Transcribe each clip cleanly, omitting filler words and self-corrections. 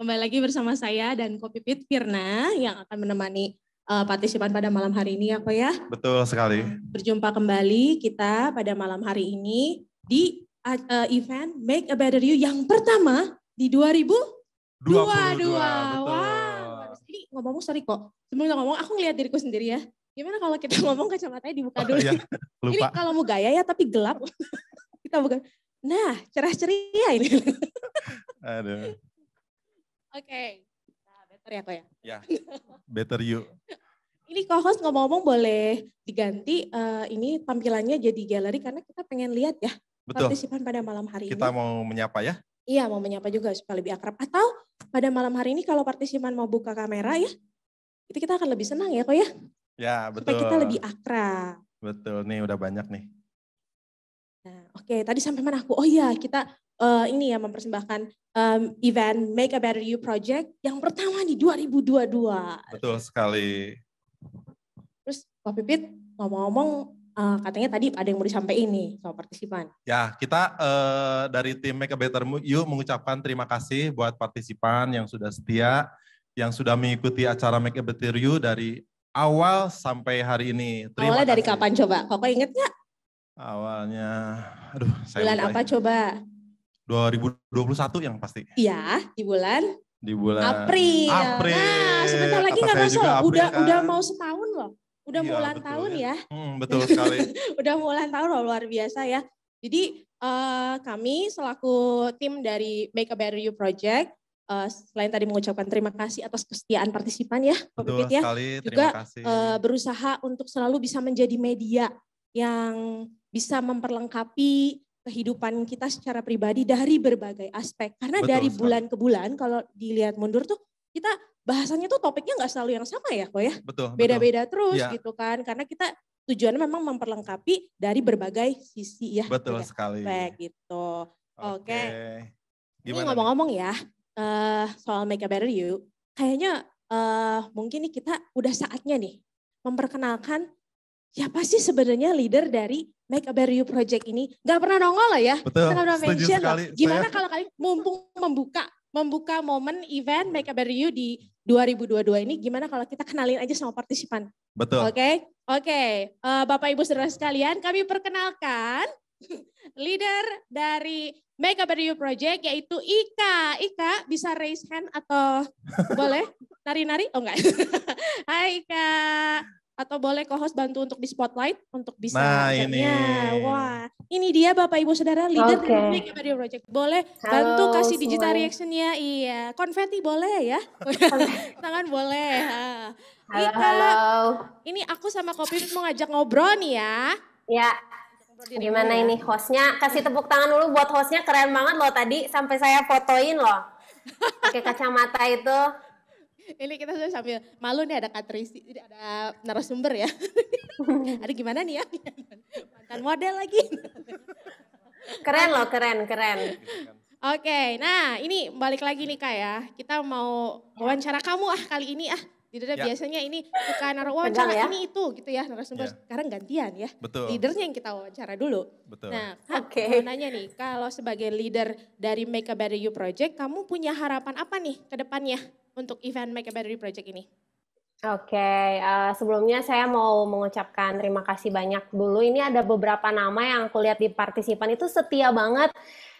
Kembali lagi bersama saya dan Ko Pipit Firna yang akan menemani partisipan pada malam hari ini ya Ko ya. Betul sekali. Berjumpa kembali kita pada malam hari ini di event Make a Better You yang pertama di 2022. Wow. Ini ngomong-ngomong sorry kok, sebelum ngomong aku ngeliat diriku sendiri ya. Gimana kalau kita ngomong kacamatanya dibuka dulu? Ya, lupa. Ini kalau mau gaya ya tapi gelap. Kita buka. Nah, cerah ceria ini. Aduh. Oke. Nah, better ya kok ya? Ya, better you. Ini co-host ngomong-ngomong boleh diganti ini tampilannya jadi galeri karena kita pengen lihat ya. Betul. Partisipan pada malam hari Kita ini. mau menyapa ya? Iya, mau menyapa juga supaya lebih akrab. Atau pada malam hari ini kalau partisipan mau buka kamera ya, itu kita akan lebih senang ya kok ya? Ya, betul. Supaya kita lebih akrab. Betul, nih udah banyak nih. Nah, oke, tadi sampai mana aku? Oh iya, kita ini ya mempersembahkan event Make a Better You Project yang pertama di 2022. Betul sekali. Terus Pak Pipit ngomong-ngomong katanya tadi ada yang mau disampaikan nih sama partisipan. Ya, kita dari tim Make a Better You mengucapkan terima kasih buat partisipan yang sudah setia, yang sudah mengikuti acara Make a Better You dari awal sampai hari ini. Terima Awalnya dari kasih. kapan coba? Kok inget nggak? Awalnya, aduh saya bulan lupa. apa coba? 2021 yang pasti. Iya, di bulan April. Nah, sebentar lagi nggak masuk. Udah mau setahun loh. Udah mau ulang tahun ya. Betul sekali. Udah mau ulang tahun loh, luar biasa ya. Jadi kami selaku tim dari Make a Better You Project, selain tadi mengucapkan terima kasih atas kesetiaan partisipan ya, Betul ya, sekali, juga terima kasih. Berusaha untuk selalu bisa menjadi media yang bisa memperlengkapi kehidupan kita secara pribadi dari berbagai aspek. Karena Betul dari sekali. bulan ke bulan kalau dilihat mundur tuh kita bahasanya tuh topiknya nggak selalu yang sama ya kok ya. Betul. Beda-beda terus ya. gitu kan. Karena kita tujuannya memang memperlengkapi dari berbagai sisi ya. Betul sekali. Aspek gitu. Oke. Ini Gimana ngomong-ngomong ya soal Make a Better You. Kayaknya mungkin nih kita udah saatnya nih memperkenalkan siapa sih sebenarnya leader dari Make a Better You Project ini? Gak pernah nongol loh ya. Betul, kita pernah setuju mention sekali. Loh. Gimana kalau kalian mumpung membuka momen event Make a Better You di 2022 ini, gimana kalau kita kenalin aja sama partisipan? Betul. Oke. Bapak Ibu saudara sekalian, kami perkenalkan leader dari Make a Better You Project yaitu Ika. Ika bisa raise hand atau boleh nari-nari? Oh enggak. Hai Ika. Atau boleh co-host bantu untuk di spotlight untuk bisa. Nah ini. Wah, ini dia Bapak Ibu Saudara leader dari Make a Better You Project. Boleh bantu kasih digital reaction-nya? Iya, konfeti boleh ya? Tangan boleh. Halo. Ini aku sama Kopi mau ngajak ngobrol nih ya. Ya. Gimana ini hostnya? Kasih tepuk tangan dulu buat hostnya, keren banget loh tadi sampai saya fotoin loh. Pakai kacamata itu. Ini kita sudah sambil malu nih ada Katrisi, ada narasumber ya. Ada gimana nih ya? Mantan model lagi. Keren loh, keren. Oke, nah ini balik lagi nih Kak ya. Kita mau wawancara kamu kali ini Tidak biasanya ini bukan wawancara ya? Ini itu gitu ya narasumber. Sekarang gantian ya. Betul. Leadernya yang kita wawancara dulu. Betul. Nah Kak, mau nanya nih, kalau sebagai leader dari Make a Better You Project, kamu punya harapan apa nih ke depannya untuk event Make a Better You Project ini? Oke, sebelumnya saya mau mengucapkan terima kasih banyak dulu. Ini ada beberapa nama yang aku lihat di partisipan itu setia banget.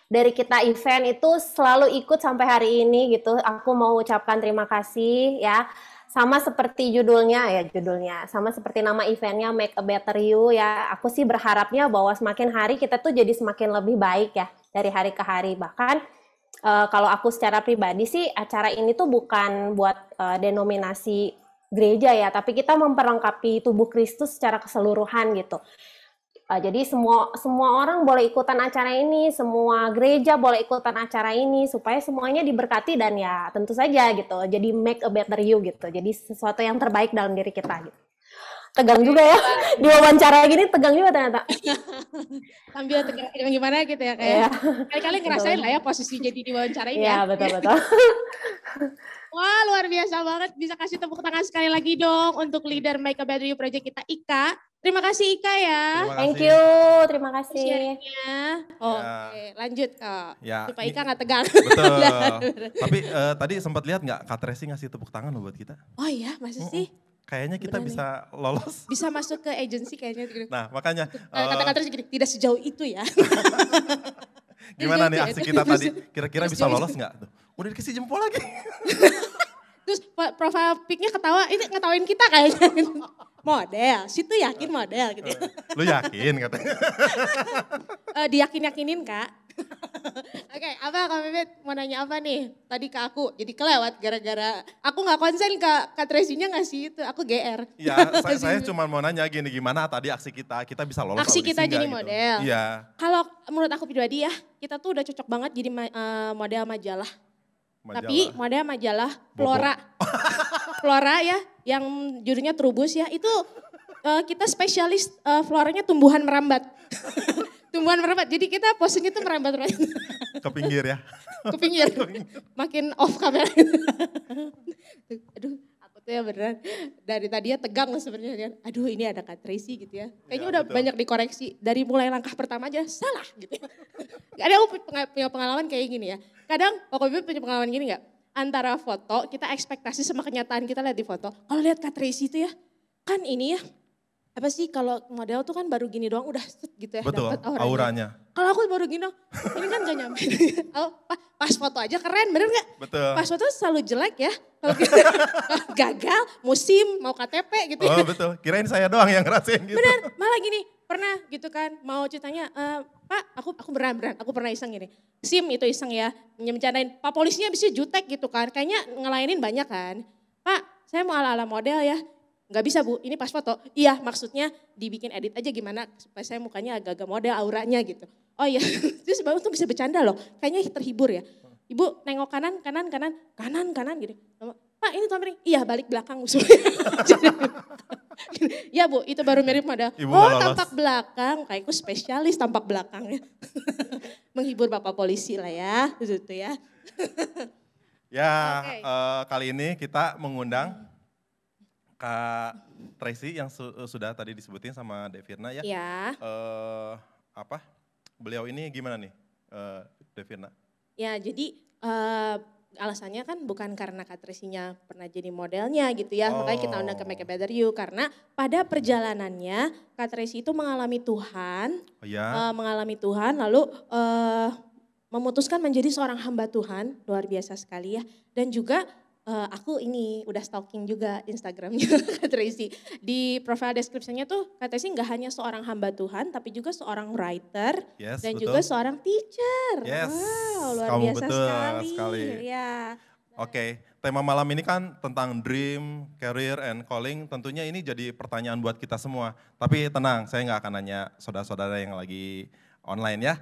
Dari kita event itu selalu ikut sampai hari ini gitu. Aku mau ucapkan terima kasih ya. Sama seperti judulnya, sama seperti nama eventnya Make a Better You ya. Aku sih berharapnya bahwa semakin hari kita tuh jadi semakin lebih baik ya dari hari ke hari. Bahkan kalau aku secara pribadi sih acara ini tuh bukan buat denominasi gereja ya, tapi kita memperlengkapi tubuh Kristus secara keseluruhan gitu. Jadi semua orang boleh ikutan acara ini, semua gereja boleh ikutan acara ini supaya semuanya diberkati dan ya tentu saja gitu. Jadi make a better you gitu. Jadi sesuatu yang terbaik dalam diri kita gitu. Tegang juga ya di wawancara gini, tegang juga ternyata. Sambil tegang gimana gitu ya kayak. Kali-kali ngerasain lah ya posisi jadi di wawancara ini ya. Iya betul. Wah luar biasa banget, bisa kasih tepuk tangan sekali lagi dong untuk leader Make a Better You Project kita Ika. Terima kasih Ika ya. Terima Thank kasih. you, terima kasih. Sharingnya. Oke, lanjut Kak. Ya, Supaya ini- Ika nggak tegang. Betul. Tapi tadi sempat lihat nggak Kak Tracy ngasih tepuk tangan loh buat kita? Oh iya, masa sih? Kayaknya kita Beneran bisa lolos. Bisa masuk ke agency kayaknya. Nah makanya Kata-kata terus gini, tidak sejauh itu ya. gimana nih Itu- aksi itu- kita itu- tadi? Kira-kira terus bisa jauh- lolos nggak? Tuh, udah dikasih jempol lagi. Terus profile pic-nya ketawa, ini ngetawain kita kayaknya. Model, situ yakin model gitu ya. Lu yakin katanya? Diyakin-yakinin Kak. Oke, apa Kak Mehmet mau nanya apa nih? Tadi ke aku, jadi kelewat gara-gara aku nggak konsen Kak Tracy-nya ngasih itu, aku GR. Ya, saya cuma mau nanya gini, gimana tadi aksi kita bisa lolos Aksi audisi kita nggak jadi gitu? model. Iya. Kalau menurut aku pribadi ya, kita tuh udah cocok banget jadi model majalah. Tapi model majalah Flora. Flora ya, yang judulnya Trubus ya, itu kita spesialis floranya tumbuhan merambat. Tumbuhan merambat, jadi kita posenya tuh merambat-merambat. ke pinggir ya. Ke pinggir, makin off kamera. Aduh, aku tuh ya beneran dari tadi ya tegang loh sebenarnya. Aduh ini ada Kak Tracy gitu ya. Kayaknya Ya, udah betul. banyak dikoreksi. Dari mulai langkah pertama aja salah gitu ya. Ada aku punya pengalaman kayak gini ya. Kadang Kak Bibi punya pengalaman gini gak? Antara foto, kita ekspektasi sama kenyataan kita lihat di foto. Kalau lihat Kak Tracy itu ya, kan ini ya, apa sih kalau model tuh kan baru gini doang udah set gitu ya. Betul, dapet auranya. auranya. Kalau aku baru gini doang, ini kan gak nyampe. Pas foto aja keren, bener gak? Betul. Pas foto selalu jelek ya. Kalau kita gagal, musim, mau KTP gitu ya. Oh betul, kirain saya doang yang ngerasain gitu. Bener, malah gini, pernah gitu kan, mau ceritanya, Pak aku beneran, aku pernah iseng gini. SIM itu iseng ya, mencanain, Pak polisinya bisa jutek gitu kan, kayaknya ngelayanin banyak kan. Pak, saya mau ala-ala model ya. Nggak bisa Bu, ini pas foto. Iya maksudnya dibikin edit aja gimana supaya saya mukanya agak-agak model auranya gitu. Oh iya, terus baru tuh bisa bercanda loh, kayaknya terhibur ya. Ibu nengok kanan gitu. Pak ini tuh iya balik belakang musuhnya. Ya Bu, itu baru mirip model. Ibu Oh nggak lolos. tampak belakang, kayakku spesialis tampak belakangnya. Menghibur Bapak polisi lah ya, itu ya. Ya, Oke. kali ini kita mengundang Kak Tracy yang sudah tadi disebutin sama Devirna ya. Ya, Beliau ini gimana nih, Devirna? ya jadi alasannya kan bukan karena Kak Tracy-nya pernah jadi modelnya gitu ya. Makanya kita undang ke Make It Better You. Karena pada perjalanannya Kak Tracy itu mengalami Tuhan. Oh ya, Mengalami Tuhan lalu memutuskan menjadi seorang hamba Tuhan. Luar biasa sekali ya. Dan juga aku ini udah stalking juga Instagramnya Kak Tracy. Di profile description-nya tuh Kak Tracy nggak hanya seorang hamba Tuhan tapi juga seorang writer yes dan betul. juga seorang teacher. Yes, Wow, luar kamu biasa betul sekali. sekali. Ya. Oke, tema malam ini kan tentang dream, career, and calling. Tentunya ini jadi pertanyaan buat kita semua. Tapi tenang, saya nggak akan nanya saudara-saudara yang lagi online ya.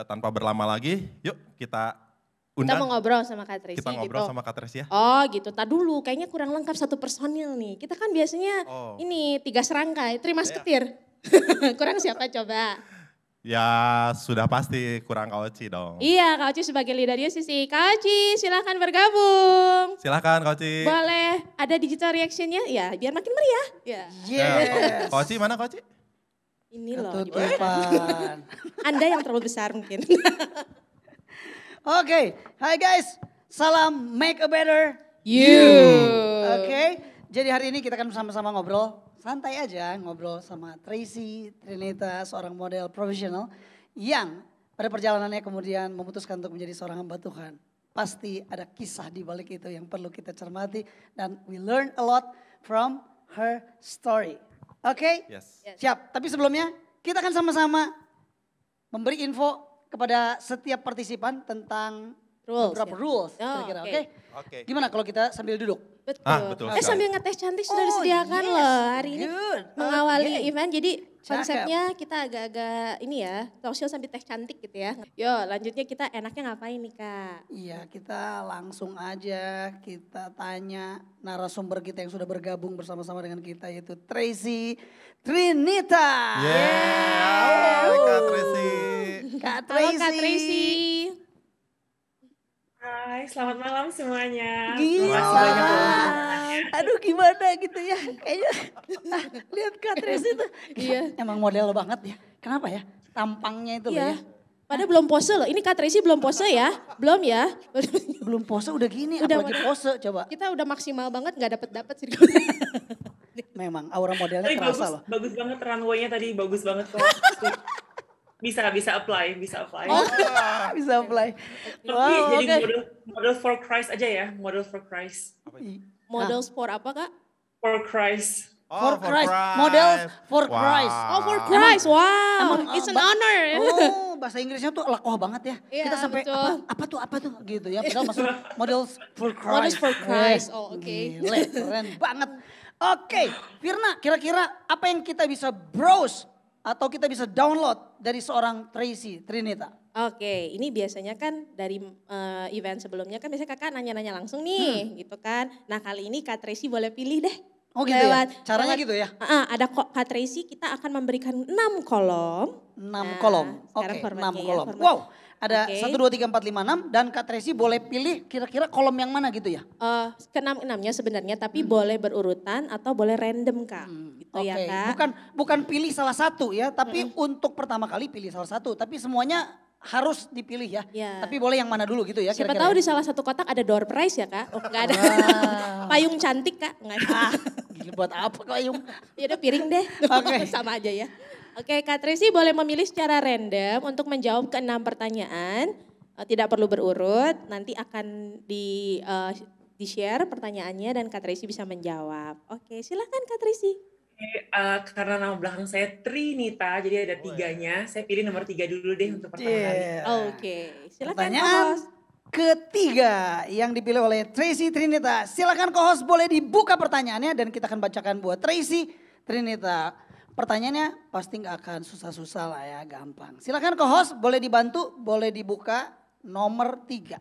Tanpa berlama lagi, yuk kita Kita undang. mau ngobrol sama Kak Tracy Kita ngobrol gitu. sama Kak Tracy ya. Oh gitu, tak dulu kayaknya kurang lengkap satu personil nih. Kita kan biasanya Oh. ini 3 serangkai, 3 musketeer. Kurang siapa coba? Ya sudah pasti kurang Kak Oci dong. Iya, Kak Oci sebagai leadernya Sisi. Kak Oci silahkan bergabung. Silahkan Kak Oci. Boleh ada digital reaction-nya? Ya, biar makin meriah. Ya. Ya, Kak Oci mana Kak Oci? Ini loh. di bawah. Ketutupan. Anda yang terlalu besar mungkin. Oke, hai guys. Salam Make a Better You. Oke, jadi hari ini kita akan sama-sama ngobrol. Santai aja ngobrol sama Tracy Trinita, seorang model profesional yang pada perjalanannya kemudian memutuskan untuk menjadi seorang hamba Tuhan. Pasti ada kisah di balik itu yang perlu kita cermati dan we learn a lot from her story. Oke? Yes. Siap, tapi sebelumnya kita akan sama-sama memberi info kepada setiap partisipan tentang Rules, beberapa ya. rules Oh, kira-kira, oke. oke? Oke. Gimana kalau kita sambil duduk? Betul. Betul Eh sekali. sambil ngetes cantik sudah Oh, disediakan yes. loh hari ini. Good. Mengawali Oke. event jadi Cakep. konsepnya kita agak-agak ini ya, talk show sambil teh cantik gitu ya. Yo lanjutnya kita enaknya ngapain nih Kak? Iya, kita langsung aja kita tanya narasumber kita yang sudah bergabung bersama-sama dengan kita yaitu Tracy Trinita. Yeah. Hai Kak Tracy. Kak Halo Tracy. Kak Tracy. Hai, selamat malam semuanya. Gila. Terima kasih banyak buat undangannya. Aduh gimana gitu ya. Kayaknya lihat Kak Tracy tuh. Iya. Emang model banget ya. Kenapa ya? Tampangnya itu loh Iya. ya. Padahal belum pose loh. Ini Kak Tracy belum pose ya? Belum ya? Belum pose udah gini, Udah, apalagi pose coba. Kita udah maksimal banget gak dapet sih. Memang aura modelnya Tapi kerasa loh. bagus banget runway-nya tadi, bagus banget kok. Bisa apply. Oh, bisa apply. Tapi Wow, jadi oke. model for Christ aja ya, model for Christ. Model sport apa Kak? For Christ. For Christ. Models for Wow. Christ. Oh for Christ, wow. emang, It's an honor. Oh, bahasa Inggrisnya tuh lekoh banget ya. Iya, Kita sampai betul. apa tuh gitu ya. Padahal maksud models for Christ. Models for Christ, oh oke. Gile, keren banget. Oke, Firna, kira-kira apa yang kita bisa browse atau kita bisa download dari seorang Tracy Trinita? Oke, ini biasanya kan dari event sebelumnya kan biasanya kakak nanya-nanya langsung nih gitu kan. Nah kali ini Kak Tracy boleh pilih deh. Oh gitu ya? Caranya gitu ya? Ada Kak Tracy, kita akan memberikan 6 kolom. 6 Nah, kolom. sekarang Oke, formatnya 6 ya, kolom. format. Wow, ada Oke. 1, 2, 3, 4, 5, 6 dan Kak Tracy boleh pilih kira-kira kolom yang mana gitu ya? Ke-6-nya sebenarnya tapi boleh berurutan atau boleh random Kak. Gitu Oke, ya Kak. bukan pilih salah satu ya, tapi untuk pertama kali pilih salah satu, tapi semuanya harus dipilih ya. Ya. Tapi boleh yang mana dulu gitu ya Siapa kira-kira. tahu ya? di salah satu kotak ada door prize ya Kak. Oh enggak ada. Wow. Payung cantik Kak. Enggak ada. Gila buat apa Kayung? Ya udah piring deh. Oke. Sama aja ya. Oke, Kak Tracy boleh memilih secara random untuk menjawab ke 6 pertanyaan. Tidak perlu berurut, nanti akan di-share pertanyaannya dan Kak Tracy bisa menjawab. Oke, silakan Kak Tracy. Karena nama belakang saya Trinita, jadi ada 3-nya. Saya pilih nomor 3 dulu deh untuk pertama kali. Oke, silakan Pertanyaan host. ketiga yang dipilih oleh Tracy Trinita. Silakan co-host boleh dibuka pertanyaannya dan kita akan bacakan buat Tracy Trinita. Pertanyaannya pasti nggak akan susah-susah lah ya, gampang. Silakan co-host boleh dibantu, boleh dibuka nomor 3.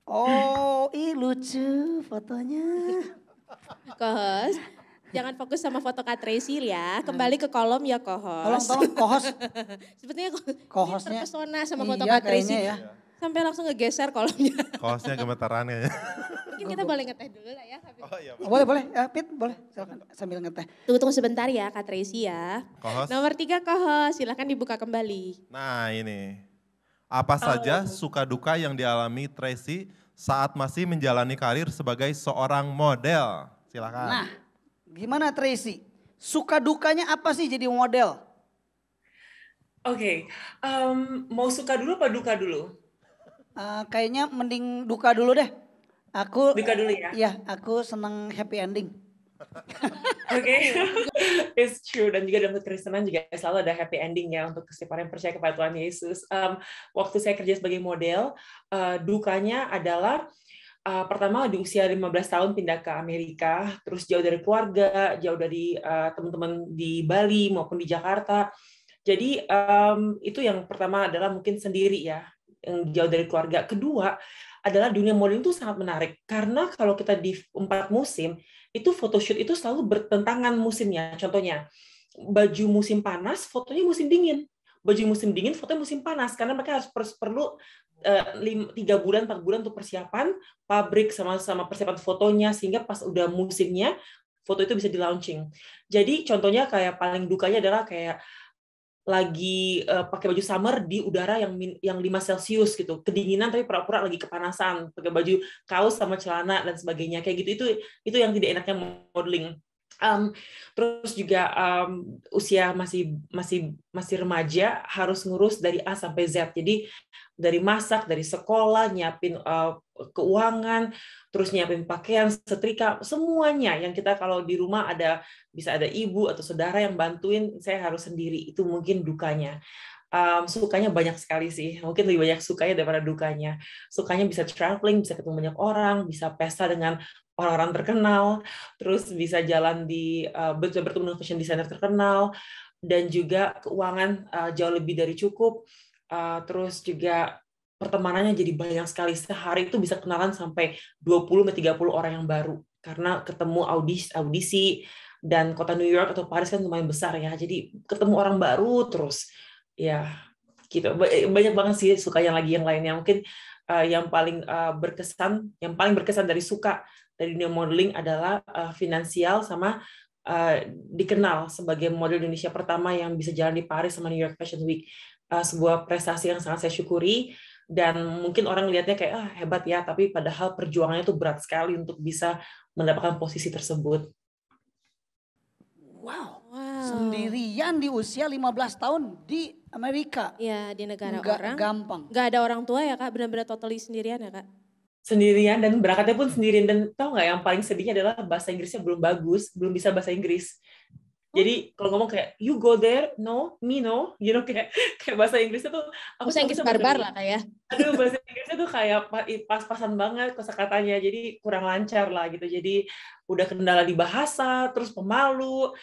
Oh, lucu fotonya. Co-host, jangan fokus sama foto Kak Tracy ya. Kembali ke kolom ya co-host. Tolong co-host. Sepertinya Co-hostnya terpesona sama foto iya, Kak Tracy. kayaknya ya. Sampai langsung ngegeser kolomnya. Kosnya gemetaran kayaknya. Mungkin kita boleh ngeteh dulu lah ya. Oh iya. Boleh, Pit, boleh. Silakan sambil ngeteh. Tunggu sebentar ya Kak Tracy ya. Co-host. Nomor 3 co-host, silakan dibuka kembali. Nah ini. Apa saja suka duka yang dialami Tracy saat masih menjalani karir sebagai seorang model? Silakan. Nah, gimana Tracy? Suka dukanya apa sih jadi model? Oke, mau suka dulu apa duka dulu? Kayaknya mending duka dulu deh. Aku Duka dulu ya? Iya, aku seneng happy ending. Oke, it's true. Dan juga dalam kekristenan juga selalu ada happy ending ya untuk setiap orang yang percaya kepada Tuhan Yesus. Waktu saya kerja sebagai model, dukanya adalah pertama di usia 15 tahun pindah ke Amerika, terus jauh dari keluarga, jauh dari teman-teman di Bali maupun di Jakarta. Jadi itu yang pertama adalah mungkin sendiri ya, yang jauh dari keluarga. Kedua adalah dunia modeling itu sangat menarik karena kalau kita di 4 musim itu photoshoot itu selalu bertentangan musimnya. Contohnya baju musim panas, fotonya musim dingin. Baju musim dingin, fotonya musim panas karena mereka harus perlu 3 bulan, 4 bulan untuk persiapan pabrik sama persiapan fotonya sehingga pas udah musimnya foto itu bisa di launching. Jadi contohnya kayak paling dukanya adalah kayak lagi pakai baju summer di udara yang 5 Celcius gitu, kedinginan tapi pura-pura lagi kepanasan, pakai baju kaos sama celana dan sebagainya kayak gitu, itu yang tidak enaknya modeling. Terus juga usia masih remaja harus ngurus dari A sampai Z, jadi dari masak, dari sekolah, nyiapin keuangan, terus nyiapin pakaian, setrika, semuanya yang kita kalau di rumah bisa ada ibu atau saudara yang bantuin, saya harus sendiri, itu mungkin dukanya. Sukanya banyak sekali sih, mungkin lebih banyak sukanya daripada dukanya. Sukanya bisa traveling, bisa ketemu banyak orang, bisa pesta dengan orang-orang terkenal, terus bisa jalan bertemu dengan fashion designer terkenal, dan juga keuangan jauh lebih dari cukup. Terus juga pertemanannya jadi banyak sekali, sehari itu bisa kenalan sampai 20-30 orang yang baru karena ketemu audisi dan kota New York atau Paris kan lumayan besar ya, jadi ketemu orang baru terus ya gitu. Banyak banget sih suka yang lainnya, mungkin yang paling berkesan dari suka dari dunia modeling adalah finansial sama dikenal sebagai model Indonesia pertama yang bisa jalan di Paris sama New York Fashion Week. Sebuah prestasi yang sangat saya syukuri, dan mungkin orang lihatnya kayak hebat ya, tapi padahal perjuangannya tuh berat sekali untuk bisa mendapatkan posisi tersebut. Wow. Sendirian di usia 15 tahun di Amerika. Iya, di negara Nggak orang. gampang. Nggak ada orang tua ya Kak, benar-benar totally sendirian ya Kak? Sendirian, dan berangkatnya pun sendirian. Dan tahu nggak yang paling sedihnya adalah bahasa Inggrisnya belum bagus, belum bisa bahasa Inggris. Jadi kalau ngomong kayak you go there, no, me no, kayak bahasa Inggrisnya tuh bahasa Inggris barbar lah kayak. Aduh, bahasa Inggrisnya tuh kayak pas-pasan banget kosakatanya, jadi kurang lancar lah gitu. Jadi udah kendala di bahasa, terus pemalu,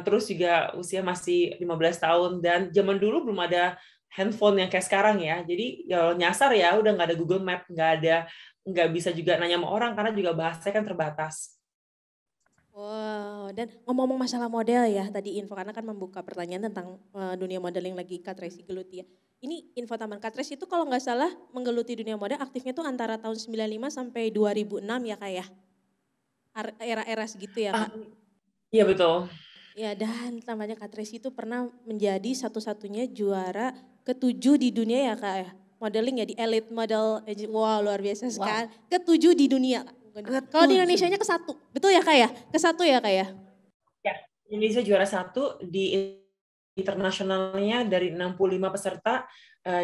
terus juga usia masih 15 tahun, dan zaman dulu belum ada handphone yang kayak sekarang ya. Jadi ya nyasar ya, udah nggak ada Google Map, nggak bisa juga nanya sama orang karena juga bahasanya kan terbatas. Wow, dan ngomong-ngomong masalah model ya, tadi info karena kan membuka pertanyaan tentang dunia modeling lagi Kak Tracy geluti ya. Ini info tambahan, Kak Tracy itu kalau nggak salah menggeluti dunia model aktifnya tuh antara tahun 95 sampai 2006 ya Kak ya? Era-era segitu ya Kak? Iya betul. Ya, dan tambahnya Kak Tracy itu pernah menjadi satu-satunya juara ke-7 di dunia ya Kak ya? Modeling ya di Elite Model, wow luar biasa sekali. Ke-7 di dunia Kak. Kalau di Indonesianya ke-1, betul ya Kak ya? Ke-1 ya Kak ya? Ya, Indonesia juara 1 di internasionalnya dari 65 peserta,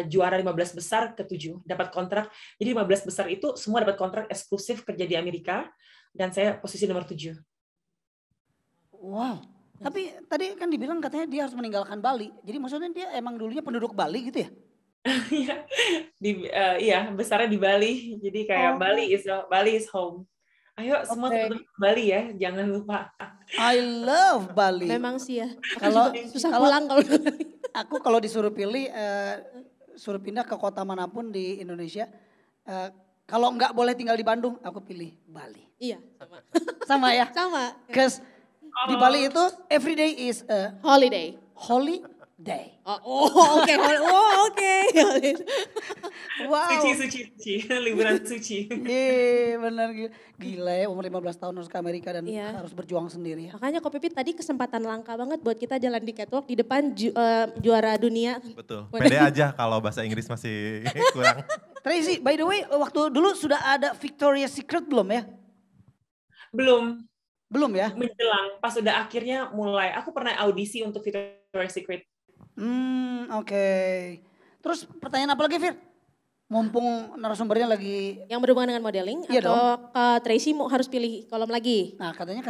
juara 15 besar ke-7, dapat kontrak. Jadi 15 besar itu semua dapat kontrak eksklusif kerja di Amerika, dan saya posisi nomor 7. Wow. Tapi tadi kan dibilang katanya dia harus meninggalkan Bali. Jadi maksudnya dia emang dulunya penduduk Bali gitu ya? Iya, besarnya di Bali. Jadi kayak Bali is home. Ayo semua teman-teman Bali ya, jangan lupa. I love Bali. Memang sih ya. Kalau Susah pulang kalau aku kalau disuruh pilih, suruh pindah ke kota manapun di Indonesia, kalau nggak boleh tinggal di Bandung, aku pilih Bali. Iya, sama. Sama ya? Sama. Because di Bali itu every day is a holiday. Holy day. Oke. Wow. Suci, liburan suci. Iya benar gila ya, umur 15 tahun harus ke Amerika dan harus berjuang sendiri ya. Makanya Ko Pipit tadi kesempatan langka banget buat kita jalan di catwalk di depan juara dunia. Betul, pede aja kalau bahasa Inggris masih kurang. Tracy, by the way waktu dulu sudah ada Victoria's Secret belum ya? Belum ya? Menjelang, pas udah akhirnya mulai. Aku pernah audisi untuk Victoria's Secret. Oke. Terus pertanyaan apa lagi, Fir? Mumpung narasumbernya lagi... Yang berhubungan dengan modeling, iya atau dong. Tracy harus pilih kolom lagi? Nah katanya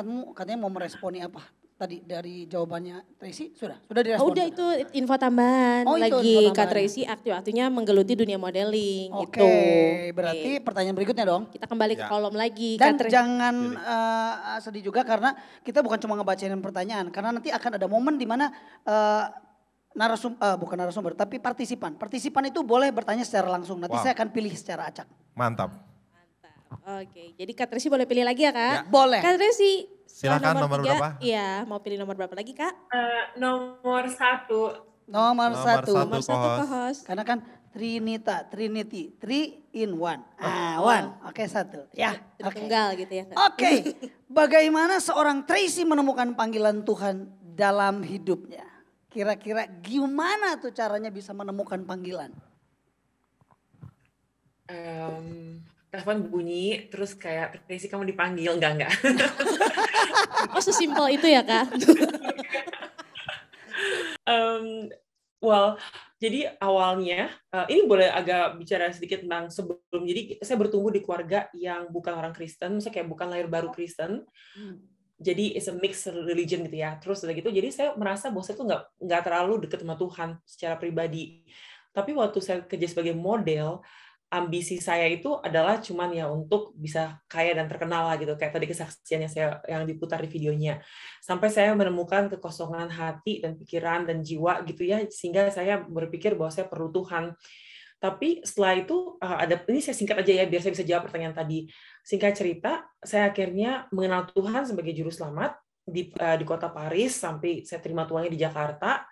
mau meresponi apa? Tadi dari jawabannya Tracy sudah direspon. Udah itu info tambahan lagi Kak Tracy aktif-aktifnya menggeluti dunia modeling. Oke, berarti pertanyaan berikutnya dong. Kita kembali ke kolom lagi. Dan jangan sedih juga karena kita bukan cuma ngebacain pertanyaan. Karena nanti akan ada momen di mana bukan narasumber tapi partisipan itu boleh bertanya secara langsung. Nanti saya akan pilih secara acak. Mantap. Oke, jadi Kak Tracy boleh pilih lagi ya Kak? Ya, boleh. Kak Tracy, silakan nomor berapa? Iya, mau pilih nomor berapa lagi Kak? Nomor 1. Nomor satu co-host. Karena kan Trinity, 3 in 1. One. Oke, 1. Ya, tunggal gitu ya Kak. Oke, bagaimana seorang Tracy menemukan panggilan Tuhan dalam hidupnya? Kira-kira gimana tuh caranya bisa menemukan panggilan? Telepon bunyi, terus kayak Tracy kamu dipanggil, enggak. Oh sesimpel itu ya Kak? Jadi awalnya, ini boleh agak bicara sedikit tentang sebelum, jadi saya bertumbuh di keluarga yang bukan orang Kristen, misalnya kayak bukan lahir baru Kristen, jadi it's a mixed religion gitu ya, terus udah gitu, jadi saya merasa bahwa saya tuh nggak terlalu dekat sama Tuhan secara pribadi, tapi waktu saya kerja sebagai model, ambisi saya itu adalah cuman ya untuk bisa kaya dan terkenal lah gitu, kayak tadi kesaksiannya saya yang diputar di videonya. Sampai saya menemukan kekosongan hati dan pikiran dan jiwa gitu ya, sehingga saya berpikir bahwa saya perlu Tuhan. Tapi setelah itu ini saya singkat aja ya biar saya bisa jawab pertanyaan tadi. Singkat cerita, saya akhirnya mengenal Tuhan sebagai juru selamat di kota Paris sampai saya terima tuangnya di Jakarta,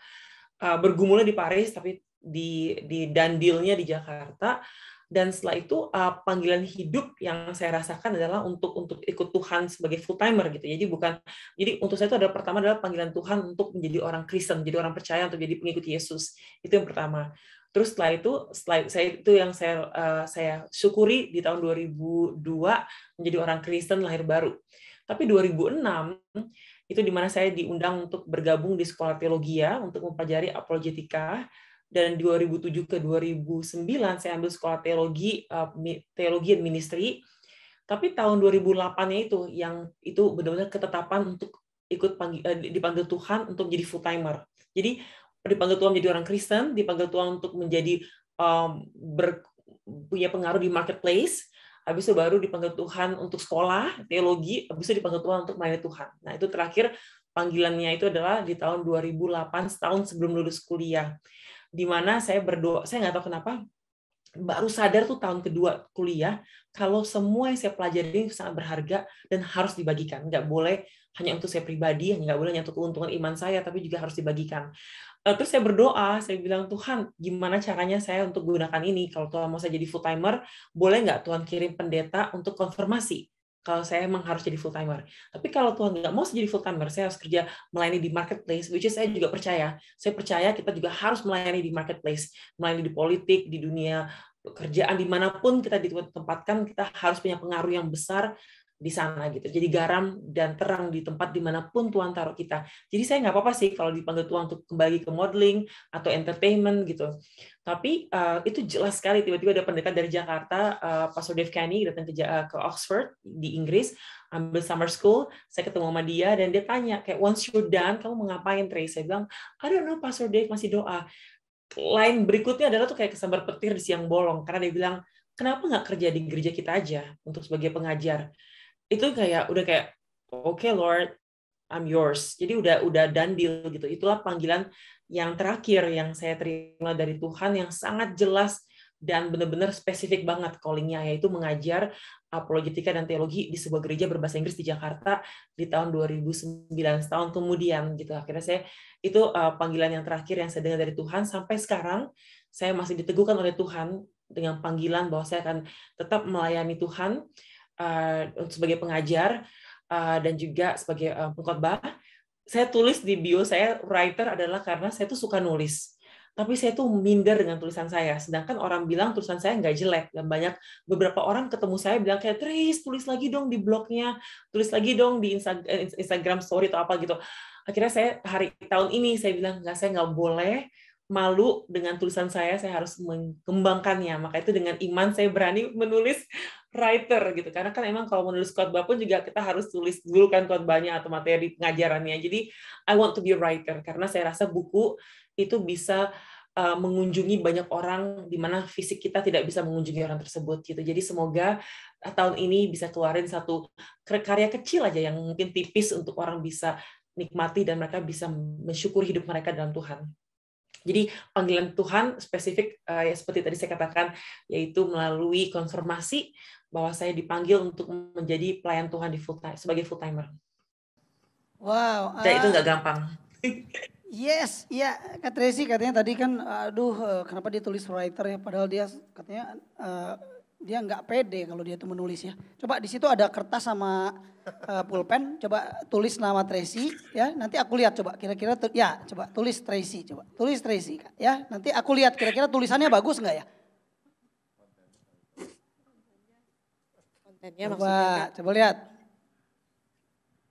bergumulnya di Paris tapi di dandilnya di Jakarta. Dan setelah itu panggilan hidup yang saya rasakan adalah untuk ikut Tuhan sebagai full timer gitu. Jadi untuk saya itu pertama adalah panggilan Tuhan untuk menjadi orang Kristen, jadi orang percaya untuk jadi pengikut Yesus. Itu yang pertama. Terus setelah itu yang saya syukuri di tahun 2002 menjadi orang Kristen lahir baru. Tapi 2006 itu di mana saya diundang untuk bergabung di sekolah teologi untuk mempelajari apologetika. Dan 2007 ke 2009 saya ambil sekolah teologi and ministry. Tapi tahun 2008-nya itu benar-benar ketetapan untuk dipanggil Tuhan untuk menjadi full timer. Jadi dipanggil Tuhan menjadi orang Kristen, dipanggil Tuhan untuk menjadi punya pengaruh di marketplace. Habis itu baru dipanggil Tuhan untuk sekolah teologi, habis itu dipanggil Tuhan untuk melayani Tuhan. Nah, itu terakhir panggilannya itu adalah di tahun 2008, setahun sebelum lulus kuliah. Di mana saya berdoa, saya nggak tahu kenapa, baru sadar tuh tahun kedua kuliah, kalau semua yang saya pelajari sangat berharga dan harus dibagikan. Nggak boleh hanya untuk saya pribadi, nggak boleh hanya untuk keuntungan iman saya, tapi juga harus dibagikan. Terus saya berdoa, saya bilang, Tuhan, gimana caranya saya untuk gunakan ini? Kalau Tuhan mau saya jadi full timer, boleh nggak Tuhan kirim pendeta untuk konfirmasi? Kalau saya emang harus jadi full timer. Tapi kalau Tuhan nggak mau saya jadi full timer, saya harus kerja melayani di marketplace, which is saya juga percaya. Saya percaya kita juga harus melayani di marketplace, melayani di politik, di dunia pekerjaan, dimanapun kita ditempatkan, kita harus punya pengaruh yang besar di sana gitu. Jadi garam dan terang di tempat dimanapun Tuhan taruh kita. Jadi saya nggak apa-apa sih kalau dipanggil Tuhan untuk kembali ke modeling atau entertainment gitu. Tapi itu jelas sekali tiba-tiba ada pendeta dari Jakarta, Pastor Dave Kenny datang ke Oxford di Inggris, ambil summer school. Saya ketemu sama dia dan dia tanya kayak once you're done kamu mau ngapain, Trace? Saya bilang I don't know, Pastor Dave, masih doa. Lain berikutnya adalah tuh kayak kesambar petir di siang bolong karena dia bilang kenapa nggak kerja di gereja kita aja untuk sebagai pengajar. Itu udah kayak okay Lord, I'm yours. Jadi udah done deal gitu. Itulah panggilan yang terakhir yang saya terima dari Tuhan yang sangat jelas dan benar-benar spesifik banget callingnya, yaitu mengajar apologetika dan teologi di sebuah gereja berbahasa Inggris di Jakarta di tahun 2009, setahun kemudian gitu. Akhirnya itu panggilan yang terakhir yang saya dengar dari Tuhan. Sampai sekarang saya masih diteguhkan oleh Tuhan dengan panggilan bahwa saya akan tetap melayani Tuhan sebagai pengajar dan juga sebagai pengkhotbah. Saya tulis di bio saya writer adalah karena saya tuh suka nulis. Tapi saya tuh minder dengan tulisan saya. Sedangkan orang bilang tulisan saya nggak jelek. Dan beberapa orang ketemu saya bilang kayak, Tris, tulis lagi dong di blognya. Tulis lagi dong di Instagram story atau apa gitu. Akhirnya tahun ini saya bilang, saya nggak boleh malu dengan tulisan saya harus mengembangkannya. Maka itu dengan iman saya berani menulis writer gitu. Karena kan emang kalau menulis khotbah pun juga kita harus tulis dulu kan khotbahnya atau materi pengajarannya. Jadi I want to be a writer karena saya rasa buku itu bisa mengunjungi banyak orang di mana fisik kita tidak bisa mengunjungi orang tersebut gitu. Jadi semoga tahun ini bisa keluarin satu karya kecil aja yang mungkin tipis untuk orang bisa nikmati dan mereka bisa mensyukuri hidup mereka dalam Tuhan. Jadi panggilan Tuhan spesifik ya seperti tadi saya katakan, yaitu melalui konfirmasi bahwa saya dipanggil untuk menjadi pelayan Tuhan sebagai full timer. Wow. Dan itu nggak gampang. Yes, ya Kak Tracy katanya tadi kan, kenapa dia tulis writer ya, padahal dia katanya dia nggak pede kalau dia itu menulis ya. Coba di situ ada kertas sama pulpen, coba tulis nama Tracy ya. Nanti aku lihat coba kira-kira coba tulis Tracy, coba tulis Tracy ya. Nanti aku lihat kira-kira tulisannya bagus nggak ya? Kontennya coba lihat.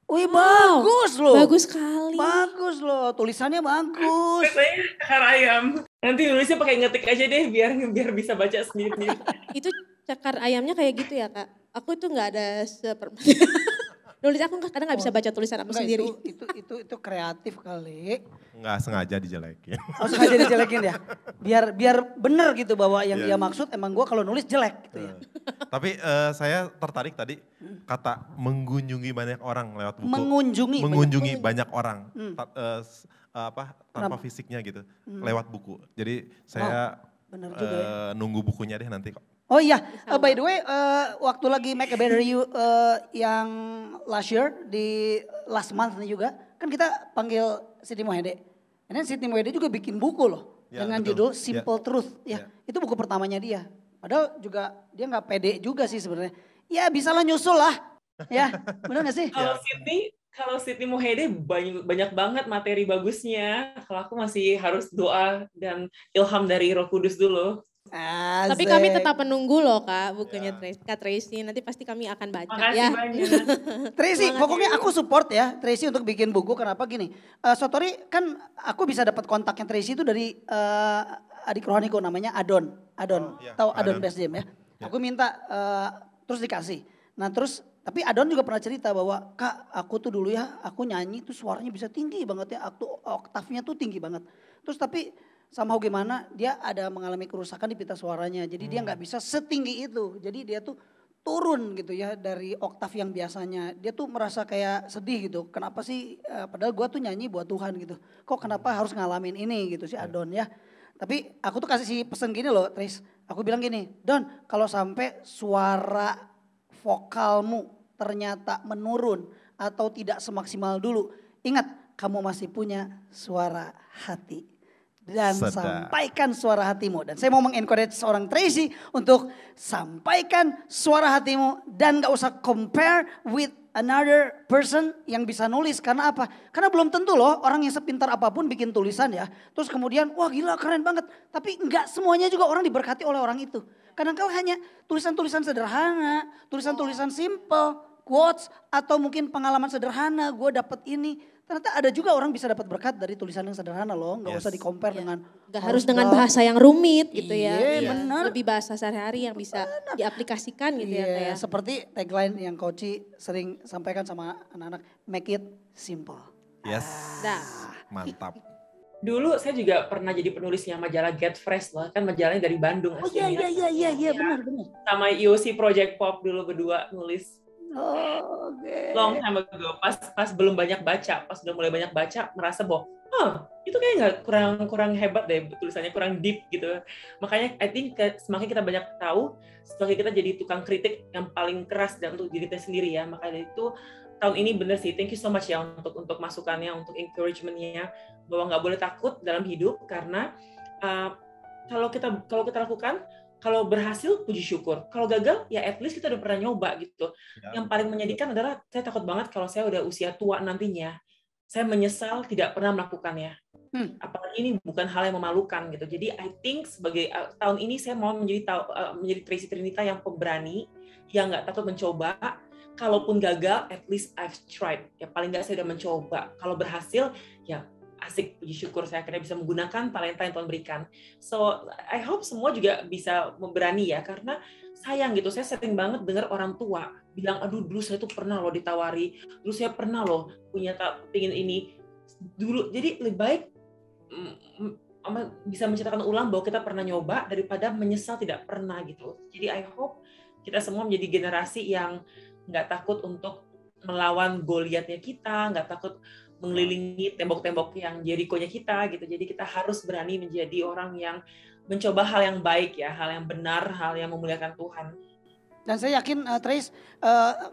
Wih, bagus loh. Bagus sekali. Bagus loh, tulisannya bagus. Saya cakar ayam. Nanti nulisnya pakai ngetik aja deh biar bisa baca sendiri. Itu cakar ayamnya kayak gitu ya Kak? Aku itu nggak ada nulis aku kadang nggak bisa baca tulisan aku sendiri. Itu kreatif kali. Nggak sengaja dijelekin. Oh, sengaja dijelekin ya? Biar bener gitu bahwa yang dia maksud emang gue kalau nulis jelek gitu ya. Tapi saya tertarik tadi kata mengunjungi banyak orang lewat buku. Mengunjungi banyak orang tanpa fisiknya gitu lewat buku. Jadi saya bener juga ya. nunggu bukunya deh nanti kok. Oh iya, by the way, waktu lagi Make a Better You yang last year, di last month nih juga, kan kita panggil Siti Mohede. Dan Siti Mohede juga bikin buku loh, dengan judul Simple Truth. Ya, itu buku pertamanya dia. Padahal juga dia nggak pede juga sih sebenarnya. Ya bisalah nyusul lah. Ya, benar nggak sih? Kalau Sydney Mohede banyak banget materi bagusnya. Kalau aku masih harus doa dan ilham dari Roh Kudus dulu. Tapi kami tetap menunggu loh Kak, bukunya Kak Tracy. Nanti pasti kami akan baca. Makasih banyak. Tracy, pokoknya aku support ya Tracy untuk bikin buku. Kenapa gini? Sotori kan aku bisa dapat kontaknya Tracy itu dari adik rohaniku namanya Adon. Tahu Adon Best Jam ya? Aku minta terus dikasih. Nah terus tapi Adon juga pernah cerita bahwa Kak aku tuh dulu ya aku nyanyi tuh suaranya bisa tinggi banget ya. Oktavnya tuh tinggi banget. Terus tapi somehow gimana dia ada mengalami kerusakan di pita suaranya. Jadi dia nggak bisa setinggi itu. Jadi dia tuh turun gitu ya dari oktav yang biasanya. Dia tuh merasa kayak sedih gitu. Kenapa sih padahal gue tuh nyanyi buat Tuhan gitu. Kok kenapa harus ngalamin ini gitu sih Adon ya. Tapi aku tuh kasih pesan gini loh Tris. Aku bilang gini, Don kalau sampai suara vokalmu ternyata menurun atau tidak semaksimal dulu. Ingat kamu masih punya suara hati. Dan sampaikan suara hatimu. Dan saya mau mengencourage seorang Tracy untuk sampaikan suara hatimu. Dan gak usah compare with another person yang bisa nulis. Karena apa? Karena belum tentu loh orang yang sepintar apapun bikin tulisan ya. Terus kemudian wah gila keren banget. Tapi gak semuanya juga orang diberkati oleh orang itu. Kadang-kadang hanya tulisan-tulisan sederhana. Tulisan-tulisan simple. Quotes atau mungkin pengalaman sederhana. Gue dapet ini. Ternyata ada juga orang bisa dapat berkat dari tulisan yang sederhana loh. Gak usah di-compare dengan. Gak harus dengan bahasa yang rumit gitu ya. Iya benar. Lebih bahasa sehari-hari yang bisa diaplikasikan gitu ya. Kayak. Seperti tagline yang Coach sering sampaikan sama anak-anak. Make it simple. Yes. Mantap. Dulu saya juga pernah jadi penulisnya majalah Get Fresh loh. Kan majalahnya dari Bandung. Oh iya benar. Sama IOC Project Pop dulu berdua nulis. Long time ago, pas belum banyak baca, pas udah mulai banyak baca, merasa bahwa, itu kayak nggak kurang hebat deh, tulisannya kurang deep gitu. Makanya, I think semakin kita banyak tahu, semakin kita jadi tukang kritik yang paling keras dan untuk diri kita sendiri ya. Makanya itu tahun ini bener sih, thank you so much ya untuk masukannya, untuk encouragement-nya, bahwa nggak boleh takut dalam hidup karena kalau kita lakukan. Kalau berhasil, puji syukur. Kalau gagal, ya at least kita udah pernah nyoba gitu. Ya. Yang paling menyedihkan adalah, saya takut banget kalau saya udah usia tua nantinya. Saya menyesal tidak pernah melakukannya. Apalagi ini bukan hal yang memalukan gitu. Jadi I think sebagai tahun ini saya mau menjadi Tracy Trinita yang pemberani, yang nggak takut mencoba. Kalaupun gagal, at least I've tried. Ya paling nggak saya udah mencoba. Kalau berhasil, ya asik, puji syukur saya akhirnya bisa menggunakan talenta yang Tuhan berikan. So, I hope semua juga bisa berani ya, karena sayang gitu, saya sering banget dengar orang tua bilang, aduh dulu saya tuh pernah loh ditawari, dulu saya pernah loh pengen ini, dulu. Jadi lebih baik bisa menceritakan ulang bahwa kita pernah nyoba daripada menyesal tidak pernah gitu. Jadi I hope kita semua menjadi generasi yang nggak takut untuk melawan Goliatnya kita, nggak takut mengelilingi tembok-tembok yang Jericho-nya kita gitu. Jadi kita harus berani menjadi orang yang mencoba hal yang baik ya, hal yang benar, hal yang memuliakan Tuhan. Dan saya yakin Trace,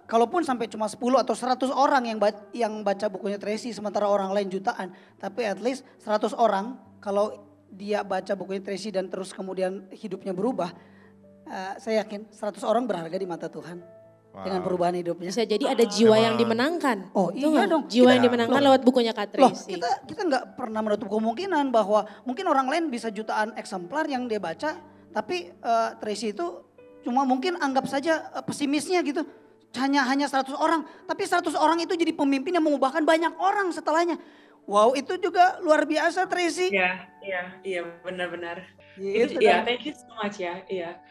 kalaupun sampai cuma 10 atau 100 orang yang baca bukunya Tracy, sementara orang lain jutaan, tapi at least 100 orang kalau dia baca bukunya Tracy dan terus kemudian hidupnya berubah, saya yakin 100 orang berharga di mata Tuhan. Dengan perubahan hidupnya. Bisa jadi ada jiwa yang dimenangkan. Oh iya dong. Jiwa yang dimenangkan lewat bukunya Kak Tracy. Kita nggak pernah menutup kemungkinan bahwa mungkin orang lain bisa jutaan eksemplar yang dia baca. Tapi Tracy itu cuma mungkin anggap saja pesimisnya gitu. Hanya 100 orang. Tapi 100 orang itu jadi pemimpin yang mengubahkan banyak orang setelahnya. Wow, itu juga luar biasa Tracy. Iya, benar-benar. Gitu, thank you so much ya. Iya.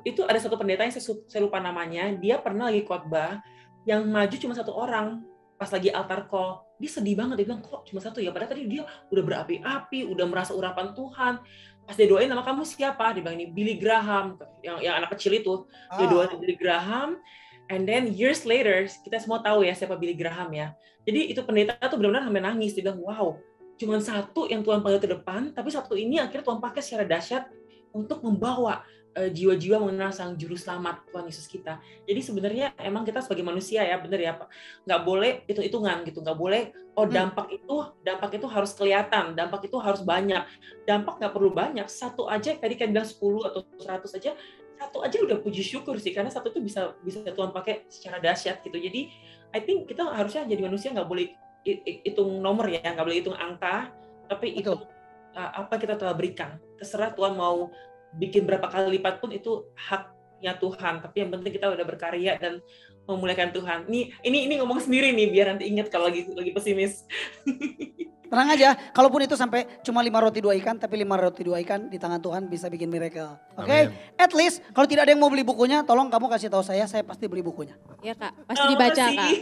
Itu ada satu pendeta yang saya lupa namanya. Dia pernah lagi khotbah yang maju cuma 1 orang pas lagi altar call. Dia sedih banget. Dia bilang kok cuma 1 ya. Padahal tadi dia udah berapi-api, udah merasa urapan Tuhan. Pas dia doain nama kamu siapa? Dia bilang ini Billy Graham, yang anak kecil itu. Dia doain Billy Graham. And then years later kita semua tahu ya siapa Billy Graham ya. Jadi itu pendeta tuh benar-benar sampai nangis. Dia bilang wow. Cuma 1 yang Tuhan panggil ke depan, tapi 1 ini akhirnya Tuhan pakai secara dahsyat untuk membawa jiwa-jiwa mengenal Sang Juru Selamat Tuhan Yesus kita. Jadi sebenarnya emang kita sebagai manusia ya, benar ya Pak, nggak boleh hitung-hitungan gitu, nggak boleh dampak itu harus kelihatan, dampak itu harus banyak, dampak nggak perlu banyak, 1 aja tadi kan bilang 10 atau 100 aja satu aja udah puji syukur sih, karena satu itu bisa Tuhan pakai secara dahsyat gitu. Jadi I think kita harusnya jadi manusia nggak boleh hitung nomor ya, nggak boleh hitung angka, tapi itu apa kita telah berikan. Terserah Tuhan mau bikin berapa kali lipat pun itu haknya Tuhan. Tapi yang penting kita udah berkarya dan memuliakan Tuhan. Ini ngomong sendiri nih biar nanti ingat kalau lagi pesimis. Tenang aja, kalaupun itu sampai cuma 5 roti 2 ikan, tapi 5 roti 2 ikan di tangan Tuhan bisa bikin miracle. Oke? At least kalau tidak ada yang mau beli bukunya, tolong kamu kasih tahu saya pasti beli bukunya. Ya Kak, pasti dibaca Kak.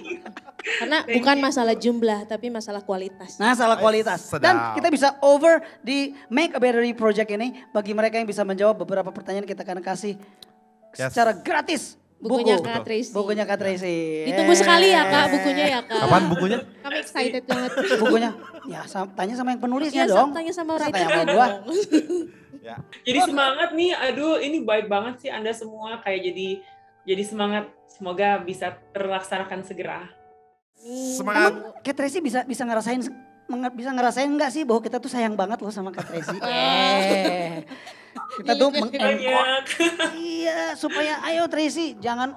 Karena bukan masalah jumlah, tapi masalah kualitas. Nah, salah kualitas. Dan kita bisa over di Make a Better You Project ini bagi mereka yang bisa menjawab beberapa pertanyaan kita akan kasih secara gratis. Bukunya Kak Tracy. Bukunya Kak Tracy. Ditunggu sekali ya Kak bukunya ya Kak. Kapan bukunya? Kami excited banget. Bukunya? Ya tanya sama yang penulisnya Ya, dong. tanya sama writer. Tanya sama gua. Ya. Jadi semangat nih, aduh ini baik banget sih Anda semua kayak jadi semangat. Semoga bisa terlaksanakan segera. Semangat. Emang Kak Tracy bisa ngerasain enggak sih bahwa kita tuh sayang banget loh sama Kak Tracy? Kita tuh iya, supaya ayo Tracy jangan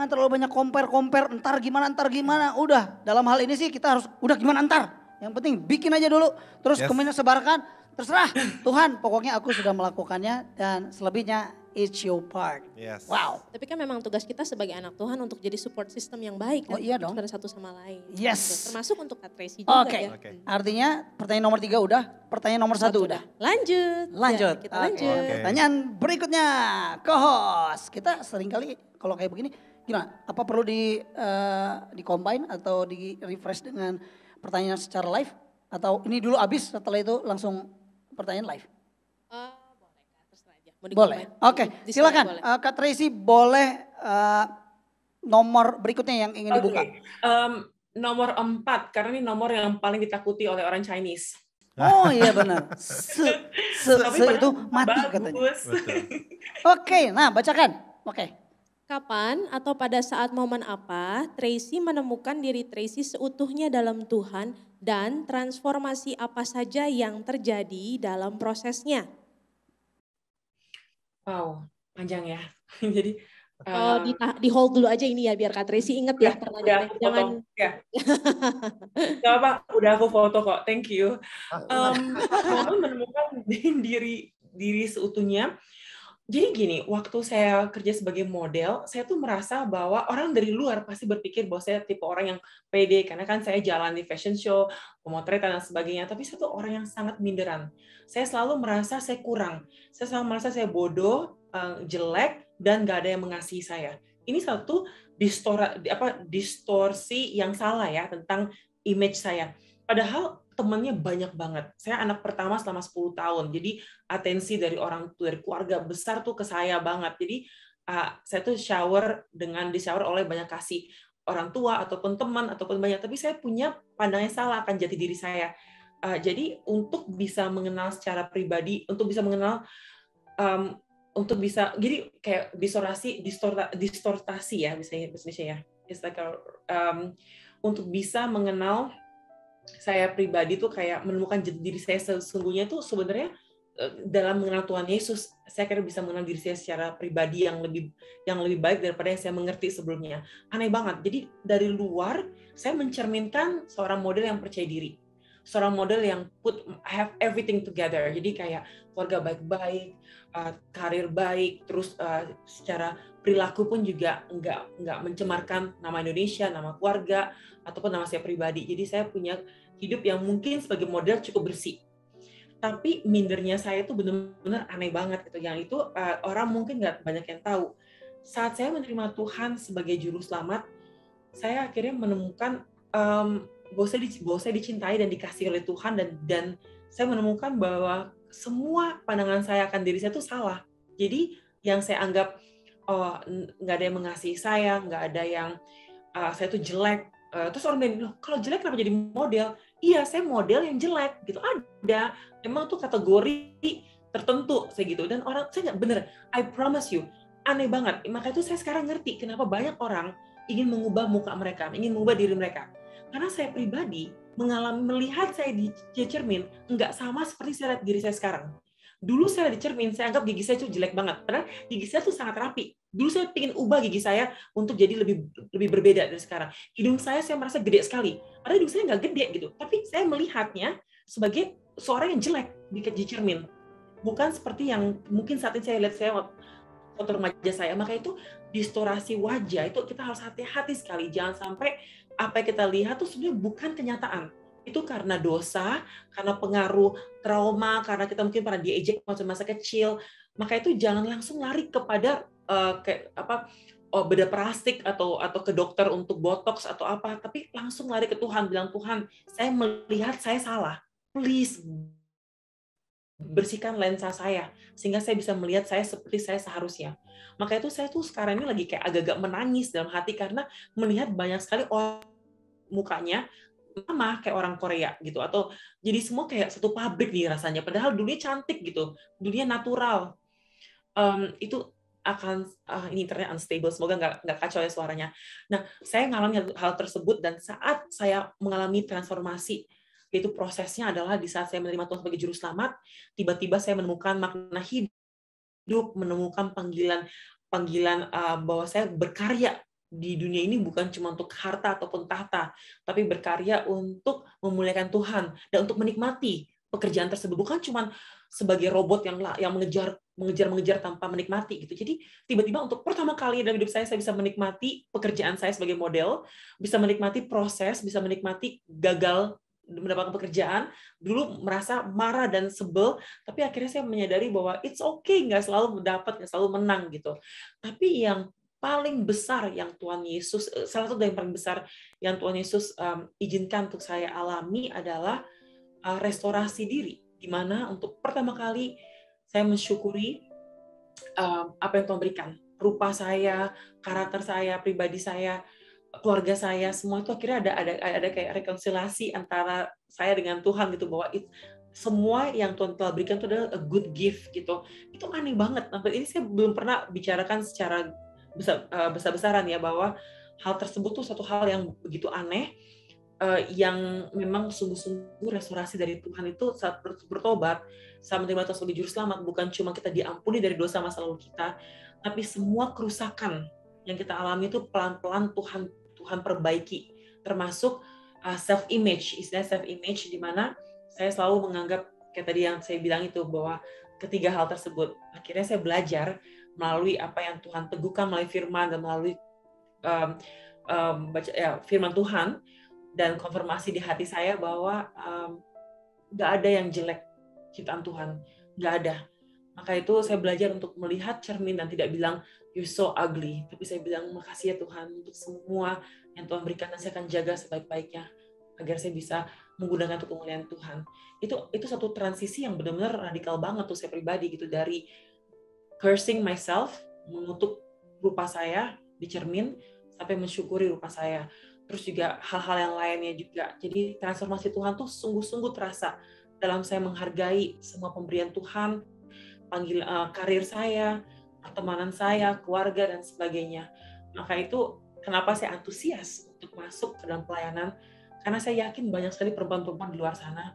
terlalu banyak compare entar gimana. Udah, dalam hal ini sih kita harus udah gimana entar. Yang penting bikin aja dulu, terus kemudian sebarkan, terserah Tuhan. Pokoknya aku sudah melakukannya dan selebihnya it's your part. Yes. Wow. Tapi kan memang tugas kita sebagai anak Tuhan untuk jadi support system yang baik kan. Oh iya dong. Antara satu sama lain. Yes. Gitu. Termasuk untuk Kak Tracy juga ya. Oke. Artinya pertanyaan nomor 3 udah, pertanyaan nomor 1 udah. Lanjut. Lanjut. Ya, kita lanjut. Oke. Pertanyaan berikutnya, co-host. Kita seringkali kalau kayak begini, gimana? Apa perlu di combine atau di refresh dengan pertanyaan secara live? Atau ini dulu habis, setelah itu langsung pertanyaan live? Boleh Kak, terserah aja. Mau Boleh. di-comment. Oke, silakan. Boleh. Kak Tracy boleh nomor berikutnya yang ingin dibuka. Nomor 4, karena ini nomor yang paling ditakuti oleh orang Chinese. Oh iya benar. Tapi Itu mati bagus. katanya. Betul. Oke, nah bacakan. Oke. Kapan atau pada saat momen apa Tracy menemukan diri Tracy seutuhnya dalam Tuhan dan transformasi apa saja yang terjadi dalam prosesnya? Wow, panjang ya. Jadi Di hold dulu aja ini ya biar Kak Tracy inget ya pertanyaannya. Jangan. Gak apa, udah aku foto kok. Thank you. Momen menemukan diri seutuhnya. Jadi gini, waktu saya kerja sebagai model, saya tuh merasa bahwa orang dari luar pasti berpikir bahwa saya tipe orang yang pede, karena kan saya jalan di fashion show, pemotretan dan sebagainya, tapi saya tuh orang yang sangat minderan. Saya selalu merasa saya kurang, saya selalu merasa saya bodoh, jelek, dan gak ada yang mengasihi saya. Ini satu distorsi yang salah ya tentang image saya. Padahal temannya banyak banget. Saya anak pertama selama 10 tahun. Jadi atensi dari orang tua, dari keluarga besar tuh ke saya banget. Jadi saya tuh di shower oleh banyak kasih orang tua ataupun teman ataupun banyak. Tapi saya punya pandangan salah akan jati diri saya. Jadi untuk bisa mengenal secara pribadi, jadi kayak distortasi ya biasanya ya. It's like untuk bisa mengenal saya pribadi tuh kayak menemukan diri saya sesungguhnya tuh sebenarnya dalam mengenal Tuhan Yesus, saya kira bisa mengenal diri saya secara pribadi yang lebih baik daripada yang saya mengerti sebelumnya. Aneh banget. Jadi dari luar saya mencerminkan seorang model yang percaya diri, seorang model yang have everything together. Jadi kayak keluarga baik-baik, karir baik, terus secara perilaku pun juga nggak mencemarkan nama Indonesia, nama keluarga, ataupun nama saya pribadi. Jadi saya punya hidup yang mungkin sebagai model cukup bersih. Tapi mindernya saya itu benar-benar aneh banget gitu. Yang itu orang mungkin nggak banyak yang tahu. Saat saya menerima Tuhan sebagai juru selamat, saya akhirnya menemukan bahwa saya dicintai dan dikasihi oleh Tuhan, dan saya menemukan bahwa semua pandangan saya akan diri saya itu salah. Jadi yang saya anggap nggak ada yang mengasihi saya, nggak ada yang saya tuh jelek. Terus orang bilang, loh kalau jelek kenapa jadi model? Iya, saya model yang jelek gitu. Ada, memang tuh kategori tertentu saya gitu. Dan orang, saya nggak bener, I promise you, aneh banget. Makanya itu saya sekarang ngerti kenapa banyak orang ingin mengubah muka mereka, ingin mengubah diri mereka. Karena saya pribadi melihat saya di cermin nggak sama seperti saya lihat diri saya sekarang. Dulu saya di cermin, saya anggap gigi saya itu jelek banget. Padahal gigi saya tuh sangat rapi. Dulu saya ingin ubah gigi saya untuk jadi lebih berbeda dari sekarang. Hidung saya merasa gede sekali. Padahal hidung saya nggak gede gitu. Tapi saya melihatnya sebagai seorang yang jelek di cermin. Bukan seperti yang mungkin saat ini saya lihat foto remaja saya. Maka itu distorasi wajah itu kita harus hati-hati sekali. Jangan sampai apa yang kita lihat tuh sebenarnya bukan kenyataan. Itu karena dosa, karena pengaruh trauma, karena kita mungkin pernah diejek waktu masa kecil. Maka itu jangan langsung lari kepada bedah plastik atau ke dokter untuk botox atau apa, tapi langsung lari ke Tuhan, bilang, Tuhan, saya melihat saya salah. Please bersihkan lensa saya sehingga saya bisa melihat saya seperti saya seharusnya. Maka itu saya tuh sekarang ini lagi kayak agak-agak menangis dalam hati karena melihat banyak sekali orang mukanya sama kayak orang Korea gitu, atau jadi semua kayak satu pabrik nih rasanya, padahal dulunya cantik gitu, dulunya natural. Itu akan ini internet unstable, semoga nggak kacau ya suaranya. Nah, saya mengalami hal tersebut, dan saat saya mengalami transformasi, yaitu prosesnya adalah di saat saya menerima Tuhan sebagai juru selamat, tiba-tiba saya menemukan makna hidup, menemukan panggilan bahwa saya berkarya di dunia ini bukan cuma untuk harta ataupun tahta, tapi berkarya untuk memuliakan Tuhan dan untuk menikmati pekerjaan tersebut, bukan cuma sebagai robot yang mengejar tanpa menikmati gitu. Jadi tiba-tiba untuk pertama kali dalam hidup saya bisa menikmati pekerjaan saya sebagai model, bisa menikmati proses, bisa menikmati gagal mendapatkan pekerjaan. Dulu merasa marah dan sebel, tapi akhirnya saya menyadari bahwa it's okay, nggak selalu mendapat, nggak selalu menang gitu. Tapi yang paling besar yang Tuhan Yesus, salah satu dari yang paling besar yang Tuhan Yesus izinkan untuk saya alami adalah restorasi diri, di mana untuk pertama kali saya mensyukuri apa yang Tuhan berikan, rupa saya, karakter saya, pribadi saya, keluarga saya, semua itu akhirnya ada kayak rekonsiliasi antara saya dengan Tuhan gitu, bahwa semua yang Tuhan telah berikan itu adalah a good gift gitu. Itu aneh banget. Sampai ini saya belum pernah bicarakan secara besar-besaran ya, bahwa hal tersebut tuh satu hal yang begitu aneh, yang memang sungguh-sungguh restorasi dari Tuhan itu saat bertobat, saat menerima Tuhan sebagai juru selamat, bukan cuma kita diampuni dari dosa masa lalu kita, tapi semua kerusakan yang kita alami itu pelan-pelan Tuhan perbaiki, termasuk self-image, istilah self-image, di mana saya selalu menganggap, kayak tadi yang saya bilang itu, bahwa ketiga hal tersebut, akhirnya saya belajar melalui apa yang Tuhan teguhkan melalui firman, dan melalui firman Tuhan, dan konfirmasi di hati saya bahwa nggak ada yang jelek ciptaan Tuhan, nggak ada. Maka itu saya belajar untuk melihat cermin dan tidak bilang you're so ugly, tapi saya bilang makasih ya Tuhan untuk semua yang Tuhan berikan, dan saya akan jaga sebaik-baiknya agar saya bisa menggunakan untuk kemuliaan Tuhan. Itu satu transisi yang benar-benar radikal banget tuh saya pribadi gitu, dari cursing myself, mengutuk rupa saya di cermin, sampai mensyukuri rupa saya. Terus juga hal-hal yang lainnya juga. Jadi transformasi Tuhan tuh sungguh-sungguh terasa dalam saya menghargai semua pemberian Tuhan, karir saya, pertemanan saya, keluarga, dan sebagainya. Maka itu kenapa saya antusias untuk masuk ke dalam pelayanan, karena saya yakin banyak sekali perempuan-perempuan di luar sana,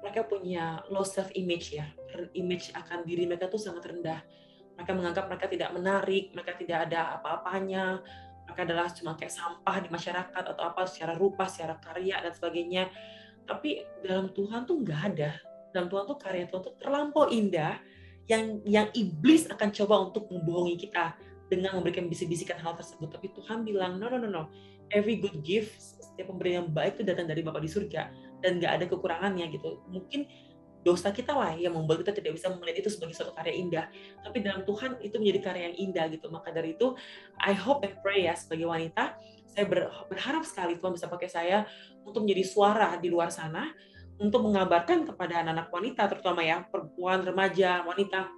mereka punya low self-image ya, image akan diri mereka tuh sangat rendah. Mereka menganggap mereka tidak menarik, mereka tidak ada apa-apanya, mereka adalah cuma kayak sampah di masyarakat atau apa, secara rupa, secara karya, dan sebagainya. Tapi dalam Tuhan tuh nggak ada. Dalam Tuhan tuh karya Tuhan tuh terlampau indah, yang iblis akan coba untuk membohongi kita dengan memberikan bisik-bisikan hal tersebut. Tapi Tuhan bilang, no. Every good gift, setiap pemberian yang baik itu datang dari Bapa di surga, dan nggak ada kekurangannya gitu. Mungkin dosa kita lah yang membuat kita tidak bisa melihat itu sebagai suatu karya indah. Tapi dalam Tuhan itu menjadi karya yang indah gitu. Maka dari itu, I hope and pray ya, sebagai wanita, saya berharap sekali Tuhan bisa pakai saya untuk menjadi suara di luar sana, untuk mengabarkan kepada anak-anak wanita, terutama ya, perempuan, remaja, wanita.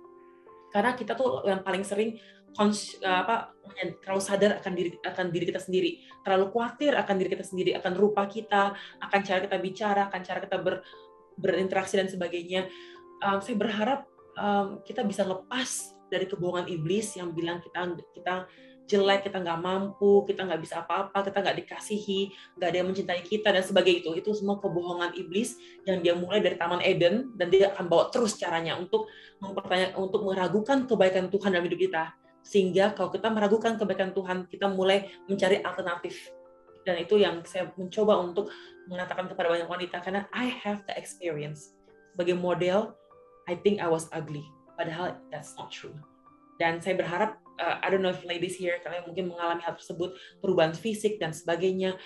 Karena kita tuh yang paling sering terlalu sadar akan diri kita sendiri, terlalu khawatir akan diri kita sendiri, akan rupa kita, akan cara kita bicara, akan cara kita berinteraksi dan sebagainya. Saya berharap kita bisa lepas dari kebohongan iblis yang bilang kita jelek, kita nggak mampu, kita nggak bisa apa-apa, kita nggak dikasihi, nggak ada yang mencintai kita dan sebagainya itu semua kebohongan iblis yang dia mulai dari Taman Eden dan dia akan bawa terus caranya untuk untuk meragukan kebaikan Tuhan dalam hidup kita. Sehingga kalau kita meragukan kebaikan Tuhan, kita mulai mencari alternatif. Dan itu yang saya mencoba untuk mengatakan kepada banyak wanita karena I have the experience. Sebagai model, I think I was ugly. Padahal that's not true. Dan saya berharap I don't know if ladies here, kalian mungkin mengalami hal tersebut, perubahan fisik dan sebagainya.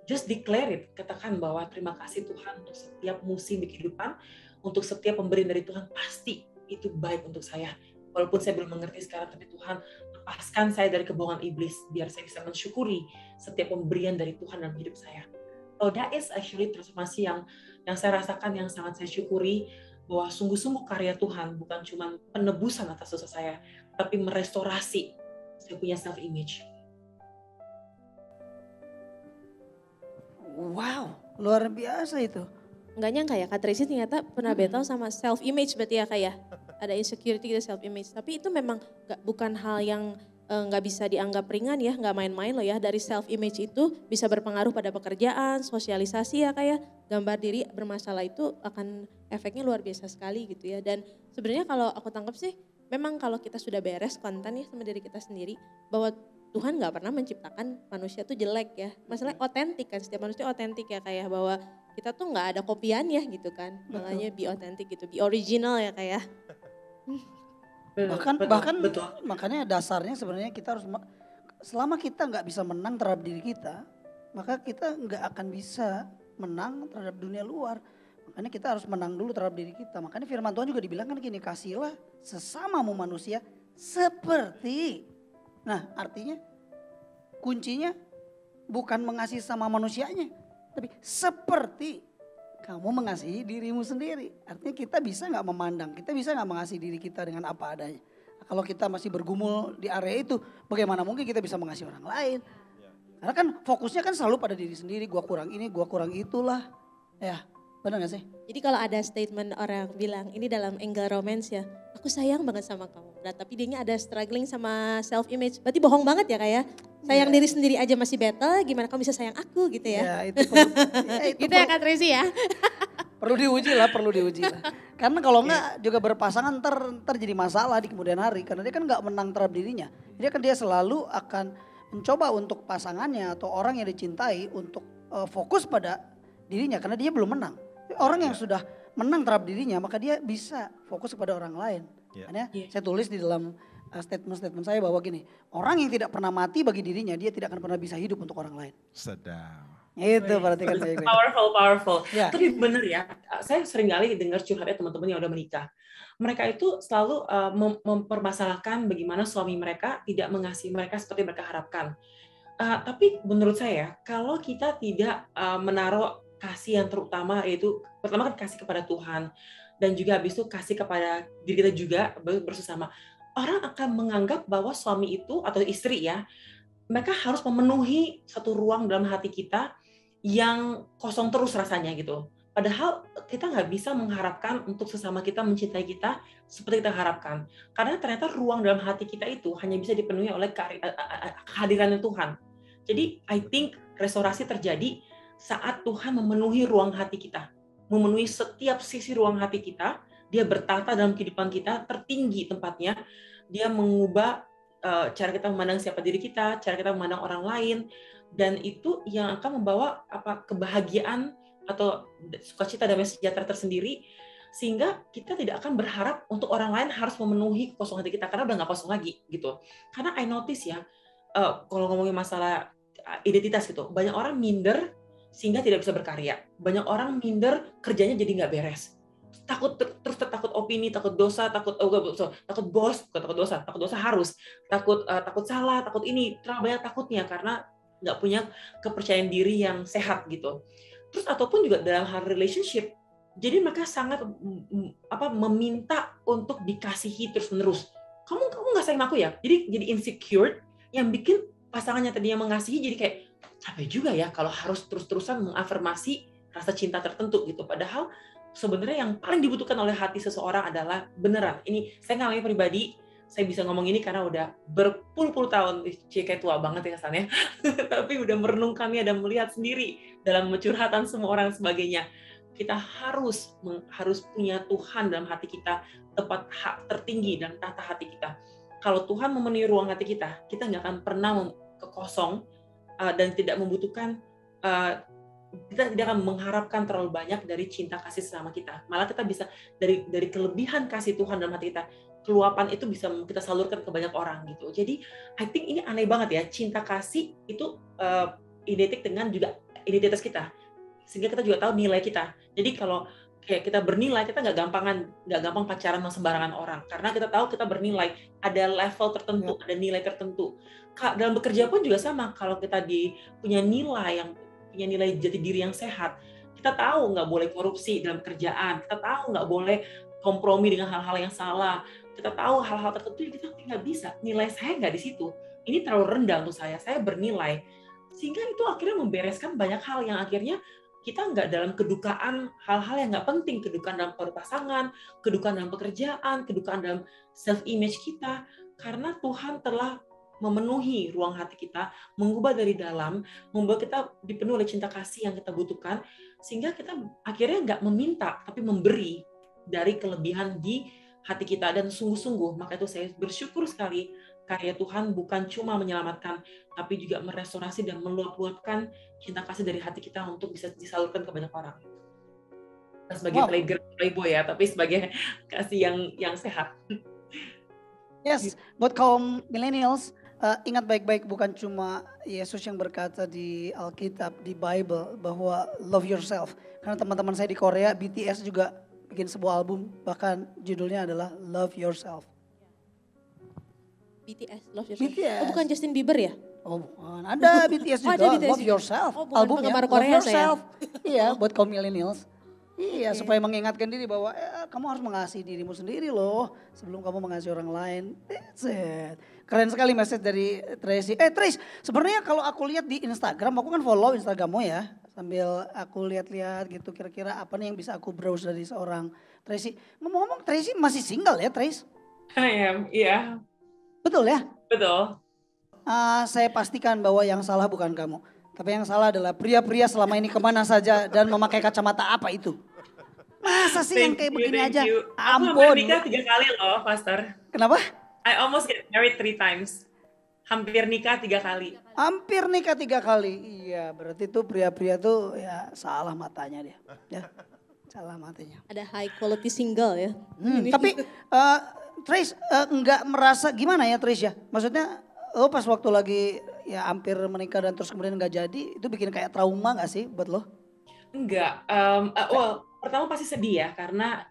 Just declare it, katakan bahwa terima kasih Tuhan untuk setiap musim di kehidupan, untuk setiap pemberian dari Tuhan, pasti itu baik untuk saya. Walaupun saya belum mengerti sekarang, tapi Tuhan lepaskan saya dari kebohongan iblis, biar saya bisa mensyukuri setiap pemberian dari Tuhan dalam hidup saya. So that is actually transformasi yang saya rasakan, yang sangat saya syukuri, bahwa sungguh-sungguh karya Tuhan bukan cuma penebusan atas dosa saya, tapi merestorasi saya punya self-image. Wow, luar biasa itu. Nggak nyangka ya, Kak Tracy ternyata pernah battle sama self-image berarti ya Kak ya? Ada insecurity gitu, self-image. Tapi itu memang bukan hal yang nggak bisa dianggap ringan ya, nggak main-main loh ya. Dari self-image itu bisa berpengaruh pada pekerjaan, sosialisasi ya Kak ya. Gambar diri bermasalah itu akan efeknya luar biasa sekali gitu ya. Dan sebenarnya kalau aku tangkap sih, memang kalau kita sudah beres konten ya sama diri kita sendiri, bahwa Tuhan nggak pernah menciptakan manusia tuh jelek ya. Masalahnya otentik kan, setiap manusia otentik ya kayak bahwa kita tuh nggak ada kopiannya gitu kan. Makanya be otentik gitu, be original ya kayak. Betul. Makanya dasarnya sebenarnya kita harus, selama kita nggak bisa menang terhadap diri kita, maka kita nggak akan bisa menang terhadap dunia luar. Makanya kita harus menang dulu terhadap diri kita. Makanya firman Tuhan juga dibilang kan gini, kasihilah sesamamu manusia seperti. Nah artinya kuncinya bukan mengasihi sama manusianya, tapi seperti kamu mengasihi dirimu sendiri. Artinya kita bisa gak memandang, kita bisa gak mengasihi diri kita dengan apa adanya. Kalau kita masih bergumul di area itu, bagaimana mungkin kita bisa mengasihi orang lain. Karena kan fokusnya kan selalu pada diri sendiri, gua kurang ini, gua kurang itulah. Ya, benar gak sih? Jadi kalau ada statement orang bilang, ini dalam angle romance ya, aku sayang banget sama kamu. Nah, tapi dianya ada struggling sama self image, berarti bohong banget ya kayak. Sayang diri sendiri aja masih battle, gimana kamu bisa sayang aku gitu ya. Ya itu perlu, itu ya Kak Tracy ya. Perlu diuji lah. Karena kalau enggak juga berpasangan ntar jadi masalah di kemudian hari. Karena dia kan enggak menang terhadap dirinya. Jadi kan dia selalu akan mencoba untuk pasangannya atau orang yang dicintai untuk fokus pada dirinya. Karena dia belum menang. Orang yang sudah menang terhadap dirinya maka dia bisa fokus kepada orang lain. Makanya saya tulis di dalam statement-statement saya bahwa gini, orang yang tidak pernah mati bagi dirinya, dia tidak akan pernah bisa hidup untuk orang lain. Sedap. Itu berarti kan. Powerful. Ya. Tapi benar ya, saya sering kali dengar curhatnya teman-teman yang udah menikah. Mereka itu selalu mempermasalahkan bagaimana suami mereka tidak mengasihi mereka seperti mereka harapkan. Tapi menurut saya, kalau kita tidak menaruh kasih yang terutama, yaitu pertama kan kasih kepada Tuhan, dan juga habis itu kasih kepada diri kita juga bersama. Orang akan menganggap bahwa suami itu atau istri ya, mereka harus memenuhi satu ruang dalam hati kita yang kosong terus rasanya gitu. Padahal kita nggak bisa mengharapkan untuk sesama kita mencintai kita seperti kita harapkan. Karena ternyata ruang dalam hati kita itu hanya bisa dipenuhi oleh kehadiran Tuhan. Jadi I think restorasi terjadi saat Tuhan memenuhi ruang hati kita. Memenuhi setiap sisi ruang hati kita. Dia bertata dalam kehidupan kita, tertinggi tempatnya. Dia mengubah cara kita memandang siapa diri kita, cara kita memandang orang lain, dan itu yang akan membawa kebahagiaan atau sukacita damai sejahtera tersendiri, sehingga kita tidak akan berharap untuk orang lain harus memenuhi kekosongan hati kita karena udah nggak kosong lagi gitu. Karena I notice ya, kalau ngomongin masalah identitas gitu, banyak orang minder sehingga tidak bisa berkarya, banyak orang minder kerjanya jadi nggak beres. Takut opini, takut dosa, takut bos, bukan takut dosa harus, takut salah, takut ini, terlalu banyak takutnya karena nggak punya kepercayaan diri yang sehat gitu. Terus ataupun juga dalam hal relationship, jadi mereka sangat meminta untuk dikasihi terus-menerus. Kamu nggak sayang aku ya? Jadi insecure yang bikin pasangannya tadinya mengasihi jadi kayak capek juga ya kalau harus terus-terusan mengafirmasi rasa cinta tertentu gitu. Padahal sebenarnya yang paling dibutuhkan oleh hati seseorang adalah beneran. Ini saya ngalami pribadi, saya bisa ngomong ini karena udah berpuluh-puluh tahun, kayak tua banget ya kesannya, tapi udah merenungkannya dan melihat sendiri dalam curhatan semua orang dan sebagainya. Kita harus punya Tuhan dalam hati kita, tepat tertinggi dan tata hati kita. Kalau Tuhan memenuhi ruang hati kita, kita nggak akan pernah kekosong dan tidak membutuhkan, kita tidak akan mengharapkan terlalu banyak dari cinta kasih sama kita. Malah kita bisa dari kelebihan kasih Tuhan dalam hati kita, keluapan itu bisa kita salurkan ke banyak orang gitu. Jadi I think ini aneh banget ya, cinta kasih itu identik dengan juga identitas kita, sehingga kita juga tahu nilai kita. Jadi kalau kayak kita bernilai, kita nggak gampang pacaran sama sembarangan orang, karena kita tahu kita bernilai, ada level tertentu, ada nilai tertentu. Dalam bekerja pun juga sama, kalau kita punya nilai jati diri yang sehat, kita tahu nggak boleh korupsi dalam pekerjaan, kita tahu nggak boleh kompromi dengan hal-hal yang salah, kita tahu hal-hal tertentu yang kita nggak bisa, nilai saya nggak di situ, ini terlalu rendah untuk saya bernilai, sehingga itu akhirnya membereskan banyak hal yang akhirnya kita nggak dalam kedukaan hal-hal yang nggak penting, kedukaan dalam pasangan, kedukaan dalam pekerjaan, kedukaan dalam self-image kita, karena Tuhan telah memenuhi ruang hati kita, mengubah dari dalam, membuat kita dipenuhi oleh cinta kasih yang kita butuhkan, sehingga kita akhirnya nggak meminta, tapi memberi dari kelebihan di hati kita, dan sungguh-sungguh, maka itu saya bersyukur sekali, karya Tuhan bukan cuma menyelamatkan, tapi juga merestorasi dan meluap-luapkan cinta kasih dari hati kita untuk bisa disalurkan ke banyak orang. Bukan sebagai playboy ya, tapi sebagai kasih yang sehat. Yes, buat kaum millennials, ingat baik-baik, bukan cuma Yesus yang berkata di Alkitab, di Bible, bahwa love yourself. Karena teman-teman saya di Korea, BTS juga bikin sebuah album, bahkan judulnya adalah Love Yourself. BTS, Love Yourself. BTS. Oh, bukan Justin Bieber ya? Oh, bukan. Ada BTS juga, ada BTS Love Yourself. Oh, albumnya penggemar Love Korea Yourself. Iya, buat kaum millennials. Iya, Okay. supaya mengingatkan diri bahwa kamu harus mengasihi dirimu sendiri loh sebelum kamu mengasihi orang lain. That's it. Keren sekali message dari Tracy. Trace, sebenarnya kalau aku lihat di Instagram, aku kan follow Instagrammu ya. Sambil aku lihat-lihat gitu, kira-kira apa nih yang bisa aku browse dari seorang Tracy. Ngomong-ngomong, Tracy masih single ya, Trace? Iya. Betul ya? Betul. Saya pastikan bahwa yang salah bukan kamu. Tapi yang salah adalah pria-pria selama ini kemana saja dan memakai kacamata apa itu. Masa sih yang kayak begini aja? Ampun. Aku hampir nikah 3 kali loh, Pastor. Kenapa? I almost get married 3 times. Hampir nikah 3 kali. Hampir nikah 3 kali. Iya, berarti tuh pria-pria tuh ya salah matanya dia. Ya, salah matanya. Ada high quality single ya. Tapi Trace enggak merasa gimana ya Trace ya? Maksudnya lo pas waktu lagi ya hampir menikah dan terus kemudian nggak jadi, itu bikin kayak trauma nggak sih buat lo? Enggak. Pertama pasti sedih ya, karena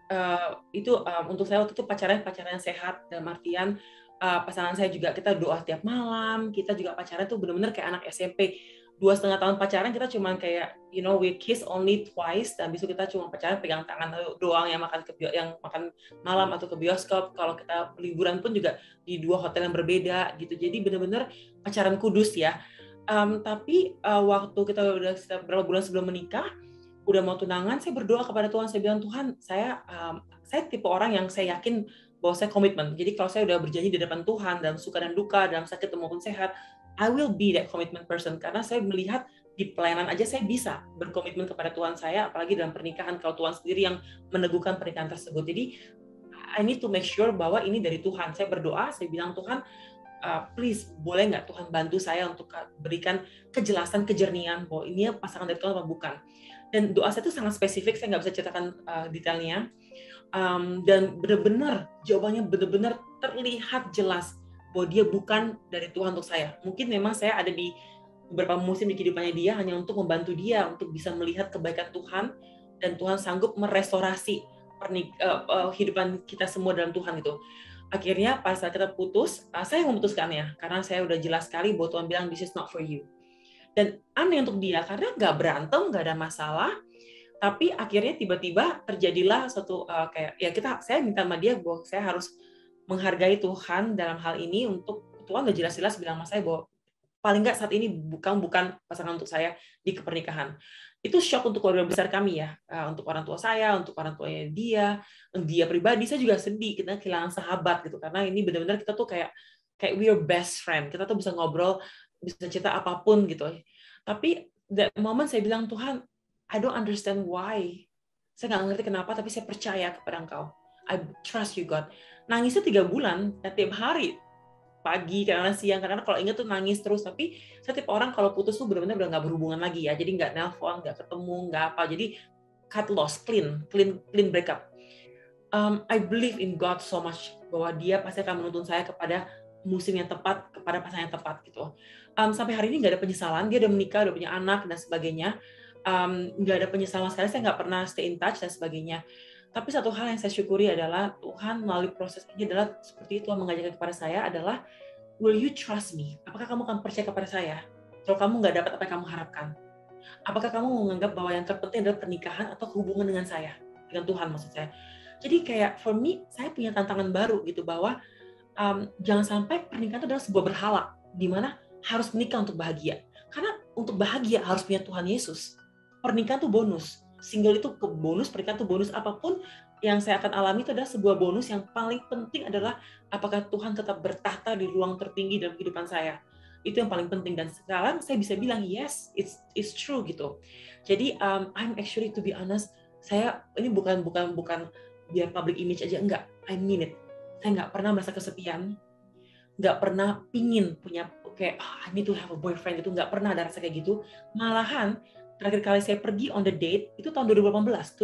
itu untuk saya waktu itu pacaran yang sehat, dalam artian pasangan saya juga, kita doa tiap malam, kita juga pacaran tuh benar-benar kayak anak SMP. 2,5 tahun pacaran kita cuma kayak we kiss only twice, dan besok kita cuma pacaran pegang tangan doang, yang makan malam atau ke bioskop. Kalau kita liburan pun juga di 2 hotel yang berbeda gitu. Jadi benar-benar pacaran kudus ya. Tapi waktu kita udah beberapa bulan sebelum menikah, udah mau tunangan, saya berdoa kepada Tuhan, saya bilang, Tuhan, saya tipe orang yang saya yakin bahwa saya komitmen. Jadi kalau saya udah berjanji di depan Tuhan dalam suka dan duka, dalam sakit maupun sehat, I will be that commitment person, karena saya melihat di pelayanan aja saya bisa berkomitmen kepada Tuhan saya, apalagi dalam pernikahan kalau Tuhan sendiri yang meneguhkan pernikahan tersebut. Jadi I need to make sure bahwa ini dari Tuhan. Saya berdoa, saya bilang, Tuhan, please boleh nggak Tuhan bantu saya untuk berikan kejelasan, kejernihan bahwa ini pasangan dari Tuhan apa bukan. Dan doa saya itu sangat spesifik, saya nggak bisa ceritakan detailnya. Dan benar-benar jawabannya benar-benar terlihat jelas bahwa dia bukan dari Tuhan untuk saya. Mungkin memang saya ada di beberapa musim di kehidupannya dia hanya untuk membantu dia untuk bisa melihat kebaikan Tuhan, dan Tuhan sanggup merestorasi kehidupan kita semua dalam Tuhan itu. Akhirnya pas saat kita putus, saya memutuskannya karena saya udah jelas sekali bahwa Tuhan bilang this is not for you. Dan aneh untuk dia karena nggak berantem, nggak ada masalah, tapi akhirnya tiba-tiba terjadilah suatu saya minta sama dia bahwa saya harus menghargai Tuhan dalam hal ini. Untuk Tuhan udah jelas-jelas bilang sama saya bahwa paling nggak saat ini bukan pasangan untuk saya di pernikahan. Itu shock untuk keluarga besar kami ya, untuk orang tua saya, untuk orang tuanya dia pribadi, saya juga sedih kita kehilangan sahabat gitu, karena ini benar-benar kita tuh kayak we are best friend, kita tuh bisa ngobrol, bisa cerita apapun gitu. Tapi that moment saya bilang, Tuhan, I don't understand why, saya nggak ngerti kenapa, tapi saya percaya kepada Engkau, I trust you God. Nangisnya 3 bulan, tiap hari, pagi, kadang-kadang siang, karena kalau ingat tuh nangis terus. Tapi saya tipe orang kalau putus tuh benar-benar udah nggak berhubungan lagi ya, jadi nggak nelpon, nggak ketemu, nggak apa, jadi cut loss, clean breakup. I believe in God so much, bahwa Dia pasti akan menuntun saya kepada musim yang tepat, kepada pasangan yang tepat gitu. Sampai hari ini nggak ada penyesalan, dia udah menikah, udah punya anak dan sebagainya. Nggak ada penyesalan sekali, saya nggak pernah stay in touch dan sebagainya. Tapi satu hal yang saya syukuri adalah Tuhan melalui proses ini adalah seperti Tuhan mengajarkan kepada saya adalah, will you trust me? Apakah kamu akan percaya kepada saya? Kalau kamu nggak dapat apa yang kamu harapkan, apakah kamu menganggap bahwa yang terpenting adalah pernikahan atau hubungan dengan saya, dengan Tuhan maksud saya. Jadi kayak for me, saya punya tantangan baru gitu, bahwa jangan sampai pernikahan itu adalah sebuah berhala, di mana harus menikah untuk bahagia. Karena untuk bahagia harus punya Tuhan Yesus. Pernikahan itu bonus. Single itu ke bonus, pernikahan itu bonus. Apapun yang saya akan alami itu adalah sebuah bonus. Yang paling penting adalah apakah Tuhan tetap bertahta di ruang tertinggi dalam kehidupan saya. Itu yang paling penting. Dan sekarang saya bisa bilang yes, it's true gitu. Jadi I'm actually, to be honest, saya ini bukan biar public image aja, enggak. I mean it. Saya nggak pernah merasa kesepian, nggak pernah pingin punya kayak I need to have a boyfriend, itu nggak pernah ada rasa kayak gitu. Malahan terakhir kali saya pergi on the date itu tahun 2018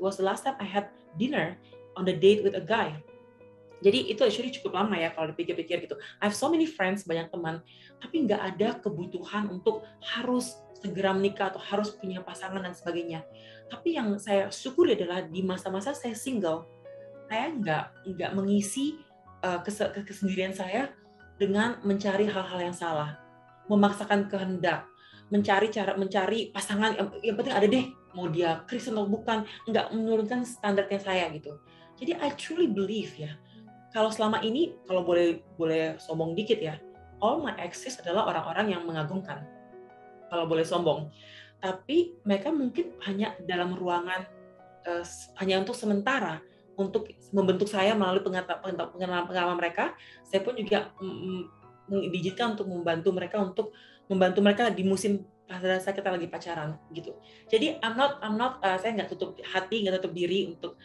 was the last time I had dinner on the date with a guy. Jadi itu actually cukup lama ya kalau dipikir-pikir gitu. I have so many friends, banyak teman, tapi nggak ada kebutuhan untuk harus segera menikah atau harus punya pasangan dan sebagainya. Tapi yang saya syukuri adalah di masa-masa saya single, saya nggak mengisi kesendirian saya dengan mencari hal-hal yang salah, memaksakan kehendak, mencari pasangan yang penting ada deh, mau dia Kristen atau bukan, nggak menurunkan standarnya saya gitu. Jadi I truly believe ya, kalau selama ini, kalau boleh sombong dikit ya, all my exes adalah orang-orang yang mengagumkan, kalau boleh sombong. Tapi mereka mungkin hanya dalam ruangan, hanya untuk sementara, untuk membentuk saya melalui pengalaman mereka. Saya pun juga diizinkan untuk membantu mereka di musim pada saat kita lagi pacaran gitu. Jadi saya nggak tutup hati, nggak tutup diri untuk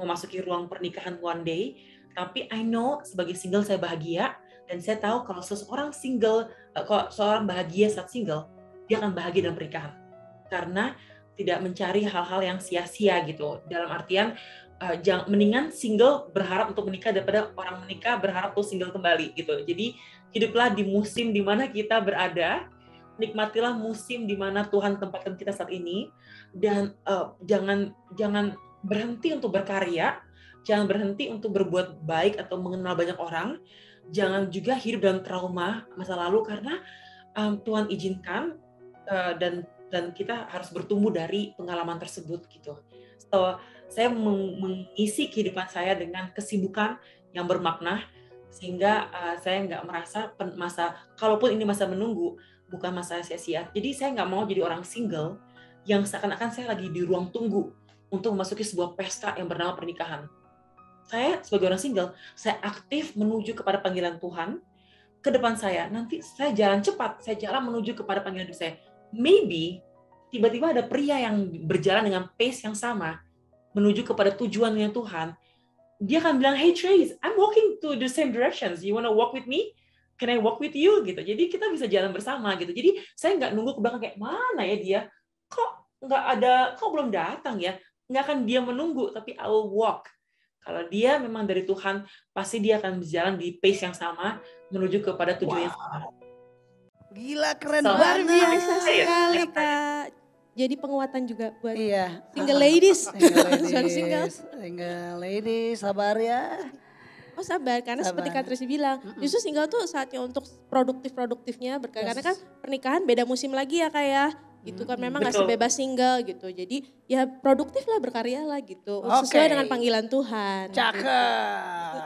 memasuki ruang pernikahan one day. Tapi I know sebagai single saya bahagia, dan saya tahu kalau seseorang single, kalau seorang bahagia saat single, dia akan bahagia dalam pernikahan karena tidak mencari hal-hal yang sia-sia gitu. Dalam artian mendingan single berharap untuk menikah daripada orang menikah berharap untuk single kembali gitu. Jadi hiduplah di musim di mana kita berada, nikmatilah musim di mana Tuhan tempatkan kita saat ini, dan jangan berhenti untuk berkarya, jangan berhenti untuk berbuat baik atau mengenal banyak orang, jangan juga hidup dalam trauma masa lalu, karena Tuhan izinkan dan kita harus bertumbuh dari pengalaman tersebut gitu. So, saya mengisi kehidupan saya dengan kesibukan yang bermakna, sehingga saya nggak merasa kalaupun ini masa menunggu, bukan masa sia-sia. Jadi saya nggak mau jadi orang single yang seakan-akan saya lagi di ruang tunggu untuk memasuki sebuah pesta yang bernama pernikahan. Saya sebagai orang single, saya aktif menuju kepada panggilan Tuhan ke depan saya. Nanti saya jalan cepat, saya jalan menuju kepada panggilan hidup saya. Maybe tiba-tiba ada pria yang berjalan dengan pace yang sama menuju kepada tujuannya Tuhan. Dia akan bilang, hey Trace, I'm walking to the same directions. You wanna walk with me? Can I walk with you? Gitu. Jadi kita bisa jalan bersama gitu. Jadi saya nggak nunggu ke belakang kayak mana ya dia? Kok nggak ada? Kok belum datang ya? Nggak akan dia menunggu, tapi I will walk. Kalau dia memang dari Tuhan, pasti dia akan berjalan di pace yang sama menuju kepada tujuan yang sama. Gila, keren Luar banget. biasa sekali Kak. Jadi penguatan juga buat single ladies. Single ladies, sabar ya. Oh sabar, karena seperti Kak Tracy bilang, justru single tuh saatnya untuk produktifnya karena kan pernikahan beda musim lagi ya Kak ya. Gitu kan memang gak sebebas single gitu. Jadi ya produktif lah, berkarya lah gitu. Sesuai dengan panggilan Tuhan. Cakep. Gitu.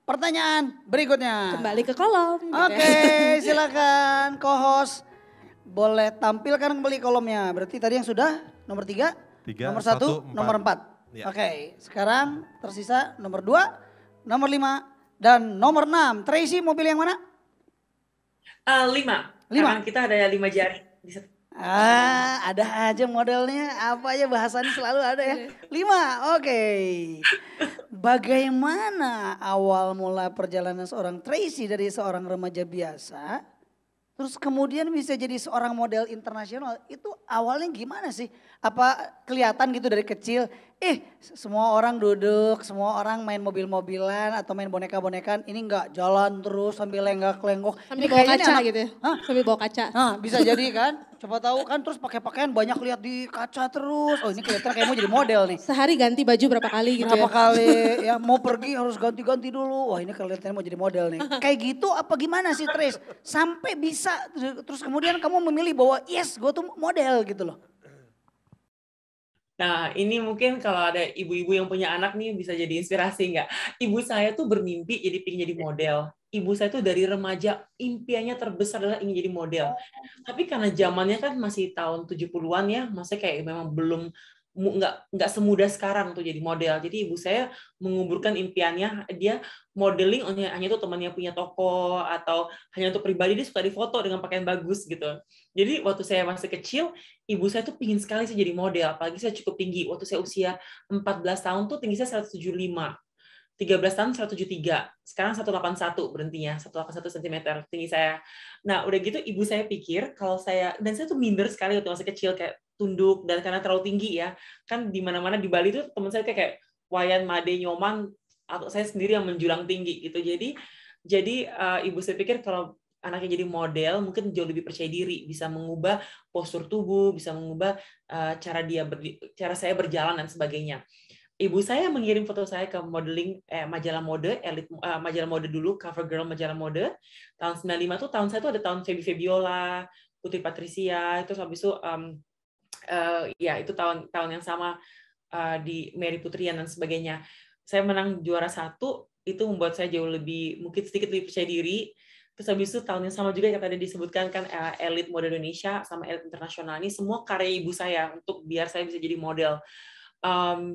Pertanyaan berikutnya. Kembali ke kolom. Oke, silakan co-host boleh tampilkan kembali kolomnya. Berarti tadi yang sudah nomor 3, nomor 1, nomor 4. Ya. Oke, sekarang tersisa nomor 2, nomor 5, dan nomor 6. Tracy mau pilih yang mana? 5. Karena kita ada 5 jari. Ada aja modelnya, apa aja bahasannya selalu ada ya. 5, oke. Bagaimana awal mula perjalanan seorang Tracy dari seorang remaja biasa, terus kemudian bisa jadi seorang model internasional, itu awalnya gimana sih? Apa kelihatan gitu dari kecil, semua orang duduk, semua orang main mobil-mobilan atau main boneka-bonekan, ini enggak jalan terus sambil lenggak-lenggok. Sambil Ini bawa kayaknya kaca gitu ya? Sambil bawa kaca. Bisa jadi kan, coba tahu kan terus pakai pakaian banyak lihat di kaca terus. Oh ini kelihatan kayak mau jadi model nih. Sehari ganti baju berapa kali gitu Berapa ya? kali ya mau pergi harus ganti-ganti dulu. Wah ini kelihatannya mau jadi model nih. Kayak gitu apa gimana sih Trace? Sampai bisa terus kemudian kamu memilih bahwa yes gue tuh model gitu loh. Nah, ini mungkin kalau ada ibu-ibu yang punya anak nih bisa jadi inspirasi nggak? Ibu saya tuh bermimpi jadi pengen jadi model. Ibu saya tuh dari remaja impiannya terbesar adalah ingin jadi model. Tapi karena zamannya kan masih tahun 70-an ya, maksudnya kayak memang belum nggak semudah sekarang tuh jadi model. Jadi ibu saya menguburkan impiannya, dia modeling hanya tuh temannya punya toko atau hanya untuk pribadi, dia suka difoto dengan pakaian bagus gitu. Jadi waktu saya masih kecil, ibu saya tuh pingin sekali sih jadi model, apalagi saya cukup tinggi. Waktu saya usia 14 tahun tuh tinggi saya 175. 13 tahun 173, sekarang 181 berhentinya, 181 cm tinggi saya. Nah, udah gitu ibu saya pikir kalau saya, dan saya tuh minder sekali waktu masih kecil, kayak tunduk, dan karena terlalu tinggi ya, kan di mana-mana di Bali tuh teman saya kayak Wayan, Made, Nyoman, atau saya sendiri yang menjulang tinggi gitu. Jadi ibu saya pikir kalau anaknya jadi model, mungkin jauh lebih percaya diri, bisa mengubah postur tubuh, bisa mengubah cara saya berjalan dan sebagainya. Ibu saya mengirim foto saya ke modeling majalah mode, Elite majalah mode dulu, Cover Girl majalah mode. Tahun 95 tuh tahun saya tuh ada tahun Feby Febiola, Putri Patricia, itu habis itu ya itu tahun yang sama di Mary Putrian dan sebagainya. Saya menang juara 1, itu membuat saya jauh lebih, mungkin sedikit lebih percaya diri. Terus habis itu tahun yang sama juga yang tadi disebutkan kan Elite Mode Indonesia sama Elite Internasional, ini semua karya ibu saya untuk biar saya bisa jadi model.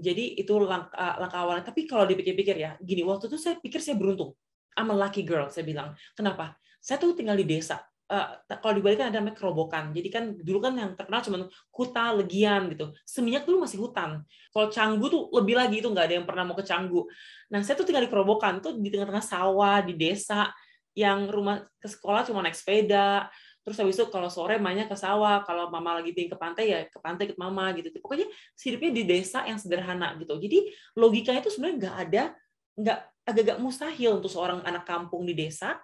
Jadi itu langkah awalnya. Tapi kalau dipikir-pikir ya, gini, waktu itu saya pikir saya beruntung. I'm a lucky girl, saya bilang. Kenapa? Saya tuh tinggal di desa. Kalau di Bali kan ada namanya kerobokan. Jadi kan dulu kan yang terkenal cuma Kuta, Legian gitu. Seminyak dulu masih hutan. Kalau Canggu tuh lebih lagi, itu nggak ada yang pernah mau ke Canggu. Nah, saya tuh tinggal di kerobokan, tuh di tengah-tengah sawah, di desa, yang rumah ke sekolah cuma naik sepeda. Terus habis itu kalau sore mainnya ke sawah, kalau mama lagi pingin ke pantai ya ke pantai ikut mama gitu. Pokoknya hidupnya di desa yang sederhana gitu. Jadi logikanya itu sebenarnya agak-agak mustahil untuk seorang anak kampung di desa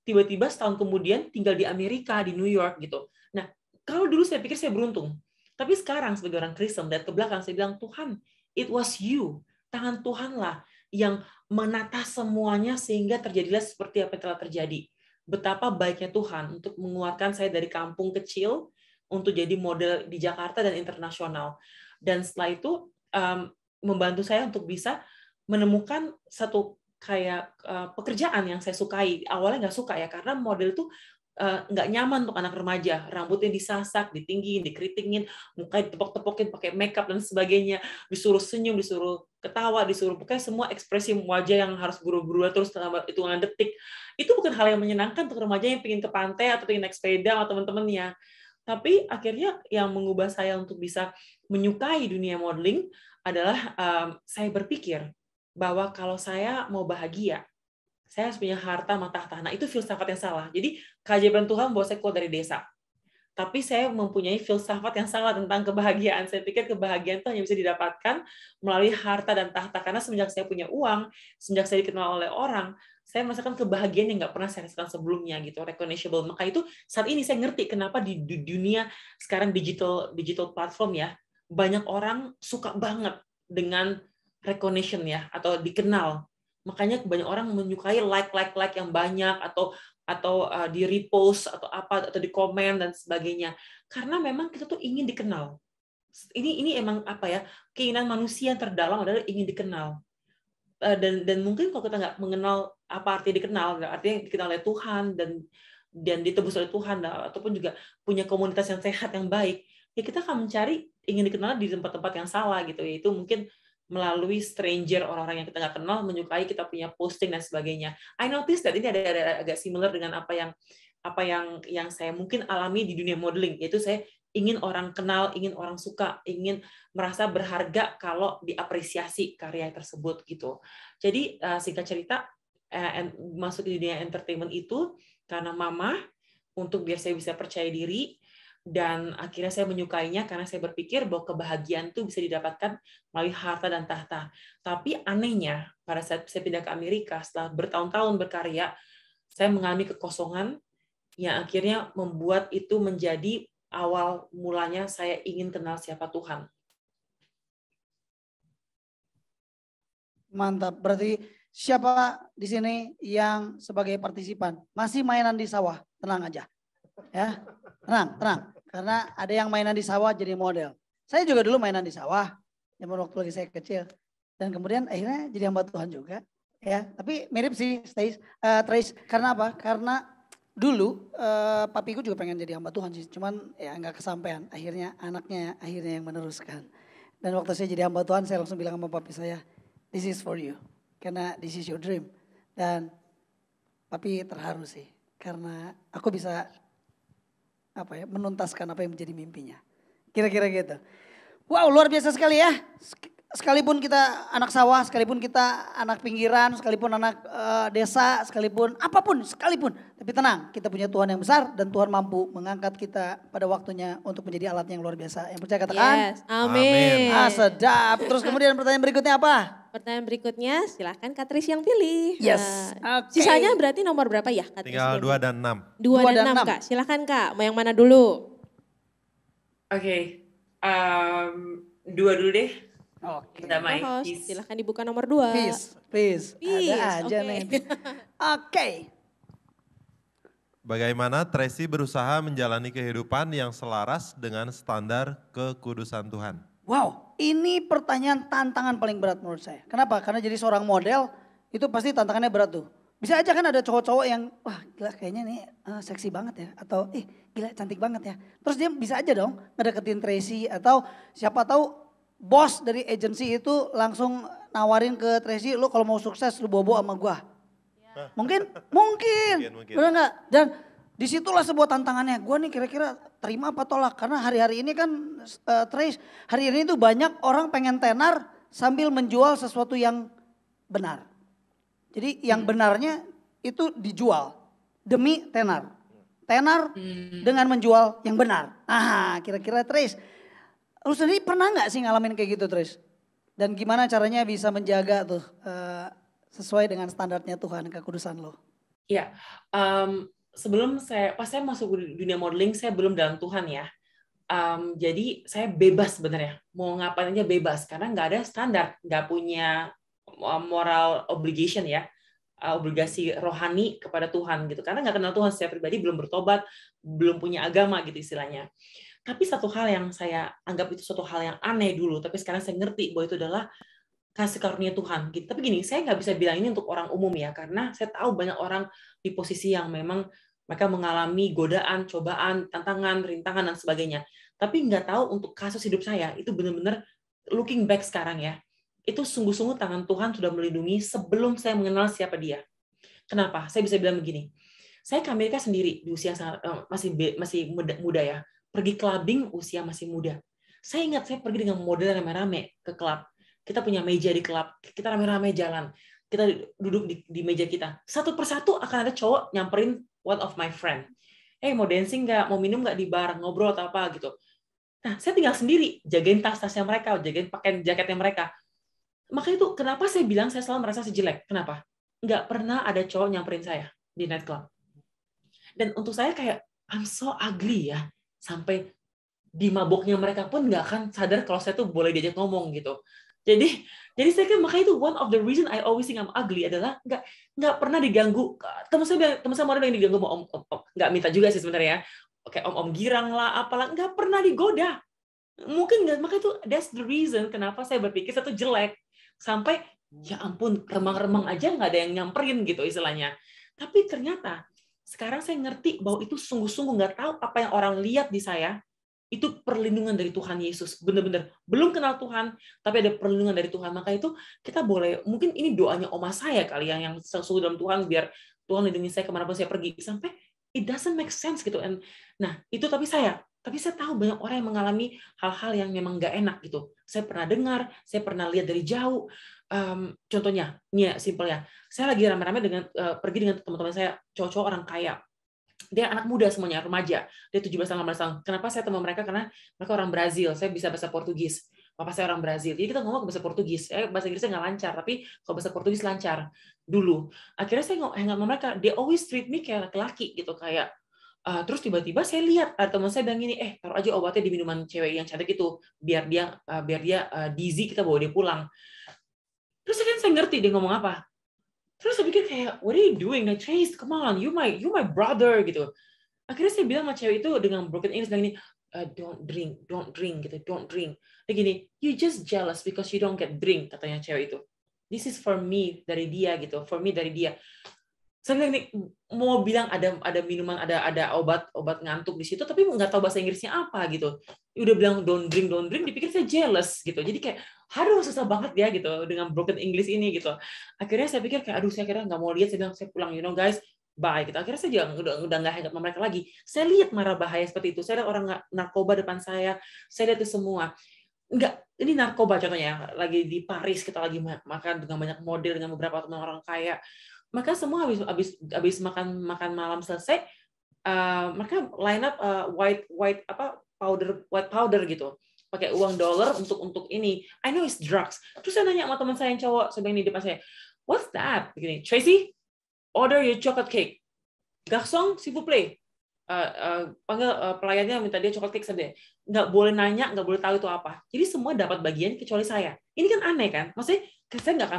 tiba-tiba setahun kemudian tinggal di Amerika, di New York gitu. Nah, kalau dulu saya pikir saya beruntung. Tapi sekarang sebagai orang Kristen lihat ke belakang saya bilang, Tuhan, it was you. Tangan Tuhanlah yang menata semuanya sehingga terjadilah seperti apa yang telah terjadi. Betapa baiknya Tuhan untuk mengeluarkan saya dari kampung kecil untuk jadi model di Jakarta dan internasional. Dan setelah itu membantu saya untuk bisa menemukan satu kayak pekerjaan yang saya sukai. Awalnya nggak suka ya, karena model itu nggak nyaman untuk anak remaja. Rambutnya disasak, ditinggiin, dikeritingin, mukanya ditepok-tepokin pakai makeup dan sebagainya. Disuruh senyum, disuruh ketawa, disuruh pokoknya semua ekspresi wajah yang harus buru-buru terus selama hitungan detik. Itu bukan hal yang menyenangkan untuk remaja yang pengen ke pantai atau pengen naik sepeda sama teman-temannya. Tapi akhirnya yang mengubah saya untuk bisa menyukai dunia modeling adalah saya berpikir bahwa kalau saya mau bahagia, saya harus punya harta sama tahta. Nah, itu filsafat yang salah. Jadi, keajaiban Tuhan bahwa saya keluar dari desa. Tapi saya mempunyai filsafat yang salah tentang kebahagiaan. Saya pikir kebahagiaan itu hanya bisa didapatkan melalui harta dan tahta. Karena semenjak saya punya uang, semenjak saya dikenal oleh orang, saya merasakan kebahagiaan yang nggak pernah saya rasakan sebelumnya, gitu, recognition. Maka itu saat ini saya ngerti kenapa di dunia sekarang digital platform ya, banyak orang suka banget dengan recognition ya, atau dikenal. Makanya banyak orang menyukai like yang banyak atau di repost atau apa atau di komen dan sebagainya. Karena memang kita tuh ingin dikenal. Ini emang apa ya? Keinginan manusia yang terdalam adalah ingin dikenal. Dan mungkin kalau kita nggak mengenal apa arti dikenal, artinya dikenal oleh Tuhan dan ditebus oleh Tuhan, ataupun juga punya komunitas yang sehat, yang baik, ya kita akan mencari, ingin dikenal di tempat-tempat yang salah gitu, yaitu mungkin melalui stranger, orang-orang yang kita nggak kenal, menyukai kita punya posting dan sebagainya. I notice that ini ada agak similar dengan apa yang saya mungkin alami di dunia modeling, yaitu saya ingin orang kenal, ingin orang suka, ingin merasa berharga kalau diapresiasi karya tersebut gitu. Jadi singkat cerita, masuk di dunia entertainment itu karena mama, untuk biar saya bisa percaya diri, dan akhirnya saya menyukainya karena saya berpikir bahwa kebahagiaan itu bisa didapatkan melalui harta dan tahta. Tapi anehnya, pada saat saya pindah ke Amerika, setelah bertahun-tahun berkarya, saya mengalami kekosongan yang akhirnya membuat itu menjadi awal mulanya saya ingin kenal siapa Tuhan. Mantap. Berarti siapa di sini yang sebagai partisipan masih mainan di sawah? Tenang aja. Ya. Tenang. Karena ada yang mainan di sawah jadi model. Saya juga dulu mainan di sawah. Zaman waktu lagi saya kecil. Dan kemudian akhirnya jadi hamba Tuhan juga. Ya, tapi mirip sih Trace. Karena apa? Karena dulu papiku juga pengen jadi hamba Tuhan sih, cuman ya nggak kesampaian. Akhirnya anaknya yang meneruskan. Dan waktu saya jadi hamba Tuhan, saya langsung bilang sama papi saya, this is for you, karena this is your dream. Dan papi terharu sih, karena aku bisa menuntaskan apa yang menjadi mimpinya. Kira-kira gitu. Wow, luar biasa sekali ya. Sekalipun kita anak sawah, sekalipun kita anak pinggiran, sekalipun anak desa, sekalipun apapun, sekalipun. Tapi tenang, kita punya Tuhan yang besar dan Tuhan mampu mengangkat kita pada waktunya untuk menjadi alat yang luar biasa. Yang percaya katakan. Yes, amin. Sedap. Terus kemudian pertanyaan berikutnya apa? Pertanyaan berikutnya silahkan Kak Tris yang pilih. Yes. Okay. Sisanya berarti nomor berapa ya Kak Tris? Tinggal 2 dan 6. 2 dan 6 Kak, silahkan Kak. Mau yang mana dulu? Oke, 2 dulu deh. Oke. Silahkan dibuka nomor 2. Peace. Ada aja nih. Oke. Bagaimana Tracy berusaha menjalani kehidupan yang selaras dengan standar kekudusan Tuhan? Wow, ini pertanyaan tantangan paling berat menurut saya. Kenapa? Karena jadi seorang model itu pasti tantangannya berat tuh. Bisa aja kan ada cowok-cowok yang, wah gila kayaknya nih seksi banget ya. Atau gila cantik banget ya. Terus dia bisa aja dong ngedeketin Tracy, atau siapa tahu bos dari agensi itu langsung nawarin ke Tracy, lu kalau mau sukses lu bobo sama gua. Ya. Mungkin. Benar nggak? Dan disitulah sebuah tantangannya. Gua nih kira-kira terima apa tolak? Karena hari-hari ini kan Tracy, hari ini tuh banyak orang pengen tenar sambil menjual sesuatu yang benar. Jadi yang benarnya itu dijual demi tenar. Tenar dengan menjual yang benar. Kira-kira Tracy, lu sendiri pernah nggak sih ngalamin kayak gitu Tris? Dan gimana caranya bisa menjaga tuh sesuai dengan standarnya Tuhan, kekudusan lo? Iya, sebelum pas saya masuk dunia modeling, saya belum dalam Tuhan ya. Jadi saya bebas sebenarnya, mau ngapain aja bebas, karena nggak ada standar, nggak punya moral obligation ya, obligasi rohani kepada Tuhan gitu. Karena nggak kenal Tuhan secara pribadi, belum bertobat, belum punya agama gitu istilahnya. Tapi satu hal yang saya anggap itu suatu hal yang aneh dulu, tapi sekarang saya ngerti bahwa itu adalah kasih karunia Tuhan. Gitu. Tapi gini, saya nggak bisa bilang ini untuk orang umum ya, karena saya tahu banyak orang di posisi yang memang mereka mengalami godaan, cobaan, tantangan, rintangan, dan sebagainya. Tapi nggak tahu untuk kasus hidup saya, itu benar-benar looking back sekarang ya, itu sungguh-sungguh tangan Tuhan sudah melindungi sebelum saya mengenal siapa dia. Kenapa? Saya bisa bilang begini, saya ke Amerika sendiri di usia masih muda ya, pergi clubbing usia masih muda. Saya ingat saya pergi dengan model rame-rame ke klub. Kita punya meja di klub, kita rame-rame jalan. Kita duduk di meja kita. Satu persatu akan ada cowok nyamperin one of my friend. Mau dancing nggak? Mau minum nggak di bar? Ngobrol atau apa gitu. Nah, saya tinggal sendiri, jagain tas-tasnya mereka, jagain pakaian jaketnya mereka. Makanya itu kenapa saya bilang saya selalu merasa sejelek. Kenapa? Nggak pernah ada cowok nyamperin saya di nightclub. Dan untuk saya kayak, I'm so ugly ya. Sampai di maboknya mereka pun nggak akan sadar kalau saya tuh boleh diajak ngomong gitu. Jadi saya kan makanya itu one of the reason I always think I'm ugly adalah nggak pernah diganggu. Teman saya mau yang diganggu mau om nggak minta juga sih sebenarnya. Kayak om girang lah apalah, nggak pernah digoda. Mungkin nggak, makanya itu that's the reason kenapa saya berpikir saya tuh jelek. Sampai ya ampun remang-remang aja nggak ada yang nyamperin gitu istilahnya. Tapi ternyata Sekarang saya ngerti bahwa itu sungguh-sungguh nggak tahu apa yang orang lihat di saya, itu perlindungan dari Tuhan Yesus. Benar-benar belum kenal Tuhan, tapi ada perlindungan dari Tuhan. Maka itu kita boleh, mungkin ini doanya oma saya kali yang sungguh dalam Tuhan, biar Tuhan lindungi saya kemanapun saya pergi. Sampai it doesn't make sense gitu. Nah itu tapi saya tahu banyak orang yang mengalami hal-hal yang memang nggak enak gitu. Saya pernah dengar, saya pernah lihat dari jauh. Contohnya, nih ya, simpelnya, saya lagi rame-rame pergi dengan teman-teman saya, cowok-cowok orang kaya. Dia anak muda semuanya, remaja. Dia 17 tahun, 18 tahun. Kenapa saya teman mereka? Karena mereka orang Brazil. Saya bisa bahasa Portugis. Papa saya orang Brazil. Jadi kita ngomong bahasa Portugis. Bahasa Inggrisnya nggak lancar, tapi kalau bahasa Portugis lancar dulu. Akhirnya saya hangout sama mereka. They always treat me kayak laki-laki gitu, kayak terus tiba-tiba saya lihat teman saya bilang gini, taruh aja obatnya di minuman cewek yang cantik itu, biar dia dizzy, kita bawa dia pulang. Terus saya ngerti dia ngomong apa. Terus saya pikir kayak, what are you doing? Like, Trace, come on, you my brother gitu. Akhirnya saya bilang sama cewek itu dengan broken English bilang gini, don't drink gitu, don't drink. Dia gini, you just jealous because you don't get drink, katanya cewek itu. This is for me dari dia gitu, for me dari dia. Saya bilang nih, mau bilang ada minuman, ada obat ngantuk di situ, tapi nggak tahu bahasa Inggrisnya apa gitu. Udah bilang don't drink, dipikir saya jealous gitu. Jadi kayak, aduh susah banget ya gitu dengan broken English ini gitu. Akhirnya saya pikir kayak, aduh saya kira nggak mau lihat, saya bilang saya pulang, guys, bye gitu. Akhirnya saya udah nggak hangat sama mereka lagi. Saya lihat marah bahaya seperti itu. Saya lihat orang narkoba depan saya lihat itu semua. Enggak, ini narkoba contohnya, lagi di Paris, kita lagi makan dengan banyak model, dengan beberapa teman orang kaya. Maka semua habis makan malam selesai, mereka line up white powder gitu, pakai uang dolar untuk ini. I know it's drugs. Terus saya nanya sama teman saya yang cowok, saya bilang di depan saya, what's that? Begini, Tracy, order your chocolate cake. Garçon, s'il vous plaît. Panggil pelayannya, minta dia chocolate cake saja. Nggak boleh nanya, nggak boleh tahu itu apa. Jadi semua dapat bagian kecuali saya. Ini kan aneh kan? Maksudnya saya nggak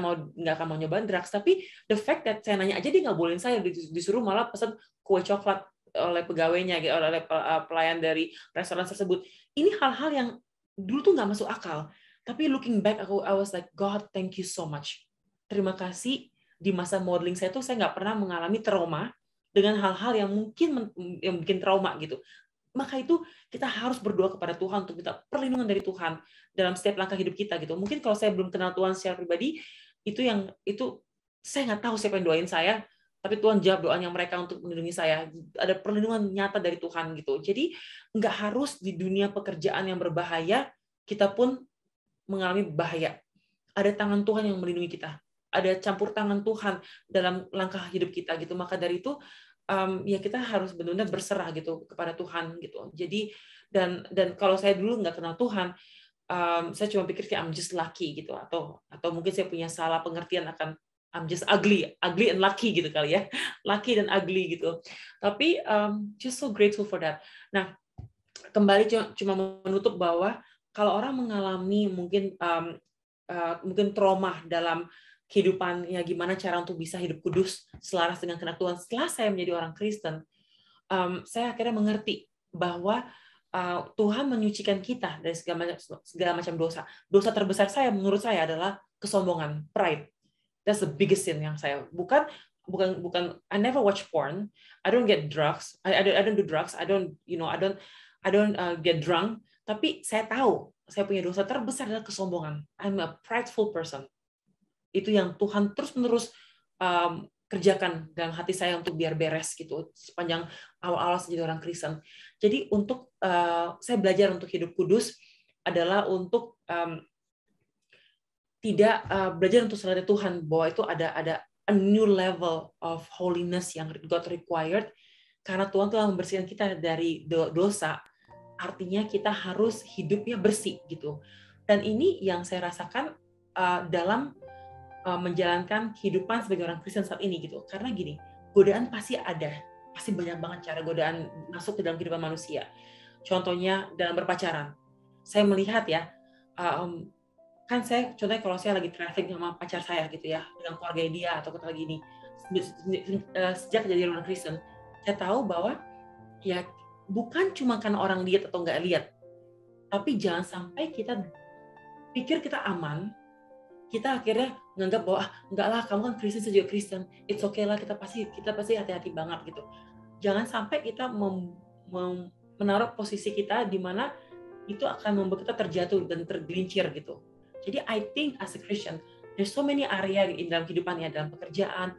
akan mau nyobain drugs, tapi the fact that saya nanya aja dia nggak bolehin saya, disuruh malah pesan kue coklat oleh pegawainya, oleh pelayan dari restoran tersebut. Ini hal-hal yang dulu tuh nggak masuk akal. Tapi looking back, I was like, God, thank you so much. Terima kasih, di masa modeling saya tuh saya nggak pernah mengalami trauma dengan hal-hal yang mungkin bikin trauma gitu. Maka itu kita harus berdoa kepada Tuhan untuk minta perlindungan dari Tuhan dalam setiap langkah hidup kita gitu. Mungkin kalau saya belum kenal Tuhan secara pribadi, itu saya nggak tahu siapa yang doain saya, tapi Tuhan jawab doanya mereka untuk melindungi saya. Ada perlindungan nyata dari Tuhan gitu. Jadi nggak harus di dunia pekerjaan yang berbahaya kita pun mengalami bahaya. Ada tangan Tuhan yang melindungi kita. Ada campur tangan Tuhan dalam langkah hidup kita gitu. Maka dari itu ya kita harus benar-benar berserah gitu kepada Tuhan gitu. Jadi dan kalau saya dulu nggak kenal Tuhan, saya cuma pikir kayak I'm just lucky gitu, atau mungkin saya punya salah pengertian akan I'm just ugly and lucky gitu kali ya, lucky dan ugly gitu. Tapi just so grateful for that. Nah, kembali cuma menutup bahwa kalau orang mengalami mungkin trauma dalam kehidupan, ya gimana cara untuk bisa hidup kudus selaras dengan kehendak Tuhan. Setelah saya menjadi orang Kristen, saya akhirnya mengerti bahwa Tuhan menyucikan kita dari segala macam dosa. Dosa terbesar saya menurut saya adalah kesombongan, pride. That's the biggest sin yang saya bukan. I never watch porn. I don't get drugs. I don't do drugs. I don't get drunk. Tapi saya tahu saya punya dosa terbesar adalah kesombongan. I'm a prideful person. Itu yang Tuhan terus-menerus kerjakan dalam hati saya untuk biar beres gitu sepanjang awal-awal saya jadi orang Kristen. Jadi untuk saya belajar untuk hidup kudus adalah untuk tidak belajar untuk selalu Tuhan, bahwa itu ada a new level of holiness yang God required, karena Tuhan telah membersihkan kita dari dosa. Artinya kita harus hidupnya bersih gitu. Dan ini yang saya rasakan dalam menjalankan kehidupan sebagai orang Kristen saat ini gitu. Karena gini, godaan pasti ada, pasti banyak banget cara godaan masuk ke dalam kehidupan manusia. Contohnya dalam berpacaran, saya melihat ya, kan saya contohnya kalau saya lagi traveling sama pacar saya gitu ya, dengan keluarga dia atau kita lagi ini, sejak jadi orang Kristen, saya tahu bahwa ya bukan cuma karena orang lihat atau nggak lihat, tapi jangan sampai kita pikir kita aman, kita akhirnya menganggap bahwa enggak lah, kamu kan Kristen, saya juga Kristen, it's okay lah, kita pasti hati-hati banget gitu. jangan sampai kita menaruh posisi kita di mana itu akan membuat kita terjatuh dan tergelincir gitu. Jadi I think as a Christian, there's so many area di dalam kehidupan ya, dalam pekerjaan,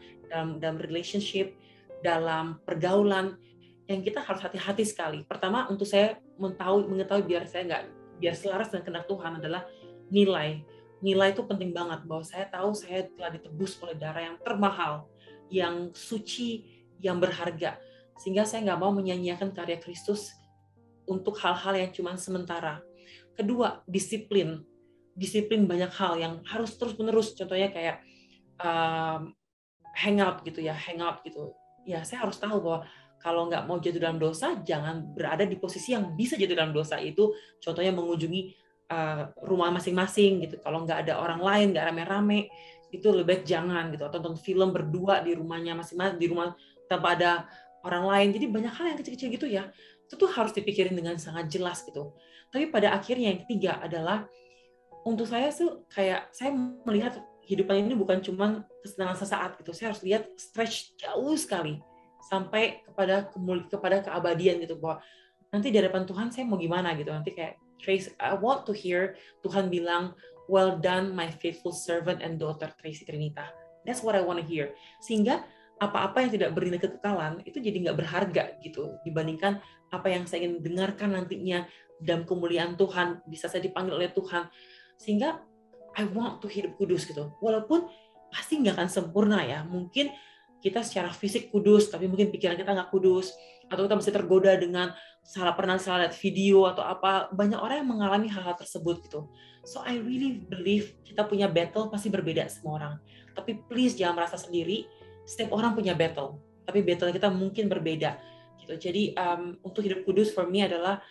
dalam relationship, dalam pergaulan yang kita harus hati-hati sekali. Pertama, untuk saya mengetahui biar selaras dengan kehendak Tuhan adalah nilai. Nilai itu penting banget, bahwa saya tahu saya telah ditebus oleh darah yang termahal, yang suci, yang berharga. Sehingga saya nggak mau menyanyiakan karya Kristus untuk hal-hal yang cuma sementara. Kedua, disiplin. Disiplin banyak hal yang harus terus-menerus. Contohnya kayak hangout gitu. Ya, saya harus tahu bahwa kalau nggak mau jatuh dalam dosa, jangan berada di posisi yang bisa jatuh dalam dosa. Itu contohnya mengunjungi rumah masing-masing gitu. Kalau nggak ada orang lain, nggak rame-rame, itu lebih baik jangan gitu. Atau nonton film berdua di rumahnya masing-masing, di rumah tanpa ada orang lain. Jadi banyak hal yang kecil-kecil gitu ya. Itu tuh harus dipikirin dengan sangat jelas gitu. Tapi pada akhirnya yang ketiga adalah, untuk saya tuh kayak saya melihat kehidupan ini bukan cuma kesenangan sesaat gitu. Saya harus lihat stretch jauh sekali sampai kepada keabadian gitu, bahwa nanti di hadapan Tuhan saya mau gimana gitu. Nanti kayak Tracy, I want to hear Tuhan bilang, well done my faithful servant and daughter Tracy Trinita. That's what I want to hear. Sehingga apa-apa yang tidak bernilai kekekalan itu jadi nggak berharga gitu dibandingkan apa yang saya ingin dengarkan nantinya dalam kemuliaan Tuhan, bisa saya dipanggil oleh Tuhan. Sehingga I want to hidup kudus gitu. Walaupun pasti nggak akan sempurna ya. Mungkin kita secara fisik kudus, tapi mungkin pikiran kita nggak kudus. Atau kita masih tergoda dengan pernah salah lihat video atau apa. Banyak orang yang mengalami hal-hal tersebut gitu. So I really believe kita punya battle pasti berbeda semua orang. Tapi please jangan merasa sendiri. Setiap orang punya battle, tapi battle kita mungkin berbeda. Gitu. Jadi untuk hidup kudus for me adalah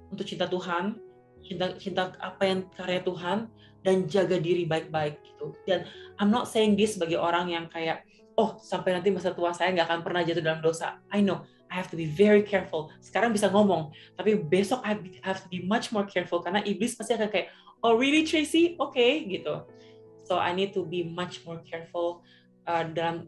untuk cinta Tuhan, cinta apa yang karya Tuhan, dan jaga diri baik-baik gitu. Dan I'm not saying this sebagai orang yang kayak, oh sampai nanti masa tua saya nggak akan pernah jatuh dalam dosa. I know, I have to be very careful. Sekarang bisa ngomong, tapi besok I have to be much more careful karena iblis pasti akan kayak, oh really Tracy? Okay, gitu. So I need to be much more careful dalam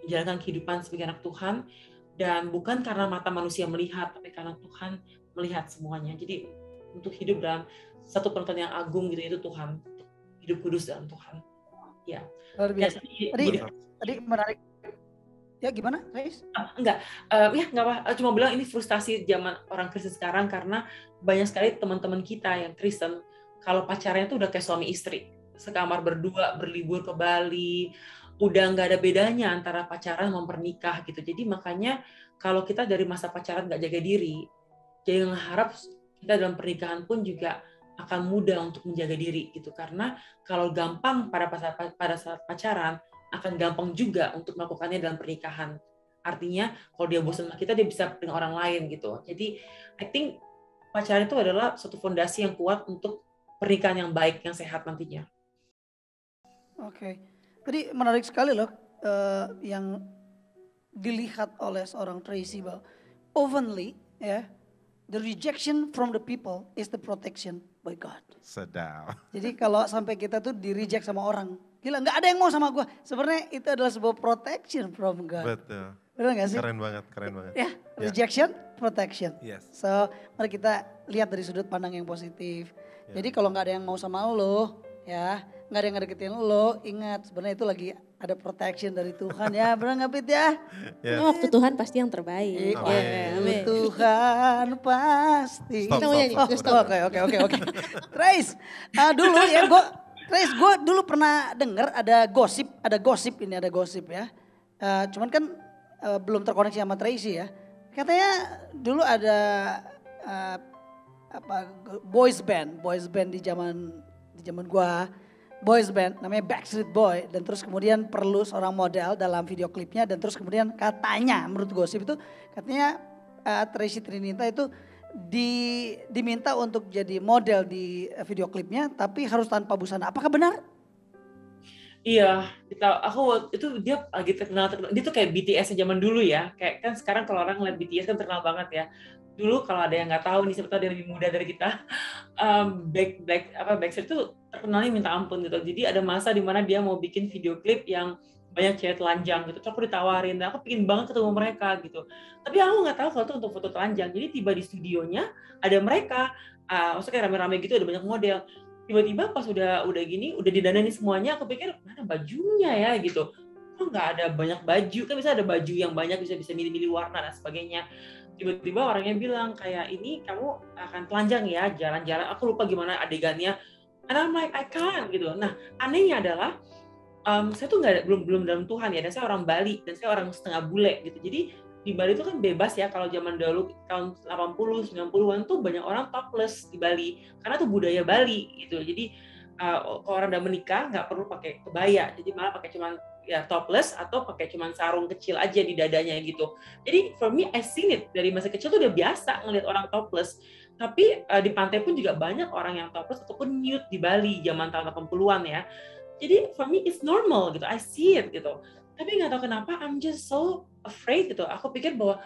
menjalankan kehidupan sebagai anak Tuhan, dan bukan karena mata manusia melihat, tapi karena Tuhan melihat semuanya. Jadi untuk hidup dalam satu penuntun yang agung gitu, itu Tuhan, hidup kudus dalam Tuhan. Ya. Luar biasa. Tadi menarik. Ya gimana, Rais? Enggak, ya nggak apa. Cuma bilang ini frustasi zaman orang Kristen sekarang karena banyak sekali teman-teman kita yang Kristen kalau pacarnya tuh udah kayak suami istri, sekamar berdua, berlibur ke Bali, udah nggak ada bedanya antara pacaran sama pernikah gitu. Jadi makanya kalau kita dari masa pacaran nggak jaga diri, jangan harap kita dalam pernikahan pun juga akan mudah untuk menjaga diri gitu. Karena kalau gampang pada saat pacaran, akan gampang juga untuk melakukannya dalam pernikahan. Artinya kalau dia bosan sama kita, dia bisa dengan orang lain gitu. Jadi I think pacaran itu adalah suatu fondasi yang kuat untuk pernikahan yang baik, yang sehat nantinya. Oke. Tadi menarik sekali loh yang dilihat oleh seorang Tracy bahwa openly ya, the rejection from the people is the protection by God. Sedap. Jadi kalau sampai kita tuh di reject sama orang, gila nggak ada yang mau sama gue. Sebenarnya itu adalah sebuah protection from God. Betul. Benar nggak sih? Keren banget. Ya, rejection, protection. Yes. So mari kita lihat dari sudut pandang yang positif. Jadi kalau nggak ada yang mau sama lo, ya nggak ada yang ngedeketin lo, ingat sebenarnya itu lagi ada protection dari Tuhan ya, benar nggak Pit ya? Waktu Tuhan pasti yang terbaik. Amin. Tuhan pasti. Stop. Oke. Trace, dulu ya gue dulu pernah dengar ada gosip ya. Cuman kan belum terkoneksi sama Tracy ya. Katanya dulu ada boys band di zaman gua, boys band namanya Backstreet Boy, dan terus kemudian perlu seorang model dalam video klipnya, dan terus kemudian katanya menurut gosip itu katanya Tracy Trinita itu diminta untuk jadi model di video klipnya tapi harus tanpa busana. Apakah benar? Iya, aku itu dia lagi terkenal. Dia tuh kayak BTS zaman dulu ya. Kayak kan sekarang kalau orang ngeliat BTS kan terkenal banget ya. Dulu kalau ada yang nggak tahu nih, siapa tahu dia lebih muda dari kita, Backstreet itu terkenalnya minta ampun gitu. Jadi ada masa di mana dia mau bikin video klip yang banyak cewek telanjang gitu. Terus aku ditawarin, dan aku pengen banget ketemu mereka gitu. Tapi aku nggak tahu kalau itu untuk foto telanjang. Jadi tiba di studionya ada mereka, maksudnya kayak rame-rame gitu, ada banyak model. Tiba-tiba pas udah gini, udah didandanin semuanya, aku pikir mana bajunya ya gitu. Kok nggak ada banyak baju, kan bisa ada baju yang banyak, bisa milih-milih warna dan sebagainya. Tiba-tiba orangnya bilang kayak, ini kamu akan telanjang ya, jalan-jalan. Aku lupa gimana adegannya. And I'm like, I can't gitu. Nah, anehnya adalah saya tuh belum dalam Tuhan ya, dan saya orang Bali, dan saya orang setengah bule gitu. Jadi di Bali itu kan bebas ya, kalau zaman dahulu tahun 80 90-an tuh banyak orang topless di Bali karena tuh budaya Bali gitu. Jadi kalau orang udah menikah nggak perlu pakai kebaya, jadi malah pakai cuman ya topless atau pakai cuman sarung kecil aja di dadanya gitu. Jadi for me I seen it dari masa kecil tuh udah biasa ngelihat orang topless. Tapi di pantai pun juga banyak orang yang topless ataupun nude di Bali zaman tahun 80-an ya. Jadi for me it's normal gitu, I see it gitu. Tapi nggak tahu kenapa I'm just so afraid gitu. Aku pikir bahwa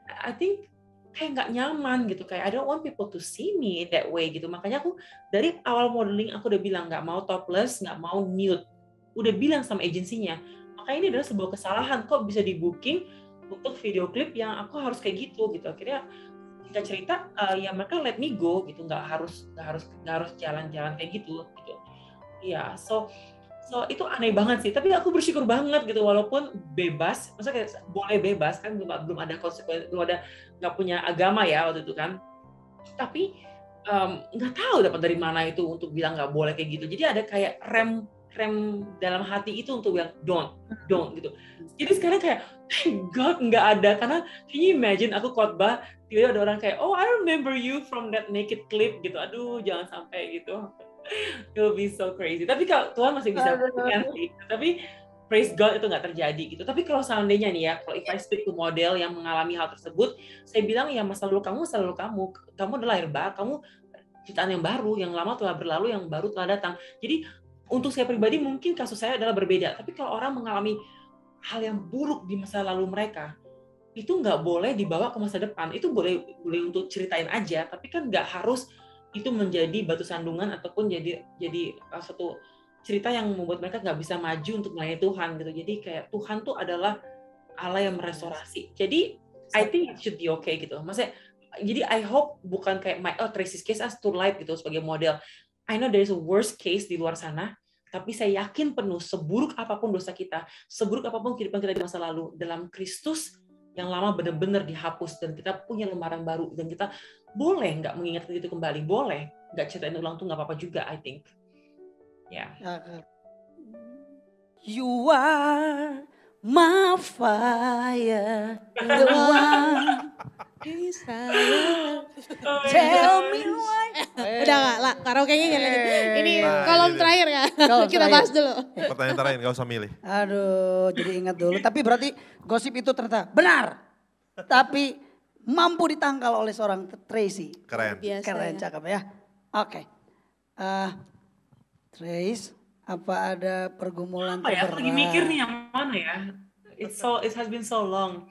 I think kayak nggak nyaman gitu, kayak I don't want people to see me that way gitu. Makanya aku dari awal modeling aku udah bilang nggak mau topless, nggak mau nude. Udah bilang sama agensinya. Makanya ini adalah sebuah kesalahan, kok bisa di booking untuk video klip yang aku harus kayak gitu. Akhirnya kita cerita ya mereka let me go gitu, nggak harus jalan-jalan kayak gitu. Iya, so itu aneh banget sih, tapi aku bersyukur banget gitu, walaupun bebas, maksudnya kayak boleh bebas kan, belum ada konsekuensi, nggak punya agama ya waktu itu kan, tapi nggak tahu dapat dari mana itu untuk bilang nggak boleh kayak gitu. Jadi ada kayak rem dalam hati itu untuk bilang don't gitu. Jadi sekarang kayak thank God nggak ada, karena can you imagine aku khotbah tiba-tiba ada orang kayak oh I remember you from that naked clip gitu. Aduh jangan sampai gitu. It will be so crazy. Tapi kalau Tuhan masih bisa buktikan sih. Tapi praise God itu nggak terjadi gitu. Tapi kalau seandainya nih ya, kalau if I speak to model yang mengalami hal tersebut, saya bilang ya masa lalu kamu adalah lahir baru, kamu ciptaan yang baru, yang lama telah berlalu, yang baru telah datang. Jadi untuk saya pribadi mungkin kasus saya adalah berbeda. Tapi kalau orang mengalami hal yang buruk di masa lalu mereka, itu nggak boleh dibawa ke masa depan. Itu boleh untuk ceritain aja, tapi kan nggak harus itu menjadi batu sandungan ataupun jadi satu cerita yang membuat mereka nggak bisa maju untuk melayani Tuhan gitu. Jadi kayak Tuhan tuh adalah Allah yang merestorasi. Jadi I think it should be okay gitu. Maksudnya, jadi I hope bukan kayak Tracy's case as too light gitu sebagai model. I know there is a worst case di luar sana, tapi saya yakin penuh seburuk apapun dosa kita, seburuk apapun kehidupan kita di masa lalu, dalam Kristus yang lama benar-benar dihapus dan kita punya lembaran baru, dan kita boleh nggak mengingat itu kembali, boleh nggak ceritain ulang tuh nggak apa-apa juga, I think. Ya. Yeah. You are my fire, the one desire. Tell me why. Udah nggak lah, karaoke-nya jangan. Ini kolom terakhir ya. Kita bahas dulu. Pertanyaan terakhir, nggak usah milih. Aduh, jadi ingat dulu. Tapi berarti gosip itu ternyata benar. Tapi mampu ditangkal oleh seorang Tracy. Keren. Biasa, keren, ya. cakep ya. Oke. Trace, apa ada pergumulan terberat? Lagi mikir nih yang mana ya. It has been so long.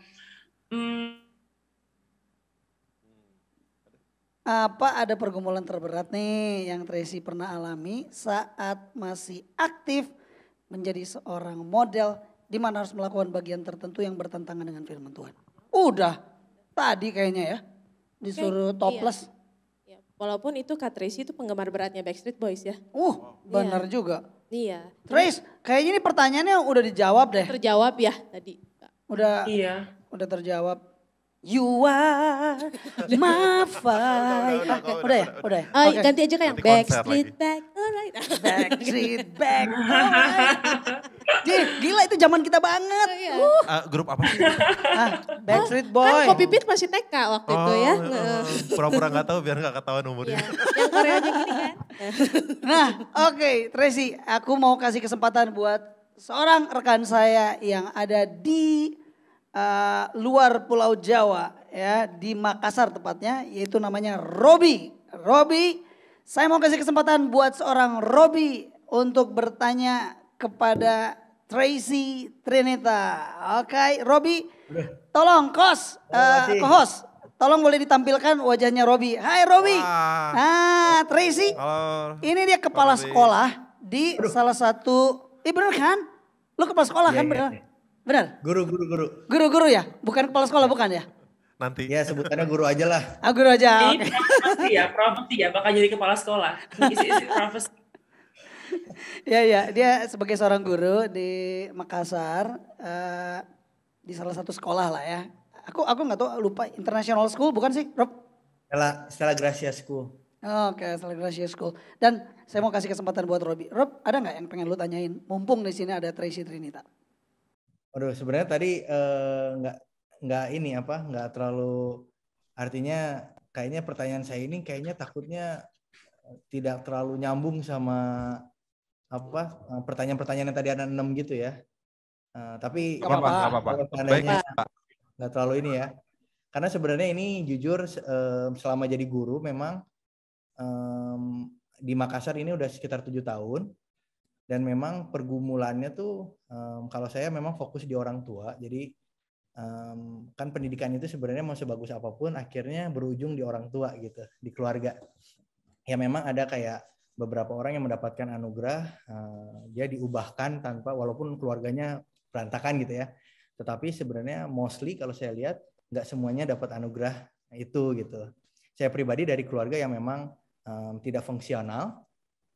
Apa ada pergumulan terberat nih yang Tracy pernah alami saat masih aktif menjadi seorang model di mana harus melakukan bagian tertentu yang bertentangan dengan firman Tuhan? Udah tadi kayaknya ya disuruh topless. Iya. Walaupun itu Kak Tracy itu penggemar beratnya Backstreet Boys ya. Benar juga. Iya. Trace, kayaknya ini pertanyaannya udah dijawab deh. Terjawab ya tadi. Udah terjawab. You are my fire. Udah ya? Okay. Ganti aja kayak Backstreet Back, alright. Backstreet Back, alright. Gila itu zaman kita banget. Grup apa sih? Backstreet Boy. Kan Kopi Pit masih TK waktu itu ya. Pura-pura gak tahu biar gak ketahuan umurnya. Yang Korea aja gini kan. Nah oke, Tracy, aku mau kasih kesempatan buat seorang rekan saya yang ada di luar Pulau Jawa ya, di Makassar tepatnya, yaitu namanya Robi. Robi, saya mau kasih kesempatan buat seorang Robi untuk bertanya kepada Tracy Trinita. Oke, Robi, tolong host, tolong boleh ditampilkan wajahnya Robi. Hai Robi. Nah, Tracy. Halo. Ini dia kepala sekolah di salah satu, bener kan? Lu kepala sekolah kan Iya. benar? Benar? Guru. Guru ya? Bukan kepala sekolah bukan ya? Nanti. Ya sebutannya guru aja lah. Guru aja. Ini profesi ya, bakal jadi kepala sekolah. Isi profesi. Ya, dia sebagai seorang guru di Makassar, di salah satu sekolah lah ya. Aku nggak tahu, lupa, International School bukan sih, Rob? Stella Gracia School. Oke, Stella Gracia School. Dan saya mau kasih kesempatan buat Robi. Rob, ada nggak yang pengen lu tanyain? Mumpung di sini ada Tracy Trinita. Waduh, sebenarnya tadi nggak terlalu, artinya kayaknya pertanyaan saya ini kayaknya takutnya tidak terlalu nyambung sama pertanyaan-pertanyaan yang tadi ada 6 gitu ya. Tapi Gak apa-apa. Baik, Pak. Nggak terlalu ini ya. Karena sebenarnya ini jujur selama jadi guru memang di Makassar ini udah sekitar 7 tahun. Dan memang pergumulannya tuh kalau saya memang fokus di orang tua. Jadi kan pendidikan itu sebenarnya mau sebagus apapun akhirnya berujung di orang tua gitu, di keluarga. Ya memang ada kayak beberapa orang yang mendapatkan anugerah, dia diubahkan tanpa, walaupun keluarganya berantakan gitu ya. Tetapi sebenarnya mostly kalau saya lihat nggak semuanya dapat anugerah itu gitu. Saya pribadi dari keluarga yang memang tidak fungsional,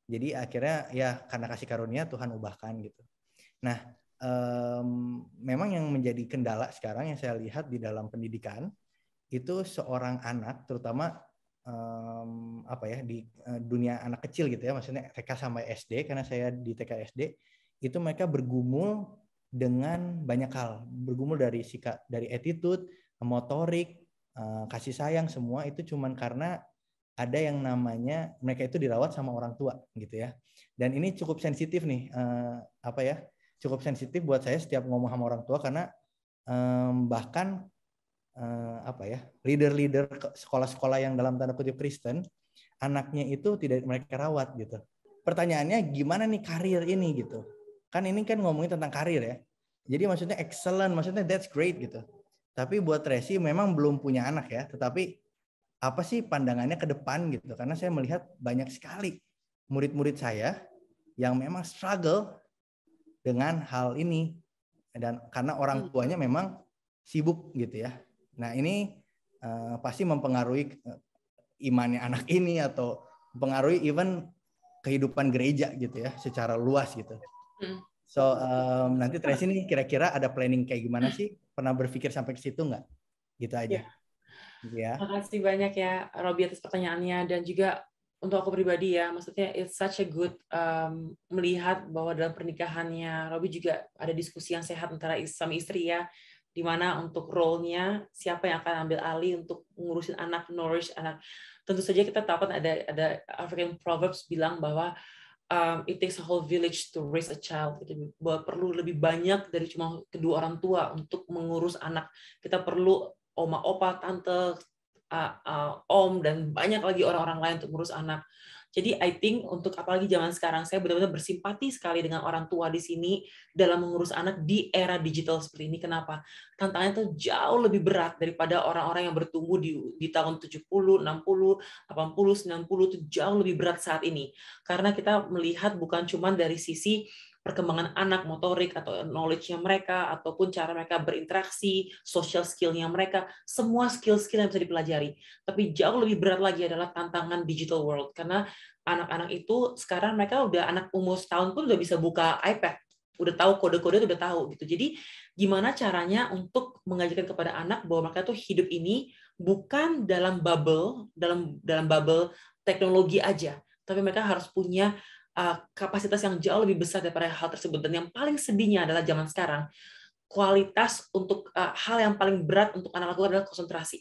jadi akhirnya ya karena kasih karunia Tuhan ubahkan gitu. Nah, memang yang menjadi kendala sekarang yang saya lihat di dalam pendidikan itu seorang anak, terutama di dunia anak kecil gitu ya, maksudnya TK sampai SD, karena saya di TK SD itu mereka bergumul dengan banyak hal, bergumul dari attitude, motorik, kasih sayang, semua itu cuman karena ada yang namanya mereka itu dirawat sama orang tua gitu ya. Dan ini cukup sensitif nih, cukup sensitif buat saya setiap ngomong sama orang tua karena bahkan leader-leader sekolah-sekolah yang dalam tanda kutip Kristen, anaknya itu tidak mereka rawat gitu. Pertanyaannya gimana nih karir ini gitu. Kan ini kan ngomongin tentang karir ya. Jadi maksudnya excellent, maksudnya that's great gitu. Tapi buat Tracy memang belum punya anak ya, tetapi apa sih pandangannya ke depan gitu. Karena saya melihat banyak sekali murid-murid saya yang memang struggle dengan hal ini. Dan karena orang tuanya memang sibuk gitu ya. Nah ini pasti mempengaruhi imannya anak ini atau mempengaruhi even kehidupan gereja gitu ya secara luas gitu. So nanti Tracy nih kira-kira ada planning kayak gimana sih? Pernah berpikir sampai ke situ nggak? Gitu aja. Ya. Terima kasih banyak ya Robi atas pertanyaannya, dan juga untuk aku pribadi ya, maksudnya it's such a good melihat bahwa dalam pernikahannya Robi juga ada diskusi yang sehat antara suami istri ya, di mana untuk role-nya siapa yang akan ambil alih untuk ngurusin anak, nourish anak. Tentu saja kita tahu kan ada African proverbs bilang bahwa it takes a whole village to raise a child. Bahwa perlu lebih banyak dari cuma kedua orang tua untuk mengurus anak. Kita perlu oma, opa, tante, om, dan banyak lagi orang-orang lain untuk ngurus anak. Jadi I think untuk apalagi zaman sekarang, saya benar-benar bersimpati sekali dengan orang tua di sini dalam mengurus anak di era digital seperti ini. Kenapa? Tantangannya tuh jauh lebih berat daripada orang-orang yang bertumbuh di tahun 70, 60, 80, 90 itu jauh lebih berat saat ini. Karena kita melihat bukan cuma dari sisi perkembangan anak, motorik atau knowledge-nya mereka, ataupun cara mereka berinteraksi, social skill-nya mereka, semua skill-skill yang bisa dipelajari. Tapi jauh lebih berat lagi adalah tantangan digital world, karena anak-anak itu sekarang mereka udah anak umur setahun pun udah bisa buka iPad, udah tahu kode-kode, udah tahu gitu. Jadi gimana caranya untuk mengajarkan kepada anak bahwa mereka tuh hidup ini bukan dalam bubble, dalam bubble teknologi aja, tapi mereka harus punya kapasitas yang jauh lebih besar daripada hal tersebut. Dan yang paling sedihnya adalah zaman sekarang, kualitas untuk hal yang paling berat untuk anak lakukan adalah konsentrasi.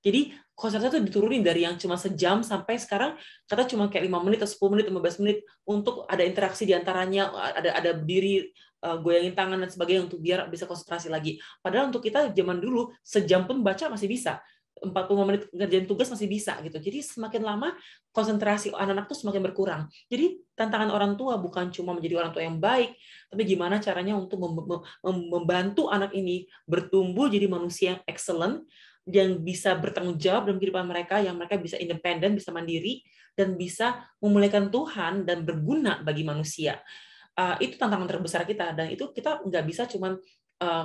Jadi konsentrasi itu diturunin dari yang cuma sejam sampai sekarang kata cuma kayak 5 menit atau 10 menit, 15 menit untuk ada interaksi di antaranya, ada berdiri, goyangin tangan dan sebagainya untuk biar bisa konsentrasi lagi. Padahal untuk kita zaman dulu sejam pun baca masih bisa. 45 menit ngerjain tugas masih bisa gitu. Jadi semakin lama konsentrasi anak-anak tuh semakin berkurang. Jadi tantangan orang tua bukan cuma menjadi orang tua yang baik, tapi gimana caranya untuk membantu anak ini bertumbuh jadi manusia yang excellent, yang bisa bertanggung jawab dalam kehidupan mereka, yang mereka bisa independen, bisa mandiri, dan bisa memuliakan Tuhan dan berguna bagi manusia. Itu tantangan terbesar kita, dan itu kita nggak bisa cuman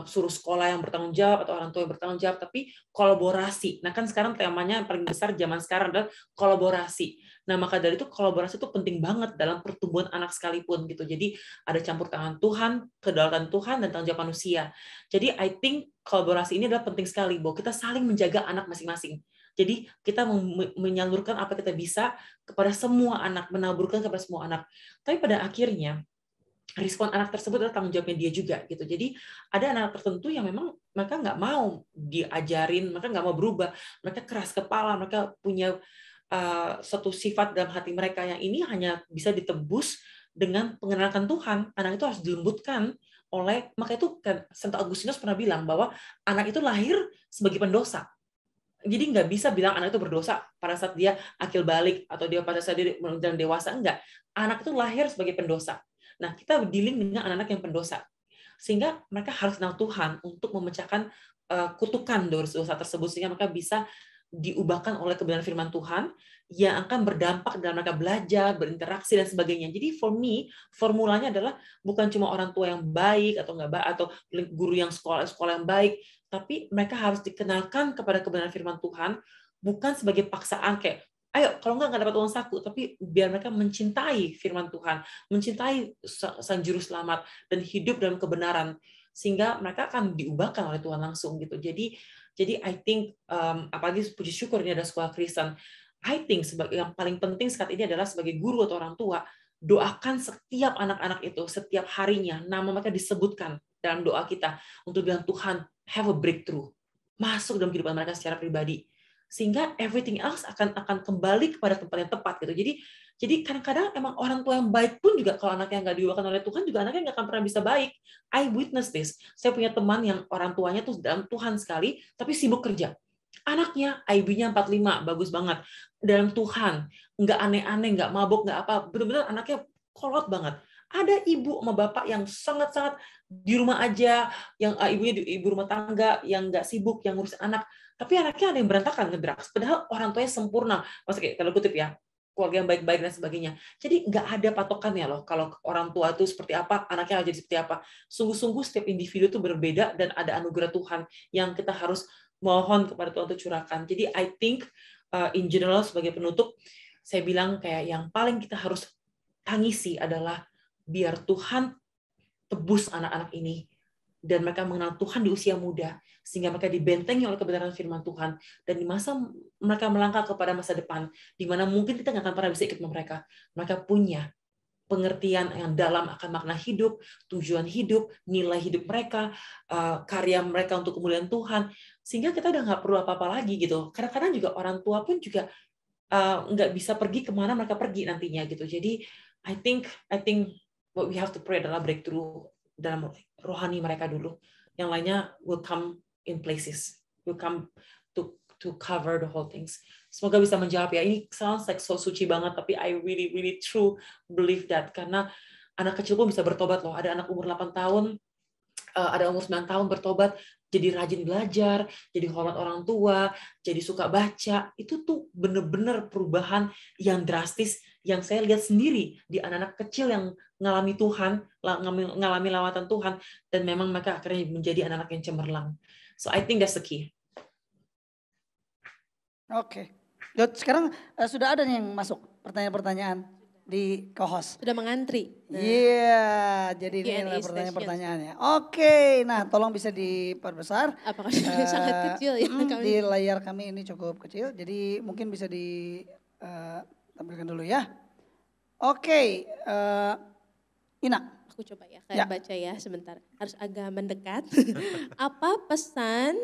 suruh sekolah yang bertanggung jawab atau orang tua yang bertanggung jawab, tapi kolaborasi. Nah kan sekarang temanya yang paling besar zaman sekarang adalah kolaborasi. Nah maka dari itu kolaborasi itu penting banget dalam pertumbuhan anak sekalipun gitu. Jadi ada campur tangan Tuhan, kedaulatan Tuhan, dan tanggung jawab manusia. Jadi I think kolaborasi ini adalah penting sekali bahwa kita saling menjaga anak masing-masing. Jadi kita menyalurkan apa kita bisa kepada semua anak, menaburkan kepada semua anak. Tapi pada akhirnya respon anak tersebut adalah tanggung jawabnya dia juga gitu. Jadi ada anak tertentu yang memang mereka nggak mau diajarin, mereka nggak mau berubah, mereka keras kepala, mereka punya suatu sifat dalam hati mereka yang ini hanya bisa ditebus dengan pengenalan Tuhan. Anak itu harus dilembutkan oleh, maka itu kan Santo Agustinus pernah bilang bahwa anak itu lahir sebagai pendosa. Jadi nggak bisa bilang anak itu berdosa pada saat dia akil balik atau dia pada saat dia menjadi dewasa, enggak. Anak itu lahir sebagai pendosa. Nah, kita dealing dengan anak-anak yang pendosa. Sehingga mereka harus kenal Tuhan untuk memecahkan kutukan dosa tersebut, sehingga mereka bisa diubahkan oleh kebenaran firman Tuhan yang akan berdampak dalam mereka belajar, berinteraksi, dan sebagainya. Jadi for me, formulanya adalah bukan cuma orang tua yang baik atau nggak baik, atau guru yang sekolah yang baik, tapi mereka harus dikenalkan kepada kebenaran firman Tuhan, bukan sebagai paksaan kayak, ayo, kalau nggak dapat uang saku, tapi biar mereka mencintai firman Tuhan, mencintai Sang Juru Selamat, dan hidup dalam kebenaran, sehingga mereka akan diubahkan oleh Tuhan langsung gitu. Jadi I think, apalagi puji syukur ini ada sekolah Kristen, I think yang paling penting saat ini adalah sebagai guru atau orang tua, doakan setiap anak-anak itu, setiap harinya, nama mereka disebutkan dalam doa kita, untuk bilang, Tuhan, have a breakthrough, masuk dalam kehidupan mereka secara pribadi, sehingga everything else akan kembali kepada tempat yang tepat gitu. Jadi kadang-kadang emang orang tua yang baik pun juga kalau anaknya nggak diubahkan oleh Tuhan, juga anaknya nggak akan pernah bisa baik. I witness this. Saya punya teman yang orang tuanya tuh dalam Tuhan sekali, tapi sibuk kerja. Anaknya IB-nya 45, bagus banget. Dalam Tuhan, nggak aneh-aneh, nggak mabuk, nggak apa. Benar-benar anaknya kolot banget. Ada ibu sama bapak yang sangat-sangat di rumah aja, yang ibunya ibu rumah tangga, yang nggak sibuk, yang ngurusin anak. Tapi anaknya ada yang berantakan ngedrugs. Padahal orang tuanya sempurna. Maksudnya kalau kutip ya, keluarga yang baik-baik dan sebagainya. Jadi nggak ada patokannya loh. Kalau orang tua itu seperti apa, anaknya harus jadi seperti apa. Sungguh-sungguh setiap individu itu berbeda, dan ada anugerah Tuhan yang kita harus mohon kepada Tuhan untuk curahkan. Jadi I think in general sebagai penutup, saya bilang kayak yang paling kita harus tangisi adalah biar Tuhan tebus anak-anak ini, dan mereka mengenal Tuhan di usia muda, sehingga mereka dibentengi oleh kebenaran firman Tuhan, dan di masa mereka melangkah kepada masa depan, di mana mungkin kita nggak akan pernah bisa ikut mereka. Mereka punya pengertian yang dalam akan makna hidup, tujuan hidup, nilai hidup mereka, karya mereka untuk kemuliaan Tuhan, sehingga kita udah nggak perlu apa-apa lagi gitu. Kadang-kadang juga orang tua pun juga nggak bisa pergi kemana mereka pergi nantinya gitu. Jadi I think what we have to pray adalah breakthrough dalam rohani mereka dulu. Yang lainnya will come in places, will come to cover the whole things. Semoga bisa menjawab ya. Ini sounds like so suci banget, tapi I really true believe that, karena anak kecil pun bisa bertobat loh. Ada anak umur 8 tahun, ada umur 9 tahun bertobat, jadi rajin belajar, jadi hormat orang tua, jadi suka baca. Itu tuh bener-bener perubahan yang drastis yang saya lihat sendiri di anak-anak kecil yang ngalami Tuhan, ngalami lawatan Tuhan, dan memang mereka akhirnya menjadi anak-anak yang cemerlang. So I think that's the key. Oke. Sekarang sudah ada nih yang masuk pertanyaan-pertanyaan di co-host. Sudah mengantri. Iya, jadi ini adalah pertanyaan-pertanyaannya. Oke, nah tolong bisa diperbesar. Apakah sangat kecil ya? Di layar kami ini cukup kecil, jadi mungkin bisa ditampilkan dulu ya. Oke, Ina. Aku coba ya, baca ya sebentar. Harus agak mendekat. Apa pesan,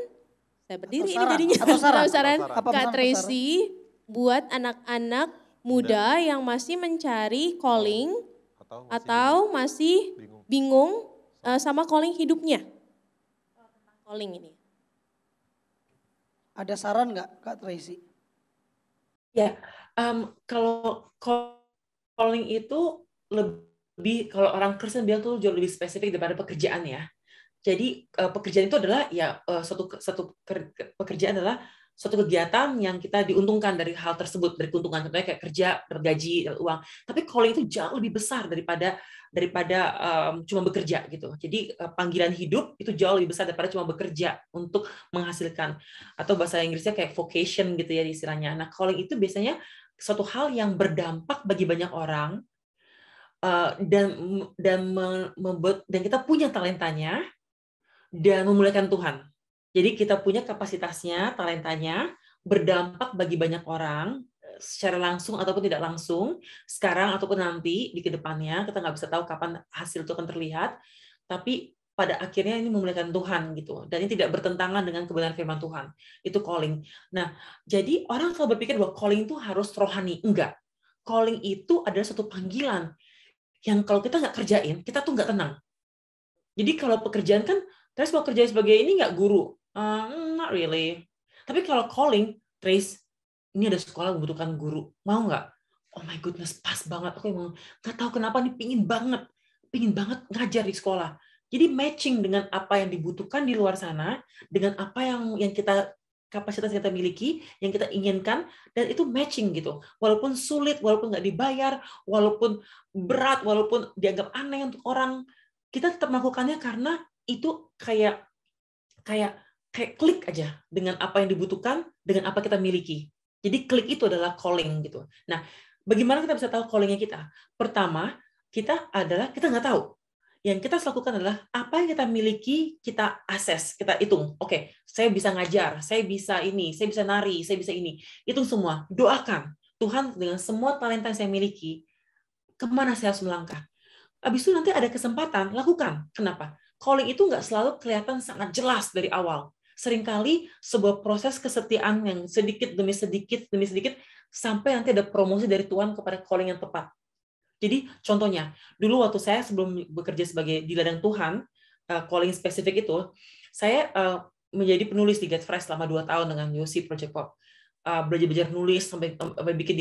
saya berdiri ini jadinya. Atau saran. Kak Tracy buat anak-anak muda yang masih mencari calling atau masih bingung sama calling hidupnya. Calling ini. Ada saran nggak Kak Tracy? Ya, kalau calling itu lebih, kalau orang Kristen bilang tuh jauh lebih spesifik daripada pekerjaan ya. Jadi pekerjaan itu adalah ya satu pekerjaan adalah suatu kegiatan yang kita diuntungkan dari hal tersebut, dari keuntungan, contohnya kayak kerja, bergaji, uang. Tapi calling itu jauh lebih besar daripada cuma bekerja gitu. Jadi panggilan hidup itu jauh lebih besar daripada cuma bekerja untuk menghasilkan, atau bahasa Inggrisnya kayak vocation gitu ya istilahnya. Nah, calling itu biasanya suatu hal yang berdampak bagi banyak orang, dan kita punya talentanya dan memuliakan Tuhan. Jadi kita punya kapasitasnya, talentanya, berdampak bagi banyak orang, secara langsung ataupun tidak langsung, sekarang ataupun nanti di kedepannya, kita nggak bisa tahu kapan hasil itu akan terlihat, tapi pada akhirnya ini memuliakan Tuhan gitu, dan ini tidak bertentangan dengan kebenaran firman Tuhan. Itu calling. Nah, jadi orang selalu berpikir bahwa calling itu harus rohani. Enggak. Calling itu adalah satu panggilan yang kalau kita nggak kerjain, kita tuh nggak tenang. Jadi kalau pekerjaan kan, Trace mau kerja sebagai ini nggak guru? Not really. Tapi kalau calling, Trace, ini ada sekolah membutuhkan guru. Mau nggak? Oh my goodness, pas banget. Aku emang nggak tahu kenapa nih pingin banget ngajar di sekolah. Jadi matching dengan apa yang dibutuhkan di luar sana, dengan apa yang kita kapasitas kita miliki, yang kita inginkan, dan itu matching gitu. Walaupun sulit, walaupun nggak dibayar, walaupun berat, walaupun dianggap aneh untuk orang, kita tetap melakukannya karena itu kayak klik aja dengan apa yang dibutuhkan, dengan apa kita miliki. Jadi klik itu adalah calling gitu. Nah, bagaimana kita bisa tahu callingnya kita? Pertama, kita nggak tahu. Yang kita lakukan adalah apa yang kita miliki, kita assess, kita hitung. Oke, saya bisa ngajar, saya bisa ini, saya bisa nari, saya bisa ini. Hitung semua. Doakan Tuhan dengan semua talenta yang saya miliki, kemana saya harus melangkah. Habis itu nanti ada kesempatan, lakukan. Kenapa? Calling itu nggak selalu kelihatan sangat jelas dari awal. Seringkali sebuah proses kesetiaan yang sedikit demi sedikit, sampai nanti ada promosi dari Tuhan kepada calling yang tepat. Jadi contohnya, dulu waktu saya sebelum bekerja sebagai di ladang Tuhan, calling spesifik itu, saya menjadi penulis di Get Fresh selama 2 tahun dengan Yosi Project Pop. Belajar nulis, sampai bikin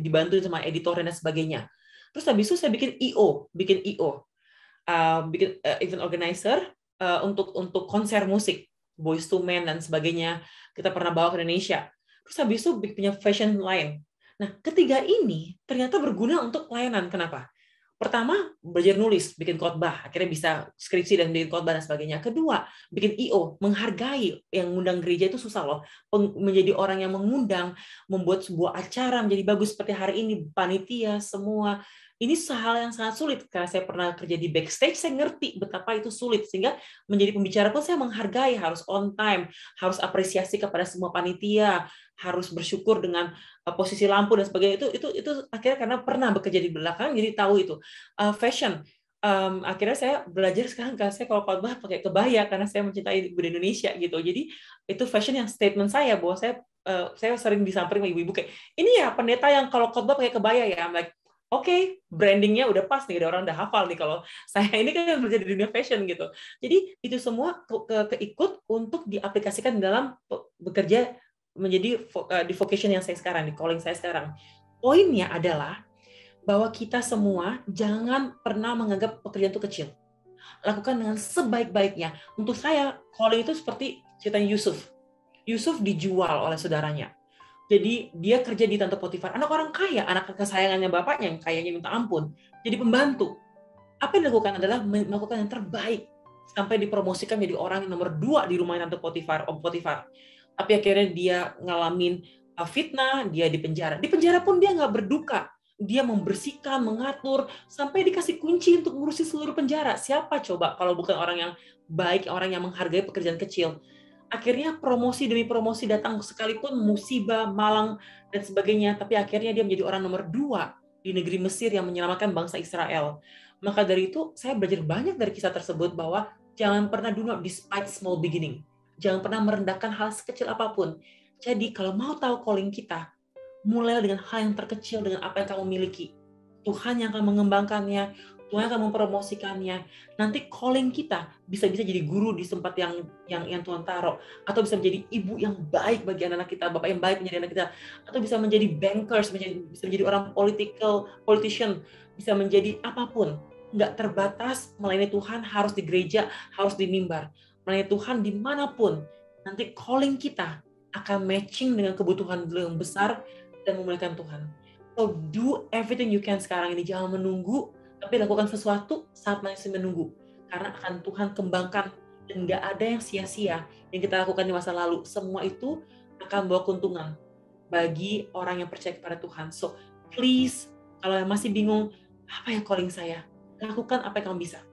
dibantu sama editor dan sebagainya. Terus habis itu saya bikin IO, bikin event organizer untuk konser musik, Boyz II Men dan sebagainya. Kita pernah bawa ke Indonesia. Terus habis itu punya fashion line. Nah, ketiga ini ternyata berguna untuk pelayanan. Kenapa? Pertama, belajar nulis, bikin khotbah, akhirnya bisa skripsi dan bikin khotbah dan sebagainya. Kedua, bikin IO, menghargai, yang ngundang gereja itu susah loh. Menjadi orang yang mengundang, membuat sebuah acara menjadi bagus seperti hari ini, panitia, semua. Ini hal yang sangat sulit, karena saya pernah kerja di backstage, saya ngerti betapa itu sulit, sehingga menjadi pembicara pun saya menghargai, harus on time, harus apresiasi kepada semua panitia, harus bersyukur dengan posisi lampu dan sebagainya. Itu akhirnya karena pernah bekerja di belakang, jadi tahu itu. Fashion, akhirnya saya belajar sekarang, saya kalau khotbah pakai kebaya, karena saya mencintai budaya Indonesia gitu. Jadi itu fashion yang statement saya, bahwa saya sering disamperin sama ibu-ibu kayak, ini ya pendeta yang kalau khotbah pakai kebaya ya, I'm like, Oke, brandingnya udah pas nih, orang udah hafal nih kalau saya ini kan bekerja di dunia fashion gitu. Jadi itu semua keikut untuk diaplikasikan dalam bekerja menjadi di vocation yang saya sekarang, di calling saya sekarang. Poinnya adalah bahwa kita semua jangan pernah menganggap pekerjaan itu kecil. Lakukan dengan sebaik-baiknya. Untuk saya, calling itu seperti ceritanya Yusuf. Yusuf dijual oleh saudaranya. Jadi dia kerja di Tante Potifar, anak orang kaya, anak kesayangannya bapaknya yang kayanya minta ampun. Jadi pembantu. Apa yang dilakukan adalah melakukan yang terbaik sampai dipromosikan menjadi orang yang nomor 2 di rumah Tante Potifar, Om Potifar. Tapi akhirnya dia ngalamin fitnah, dia di penjara. Di penjara pun dia nggak berduka. Dia membersihkan, mengatur, sampai dikasih kunci untuk ngurusi seluruh penjara. Siapa coba kalau bukan orang yang baik, orang yang menghargai pekerjaan kecil. Akhirnya promosi demi promosi datang, sekalipun musibah, malang, dan sebagainya. Tapi akhirnya dia menjadi orang nomor 2 di negeri Mesir yang menyelamatkan bangsa Israel. Maka dari itu, saya belajar banyak dari kisah tersebut bahwa jangan pernah do not despise small beginning. Jangan pernah merendahkan hal sekecil apapun. Jadi kalau mau tahu calling kita, mulailah dengan hal yang terkecil, dengan apa yang kamu miliki. Tuhan yang akan mengembangkannya, Tuhan akan mempromosikannya. Nanti calling kita bisa-bisa jadi guru di tempat yang Tuhan taruh, atau bisa menjadi ibu yang baik bagi anak-anak kita, bapak yang baik menjadi anak kita, atau bisa menjadi bankers, bisa menjadi orang politician, bisa menjadi apapun. Nggak terbatas melayani Tuhan harus di gereja, harus di mimbar. Melayani Tuhan dimanapun. Nanti calling kita akan matching dengan kebutuhan beliau yang besar dan memuliakan Tuhan. So do everything you can sekarang ini, jangan menunggu, tapi lakukan sesuatu saat masih menunggu. Karena akan Tuhan kembangkan dan nggak ada yang sia-sia yang kita lakukan di masa lalu. Semua itu akan bawa keuntungan bagi orang yang percaya kepada Tuhan. So please, kalau yang masih bingung, apa ya calling saya? Lakukan apa yang kamu bisa.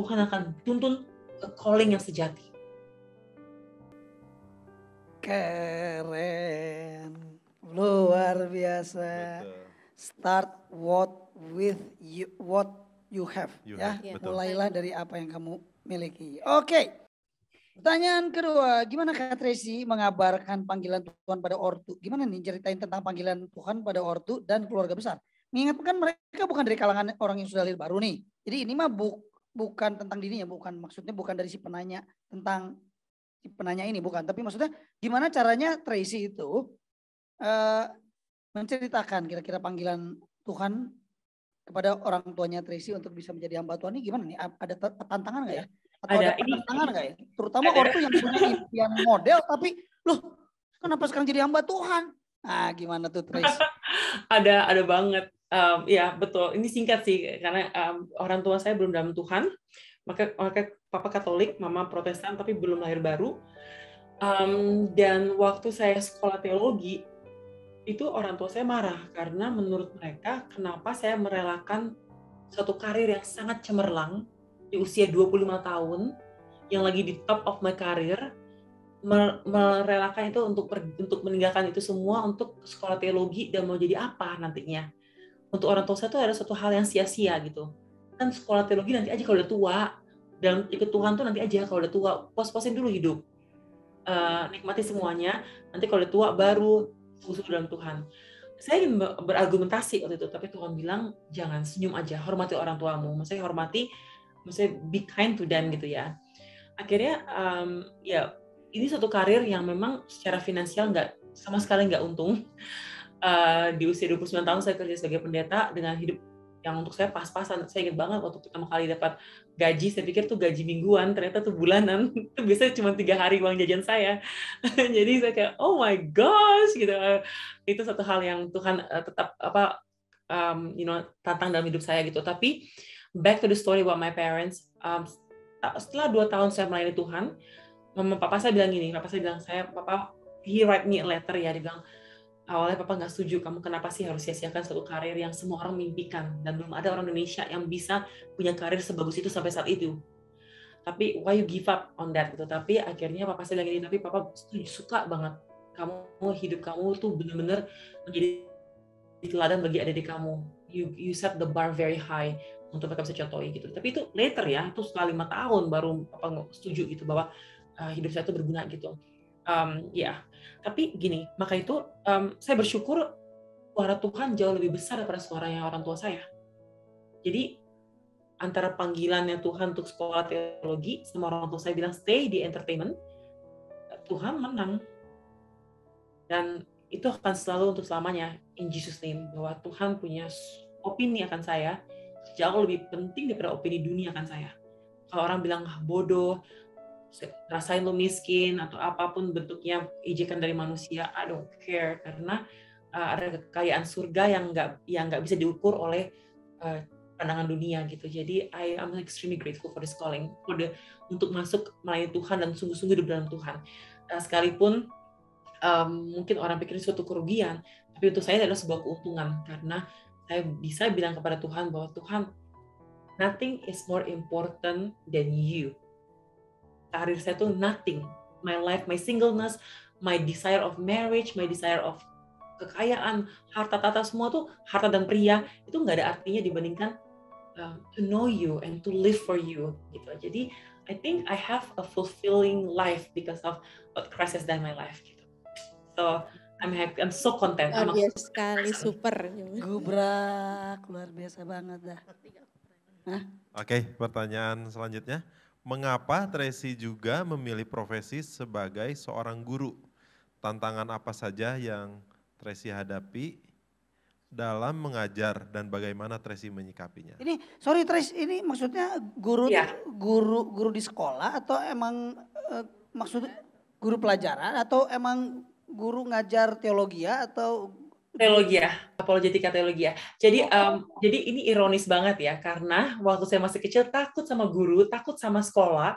Tuhan akan tuntun ke calling yang sejati. Keren, luar biasa. Betul. Start what you have, ya. Betul. Mulailah dari apa yang kamu miliki. Oke. Pertanyaan kedua, gimana Kak Tracy mengabarkan panggilan Tuhan pada ortu? Gimana nih ceritain tentang panggilan Tuhan pada ortu dan keluarga besar? Mengingatkan mereka bukan dari kalangan orang yang sudah lahir baru nih. Jadi ini mah bukan tentang dirinya, maksudnya bukan dari si penanya tentang si penanya ini, bukan. Tapi maksudnya gimana caranya Tracy itu menceritakan kira-kira panggilan Tuhan kepada orang tuanya Tracy untuk bisa menjadi hamba Tuhan ini gimana nih? Ada tantangan nggak ya? Atau ada tantangan nggak ya? Terutama ortu yang punya impian model tapi loh kenapa sekarang jadi hamba Tuhan? Nah gimana tuh Tracy? Ada banget. Ya betul, ini singkat sih karena orang tua saya belum dalam Tuhan, maka papa Katolik, mama Protestan tapi belum lahir baru. Dan waktu saya sekolah teologi itu orang tua saya marah karena menurut mereka kenapa saya merelakan suatu karir yang sangat cemerlang di usia 25 tahun yang lagi di top of my career, merelakan itu untuk meninggalkan itu semua untuk sekolah teologi dan mau jadi apa nantinya. Untuk orang tua saya itu ada suatu hal yang sia-sia gitu. Kan sekolah teologi nanti aja kalau udah tua, dan ikut Tuhan tuh nanti aja kalau udah tua, pos-posin dulu hidup. Nikmati semuanya, nanti kalau udah tua baru usul dalam Tuhan. Saya ingin berargumentasi waktu itu, tapi Tuhan bilang jangan, senyum aja, hormati orang tuamu. Maksudnya be kind to them gitu ya. Akhirnya ya ini suatu karir yang memang secara finansial sama sekali nggak untung. Di usia 29 tahun saya kerja sebagai pendeta dengan hidup yang untuk saya pas-pasan. Saya ingat banget waktu pertama kali dapat gaji, saya pikir tuh gaji mingguan, ternyata tuh bulanan. Itu biasanya cuma 3 hari uang jajan saya. Jadi saya kayak, oh my gosh, gitu. Itu satu hal yang Tuhan tetap tantang dalam hidup saya gitu. Tapi back to the story about my parents. Setelah 2 tahun saya melayani Tuhan, papa saya bilang gini, papa, he write me a letter ya, dia bilang, awalnya papa nggak setuju, kamu kenapa sih harus sia-siakan suatu karir yang semua orang mimpikan, dan belum ada orang Indonesia yang bisa punya karir sebagus itu sampai saat itu. Tapi why you give up on that gitu. Tapi akhirnya papa saya bilang gini, tapi papa suka banget hidup kamu tuh benar-benar menjadi teladan bagi adik-adik kamu. You set the bar very high untuk mereka bisa contohi gitu. Tapi itu later ya, itu setelah 5 tahun baru papa setuju gitu bahwa hidup saya itu berguna gitu. Tapi gini, maka itu saya bersyukur suara Tuhan jauh lebih besar daripada suaranya orang tua saya. Jadi antara panggilannya Tuhan untuk sekolah teologi sama orang tua saya bilang stay di entertainment, Tuhan menang. Dan itu akan selalu untuk selamanya in Jesus name, bahwa Tuhan punya opini akan saya jauh lebih penting daripada opini dunia akan saya. Kalau orang bilang bodoh, rasain lo miskin atau apapun bentuknya ejekan dari manusia, I don't care, karena ada kekayaan surga yang nggak bisa diukur oleh pandangan dunia gitu. Jadi I am extremely grateful for this calling, untuk masuk melayani Tuhan dan sungguh-sungguh hidup dalam Tuhan. Sekalipun mungkin orang pikir suatu kerugian, tapi untuk saya adalah sebuah keuntungan karena saya bisa bilang kepada Tuhan bahwa Tuhan, nothing is more important than you. Karir saya tuh nothing. My life, my singleness, my desire of marriage, my desire of kekayaan, harta tata semua tuh, harta dan pria, itu nggak ada artinya dibandingkan to know you and to live for you. Gitu. Jadi, I think I have a fulfilling life because of what Christ has done in my life. Gitu. So, I'm happy, I'm so content. Luar biasa sekali, super. Gubrak, luar biasa banget dah. Oke, pertanyaan selanjutnya. Mengapa Tracy juga memilih profesi sebagai seorang guru? Tantangan apa saja yang Tracy hadapi dalam mengajar dan bagaimana Tracy menyikapinya? Ini, sorry Tracy, ini maksudnya guru di sekolah atau emang maksudnya guru pelajaran atau emang guru ngajar teologi ya atau Teologia, apologetika teologia. Jadi ini ironis banget ya, karena waktu saya masih kecil takut sama guru, takut sama sekolah.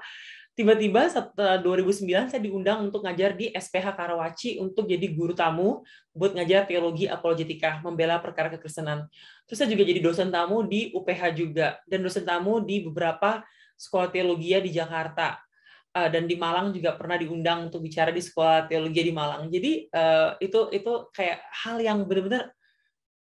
Tiba-tiba setelah 2009 saya diundang untuk ngajar di SPH Karawaci untuk jadi guru tamu buat ngajar teologi apologetika, membela perkara kekristenan. Terus saya juga jadi dosen tamu di UPH juga, dan dosen tamu di beberapa sekolah teologi di Jakarta. Dan di Malang juga pernah diundang untuk bicara di sekolah teologi di Malang. Jadi itu kayak hal yang benar-benar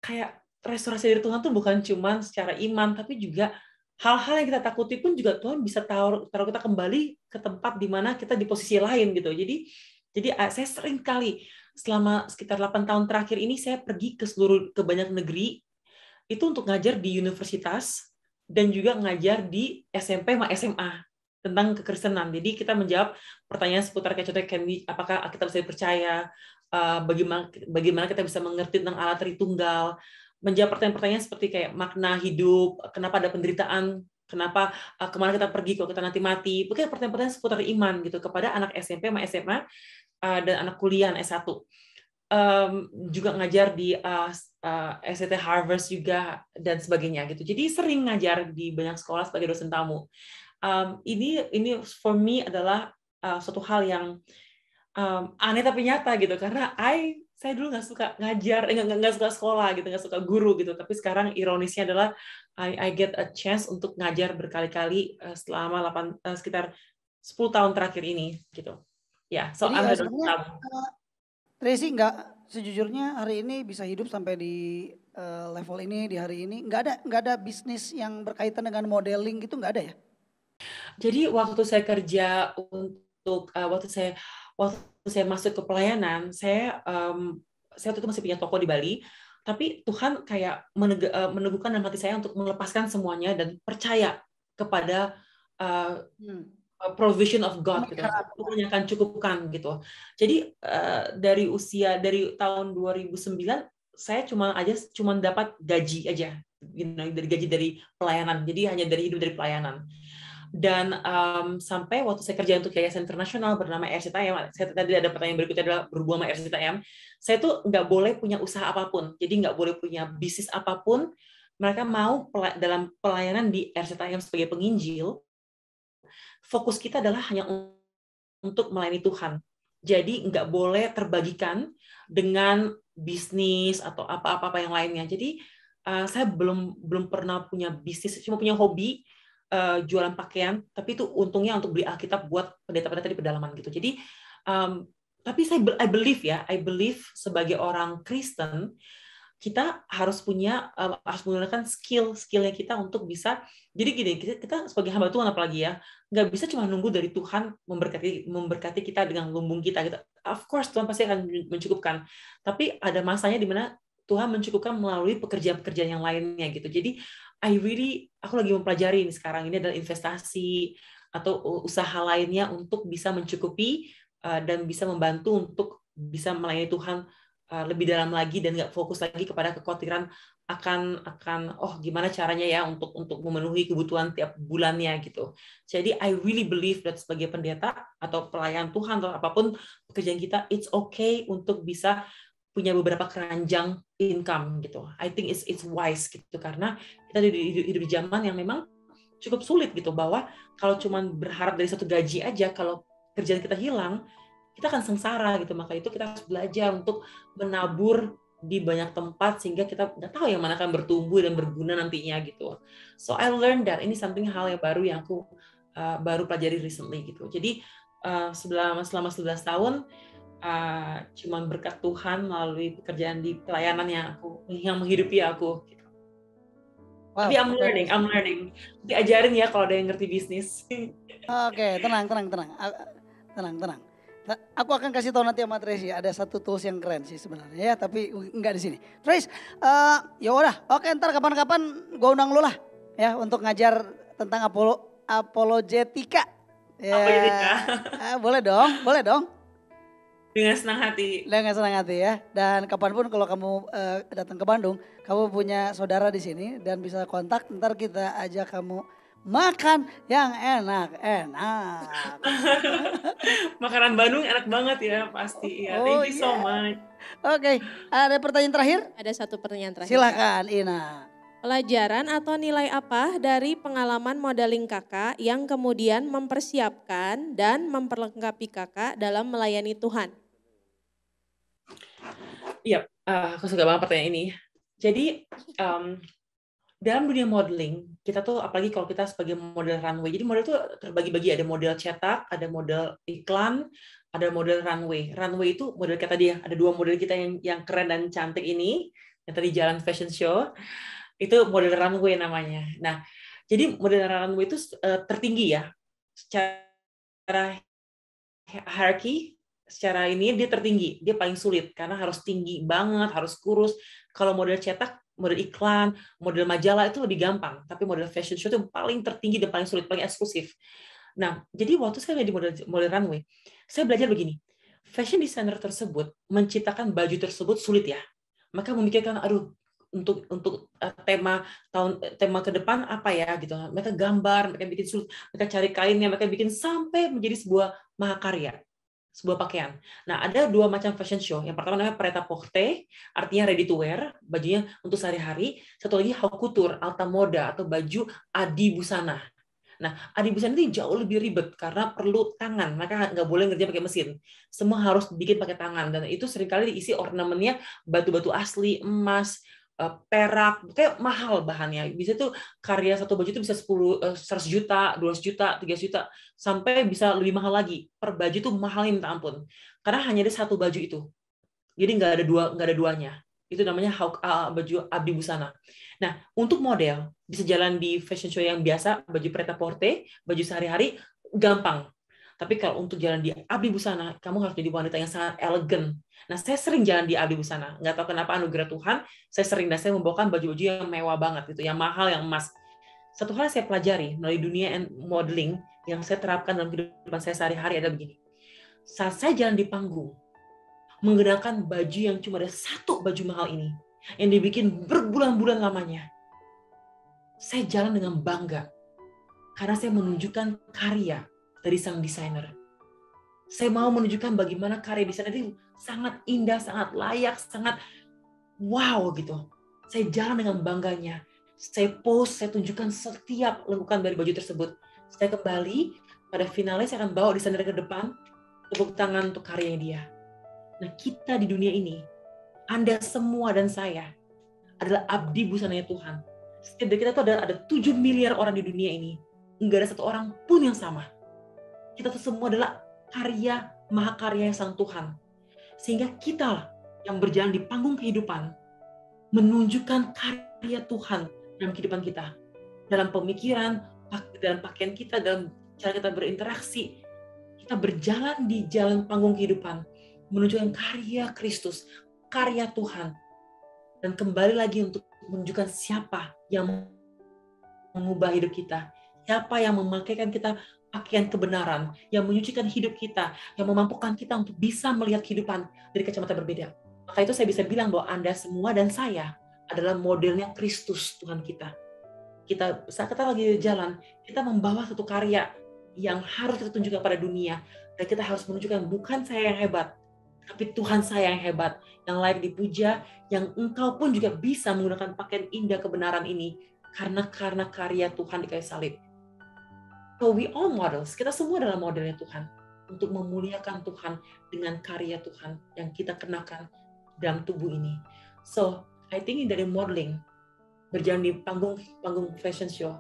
kayak restorasi dari Tuhan tuh bukan cuma secara iman, tapi juga hal-hal yang kita takuti pun juga Tuhan bisa taruh kita kembali ke tempat di mana kita di posisi lain gitu. Jadi saya sering kali selama sekitar 8 tahun terakhir ini saya pergi ke banyak negeri itu untuk ngajar di universitas dan juga ngajar di SMP sama SMA tentang kekristenan. Jadi kita menjawab pertanyaan seputar kayak contohnya apakah kita bisa dipercaya, bagaimana kita bisa mengerti tentang Allah Tritunggal, menjawab pertanyaan-pertanyaan seperti kayak makna hidup, kenapa ada penderitaan, kenapa kemana kita pergi kalau kita nanti mati. Pokoknya pertanyaan-pertanyaan seputar iman gitu kepada anak SMP sama SMA dan anak kuliah S1. Juga ngajar di SCT Harvard juga dan sebagainya gitu. Jadi sering ngajar di banyak sekolah sebagai dosen tamu. Ini for me adalah suatu hal yang aneh tapi nyata gitu, karena saya dulu nggak suka ngajar, nggak suka sekolah gitu, nggak suka guru gitu, tapi sekarang ironisnya adalah I get a chance untuk ngajar berkali-kali selama sekitar 10 tahun terakhir ini gitu. Ya, so I'm the dosen tamu. Tracy sejujurnya hari ini bisa hidup sampai di level ini di hari ini nggak ada bisnis yang berkaitan dengan modeling gitu, nggak ada ya? Jadi waktu saya kerja waktu saya masuk ke pelayanan, saya waktu itu masih punya toko di Bali, tapi Tuhan kayak meneguhkan dalam hati saya untuk melepaskan semuanya dan percaya kepada provision of God gitu. Tuhan yang akan cukupkan gitu. Jadi dari tahun 2009 saya cuma dapat gaji aja, dari gaji dari pelayanan. Jadi hanya dari hidup dari pelayanan. Dan sampai waktu saya kerja untuk yayasan internasional bernama RCTM, saya tadi ada pertanyaan berikutnya adalah berhubungan sama RCTM, saya tuh nggak boleh punya usaha apapun, jadi nggak boleh punya bisnis apapun. Mereka mau dalam pelayanan di RCTM sebagai penginjil, fokus kita adalah hanya untuk melayani Tuhan. Jadi nggak boleh terbagikan dengan bisnis atau apa-apa yang lainnya. Jadi saya belum pernah punya bisnis, cuma punya hobi. Jualan pakaian, tapi itu untungnya untuk beli Alkitab buat pendeta-pendeta di pedalaman gitu. Jadi, tapi I believe sebagai orang Kristen kita harus menggunakan skillnya kita untuk bisa. Jadi gini, kita sebagai hamba Tuhan apalagi ya, nggak bisa cuma nunggu dari Tuhan memberkati kita dengan lumbung kita gitu. Of course Tuhan pasti akan mencukupkan, tapi ada masanya di mana Tuhan mencukupkan melalui pekerjaan-pekerjaan yang lainnya gitu. Jadi aku lagi mempelajari ini sekarang, ini adalah investasi atau usaha lainnya untuk bisa mencukupi dan bisa membantu untuk bisa melayani Tuhan lebih dalam lagi dan nggak fokus lagi kepada kekhawatiran akan gimana caranya ya untuk memenuhi kebutuhan tiap bulannya gitu. Jadi I really believe that sebagai pendeta atau pelayan Tuhan atau apapun pekerjaan kita, it's okay untuk bisa punya beberapa keranjang income gitu. I think it's wise gitu, karena kita hidup di zaman yang memang cukup sulit gitu, bahwa kalau cuma berharap dari satu gaji aja, kalau kerjaan kita hilang, kita akan sengsara gitu. Maka itu kita harus belajar untuk menabur di banyak tempat sehingga kita nggak tahu yang mana akan bertumbuh dan berguna nantinya gitu. So I learned that ini hal yang baru yang aku baru pelajari recently gitu. Jadi selama 11 tahun cuman berkat Tuhan melalui pekerjaan di pelayanan yang menghidupi aku. Gitu. Wow. Tapi I'm learning. Diajarin ya kalau ada yang ngerti bisnis. Oke, tenang. Aku akan kasih tahu nanti sama Tracy, ada satu tools yang keren sih sebenarnya ya, tapi enggak di sini. Tracy, ya udah, oke, ntar kapan-kapan gue undang lu lah ya untuk ngajar tentang apologetika. Ya, boleh dong. Dengan senang hati ya. Dan kapanpun kalau kamu datang ke Bandung, kamu punya saudara di sini dan bisa kontak. Ntar kita ajak kamu makan yang enak-enak. Makanan Bandung enak banget ya pasti ya. Oh, Thank you so iya. much. Oke, ada pertanyaan terakhir? Ada satu pertanyaan terakhir. Silakan Ina. Pelajaran atau nilai apa dari pengalaman modeling kakak yang kemudian mempersiapkan dan memperlengkapi kakak dalam melayani Tuhan? Iya, aku suka banget pertanyaan ini. Jadi dalam dunia modeling, kita tuh apalagi kalau kita sebagai model runway, jadi model tuh terbagi-bagi, ada model cetak, ada model iklan, ada model runway. Runway itu model kayak tadi ya, ada 2 model kita yang keren dan cantik ini, yang tadi jalan fashion show, itu model runway namanya. Nah, jadi model runway itu tertinggi ya, secara hierarchy, secara ini dia tertinggi, dia paling sulit karena harus tinggi banget, harus kurus. Kalau model cetak, model iklan, model majalah itu lebih gampang, tapi model fashion show itu paling tertinggi dan paling sulit, paling eksklusif. Nah, jadi waktu saya di model runway, saya belajar begini, fashion designer tersebut menciptakan baju tersebut sulit ya. Maka memikirkan, aduh, untuk tema ke depan apa ya gitu. Mereka gambar, mereka bikin sulit, mereka cari kainnya, mereka bikin sampai menjadi sebuah mahakarya, sebuah pakaian. Nah, ada 2 macam fashion show. Yang pertama namanya prêt-à-porter, artinya ready to wear, bajunya untuk sehari-hari. Satu lagi haute couture, alta moda, atau baju adi busana. Nah, adi busana ini jauh lebih ribet karena perlu tangan. Mereka nggak boleh ngerjain pakai mesin. Semua harus bikin pakai tangan. Dan itu seringkali diisi ornamennya batu-batu asli, emas, perak, kayak mahal bahannya. Bisa tuh karya satu baju itu bisa 100 juta, 200 juta, 300 juta, sampai bisa lebih mahal lagi. Per baju tuh mahalnya minta ampun. Karena hanya ada satu baju itu. Jadi nggak ada duanya. Itu namanya baju abdi busana. Nah, untuk model bisa jalan di fashion show yang biasa, baju prêt-à-porter, baju sehari-hari gampang. Tapi kalau untuk jalan di abdi busana, kamu harus jadi wanita yang sangat elegan. Nah, saya sering jalan di abdi busana. Nggak tahu kenapa anugerah Tuhan, saya sering dan saya membawakan baju-baju yang mewah banget, gitu, yang mahal, yang emas. Satu hal saya pelajari melalui dunia modeling yang saya terapkan dalam kehidupan saya sehari-hari adalah begini. Saat saya jalan di panggung, menggunakan baju yang cuma ada satu baju mahal ini, yang dibikin berbulan-bulan lamanya, saya jalan dengan bangga. Karena saya menunjukkan karya dari sang desainer. Saya mau menunjukkan bagaimana karya desainer itu sangat indah, sangat layak, sangat wow gitu. Saya jalan dengan bangganya. Saya post, saya tunjukkan setiap lekukan dari baju tersebut. Saya kembali, pada finalnya saya akan bawa desainer ke depan, tepuk tangan untuk karyanya dia. Nah, kita di dunia ini, Anda semua dan saya adalah abdi busananya Tuhan. Setiap dari kita tuh ada 7 miliar orang di dunia ini. Enggak ada satu orang pun yang sama. Kita tuh semua adalah karya, mahakarya sang Tuhan. Sehingga kita yang berjalan di panggung kehidupan, menunjukkan karya Tuhan dalam kehidupan kita. Dalam pemikiran, dalam pakaian kita, dalam cara kita berinteraksi. Kita berjalan di jalan panggung kehidupan, menunjukkan karya Kristus, karya Tuhan. Dan kembali lagi untuk menunjukkan siapa yang mengubah hidup kita. Siapa yang memakaikan kita pakaian kebenaran, yang menyucikan hidup kita, yang memampukan kita untuk bisa melihat kehidupan dari kacamata berbeda. Maka itu saya bisa bilang bahwa Anda semua dan saya adalah modelnya Kristus Tuhan kita. Saat kita lagi jalan, kita membawa satu karya yang harus kita tunjukkan pada dunia. Dan kita harus menunjukkan bukan saya yang hebat, tapi Tuhan saya yang hebat, yang layak dipuja, yang engkau pun juga bisa menggunakan pakaian indah kebenaran ini karena karya Tuhan di kayu salib. So we all models, kita semua adalah modelnya Tuhan untuk memuliakan Tuhan dengan karya Tuhan yang kita kenakan dalam tubuh ini. So I think dari modeling, berjalan di panggung fashion show,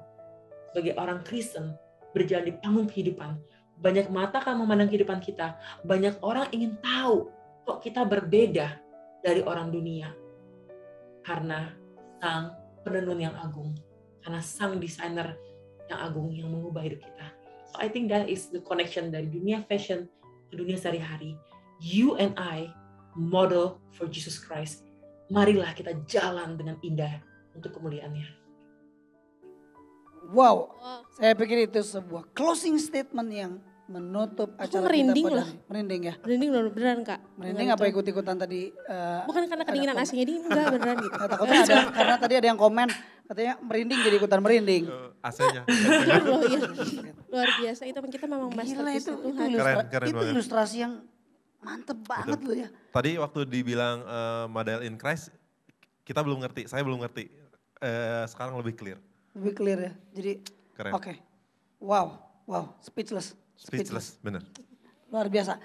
sebagai orang Kristen, berjalan di panggung kehidupan, banyak mata akan memandang kehidupan kita, banyak orang ingin tahu kok kita berbeda dari orang dunia. Karena sang penenun yang agung, karena sang desainer yang agung yang mengubah hidup kita. So I think that is the connection dari dunia fashion ke dunia sehari-hari. You and I model for Jesus Christ. Marilah kita jalan dengan indah untuk kemuliaannya. Wow, saya pikir itu sebuah closing statement yang menutup acara merinding kita pada loh. merinding ya. Merinding beneran Kak. Merinding apa ikut-ikutan tadi? Bukan karena kedinginan AC-nya, enggak beneran gitu. Takutnya ada, karena tadi ada yang komen Katanya merinding jadi ikutan merinding. AC-nya. Loh, iya. Luar biasa, itu kita memang Gila masterpiece itu Tuhan. Keren itu banget. ilustrasi yang mantep banget loh ya. Tadi waktu dibilang model in Christ, kita belum ngerti, saya belum ngerti. Sekarang lebih clear. Lebih clear ya. Jadi Keren. oke. Wow, speechless. Speechless, bener. Luar biasa.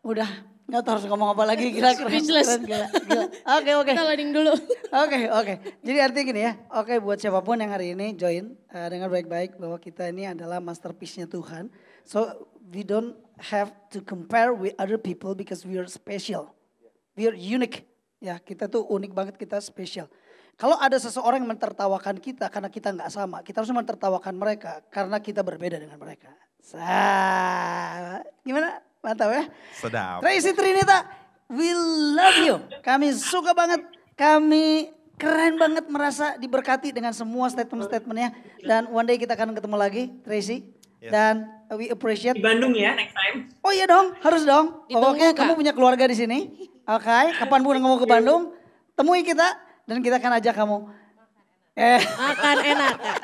Udah nggak tahu harus ngomong apa lagi, gila. Speechless. Gila. Oke. Kita loading dulu. Oke. Jadi artinya gini ya. Oke, buat siapapun yang hari ini join, dengar baik-baik bahwa kita ini adalah masterpiece-nya Tuhan. So we don't have to compare with other people because we are special. We are unique. Ya, kita tuh unik banget, kita spesial. Kalau ada seseorang yang mentertawakan kita karena kita nggak sama, kita harus mentertawakan mereka karena kita berbeda dengan mereka. Gimana? Mantap ya? Sedap. Tracy Trinita, we love you. Kami suka banget, kami keren banget merasa diberkati dengan semua statement-statementnya. Dan one day kita akan ketemu lagi, Tracy. Yes. Dan we appreciate. Di Bandung ya next time. Oh iya dong, harus dong. Ditunggu, Pokoknya Kak. kamu punya keluarga di sini. Oke, kapanpun kamu ke Bandung, temui kita dan kita akan ajak kamu. Akan enak, Kak.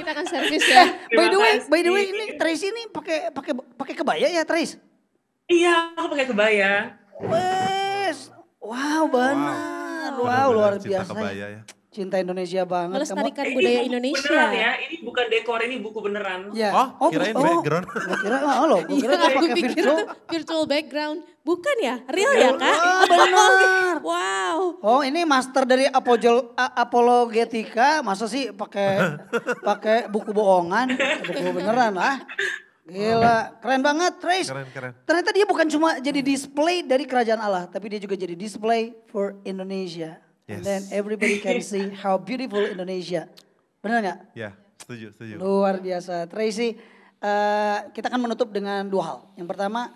Kita akan servis ya. By the way, Terima kasih. ini Tracy ini pakai kebaya ya, Trace? Iya, aku pakai kebaya. Wes, wow benar, wow luar Bener-bener cinta biasa. kebaya ya. Cinta Indonesia banget. Melestarikan Ini budaya buku Indonesia. Beneran ya, ini bukan dekor, ini buku beneran. Ya. Oh, kirain background. Gua kira loh, gua kira Iya, dia aku pakai pikir virtual. itu virtual background. Bukan ya? Real ya, Kak? Oh, benar. Wow. Oh, ini master dari apologetika, masa sih pakai buku bohongan, buku beneran lah. Gila, keren banget, Trace. Keren. Ternyata dia bukan cuma jadi display dari kerajaan Allah, tapi dia juga jadi display for Indonesia. And Yes. then everybody can see how beautiful Indonesia. Benar nggak? Ya, setuju. Luar biasa. Tracy, kita akan menutup dengan dua hal. Yang pertama,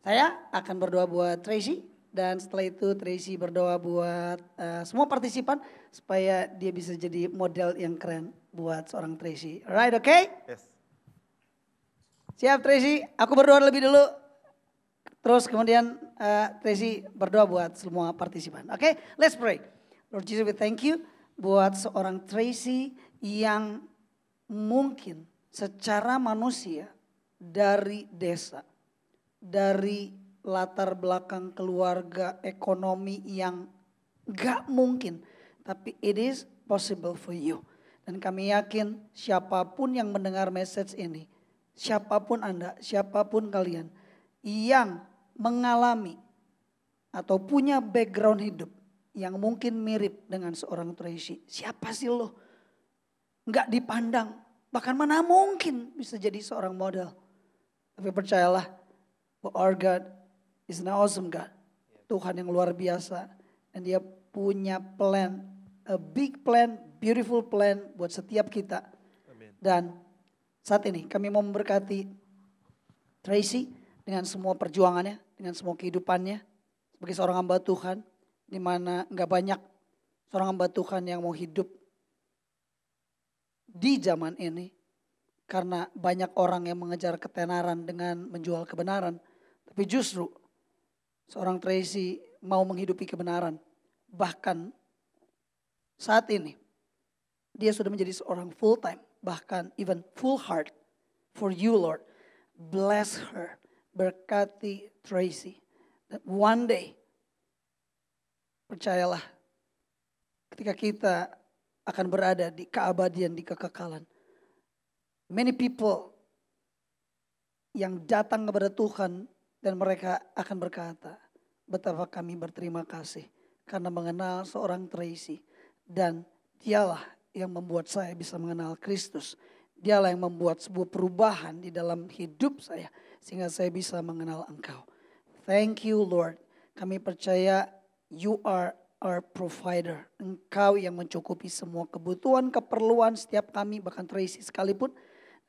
saya akan berdoa buat Tracy. Dan setelah itu Tracy berdoa buat semua partisipan supaya dia bisa jadi model yang keren buat seorang Tracy. Alright, okay? Yes. Siap Tracy, aku berdoa lebih dulu. Terus kemudian Tracy berdoa buat semua partisipan. Oke, let's pray. Lord Jesus, we thank you buat seorang Tracy yang mungkin secara manusia dari desa, dari latar belakang keluarga ekonomi yang gak mungkin. Tapi it is possible for you. Dan kami yakin siapapun yang mendengar message ini, siapapun Anda, siapapun kalian yang mengalami atau punya background hidup yang mungkin mirip dengan seorang Tracy. Siapa sih lo? Nggak dipandang. Bahkan mana mungkin bisa jadi seorang model. Tapi percayalah, our God is an awesome God. Tuhan yang luar biasa. Dan dia punya plan, a big plan, beautiful plan buat setiap kita. Amin. Dan saat ini kami mau memberkati Tracy dengan semua perjuangannya, dengan semua kehidupannya sebagai seorang hamba Tuhan, di mana nggak banyak seorang hamba Tuhan yang mau hidup di zaman ini karena banyak orang yang mengejar ketenaran dengan menjual kebenaran, tapi justru seorang Tracy mau menghidupi kebenaran. Bahkan saat ini dia sudah menjadi seorang full time, bahkan even full heart for you Lord. Bless her, berkati Tracy. That one day, percayalah, ketika kita akan berada di keabadian, di kekekalan, many people yang datang kepada Tuhan dan mereka akan berkata, betapa kami berterima kasih karena mengenal seorang Tracy. Dan dialah yang membuat saya bisa mengenal Kristus. Dialah yang membuat sebuah perubahan di dalam hidup saya sehingga saya bisa mengenal Engkau. Thank you Lord. Kami percaya you are our provider. Engkau yang mencukupi semua kebutuhan, keperluan setiap kami, bahkan Tracy sekalipun.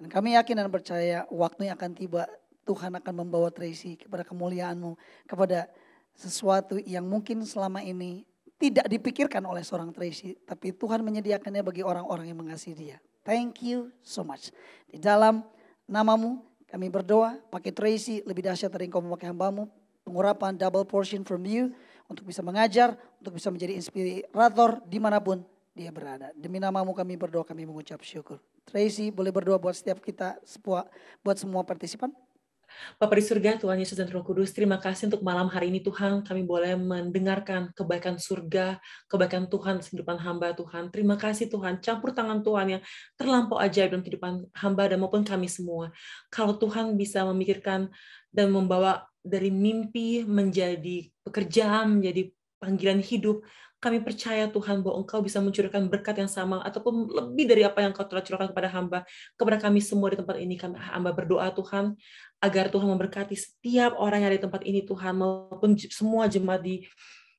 Dan kami yakin dan percaya waktunya akan tiba. Tuhan akan membawa Tracy kepada kemuliaan-Mu, kepada sesuatu yang mungkin selama ini tidak dipikirkan oleh seorang Tracy. Tapi Tuhan menyediakannya bagi orang-orang yang mengasihi dia. Thank you so much. Di dalam nama-Mu kami berdoa, pakai Tracy lebih dahsyat dari Engkau memakai hamba-Mu. Pengurapan double portion from you untuk bisa mengajar, untuk bisa menjadi inspirator dimanapun dia berada. Demi namamu kami berdoa, kami mengucap syukur. Tracy boleh berdoa buat setiap kita, buat semua partisipan. Bapa di surga, Tuhan Yesus dan Roh Kudus, terima kasih untuk malam hari ini Tuhan, kami boleh mendengarkan kebaikan surga, kebaikan Tuhan di kehidupan hamba Tuhan. Terima kasih Tuhan, campur tangan Tuhan yang terlampau ajaib dalam kehidupan hamba dan maupun kami semua. Kalau Tuhan bisa memikirkan dan membawa dari mimpi menjadi pekerjaan, menjadi panggilan hidup, kami percaya Tuhan bahwa Engkau bisa mencurahkan berkat yang sama ataupun lebih dari apa yang Engkau telah curahkan kepada hamba, kepada kami semua di tempat ini. Hamba berdoa Tuhan, agar Tuhan memberkati setiap orang yang ada di tempat ini Tuhan, maupun semua jemaat di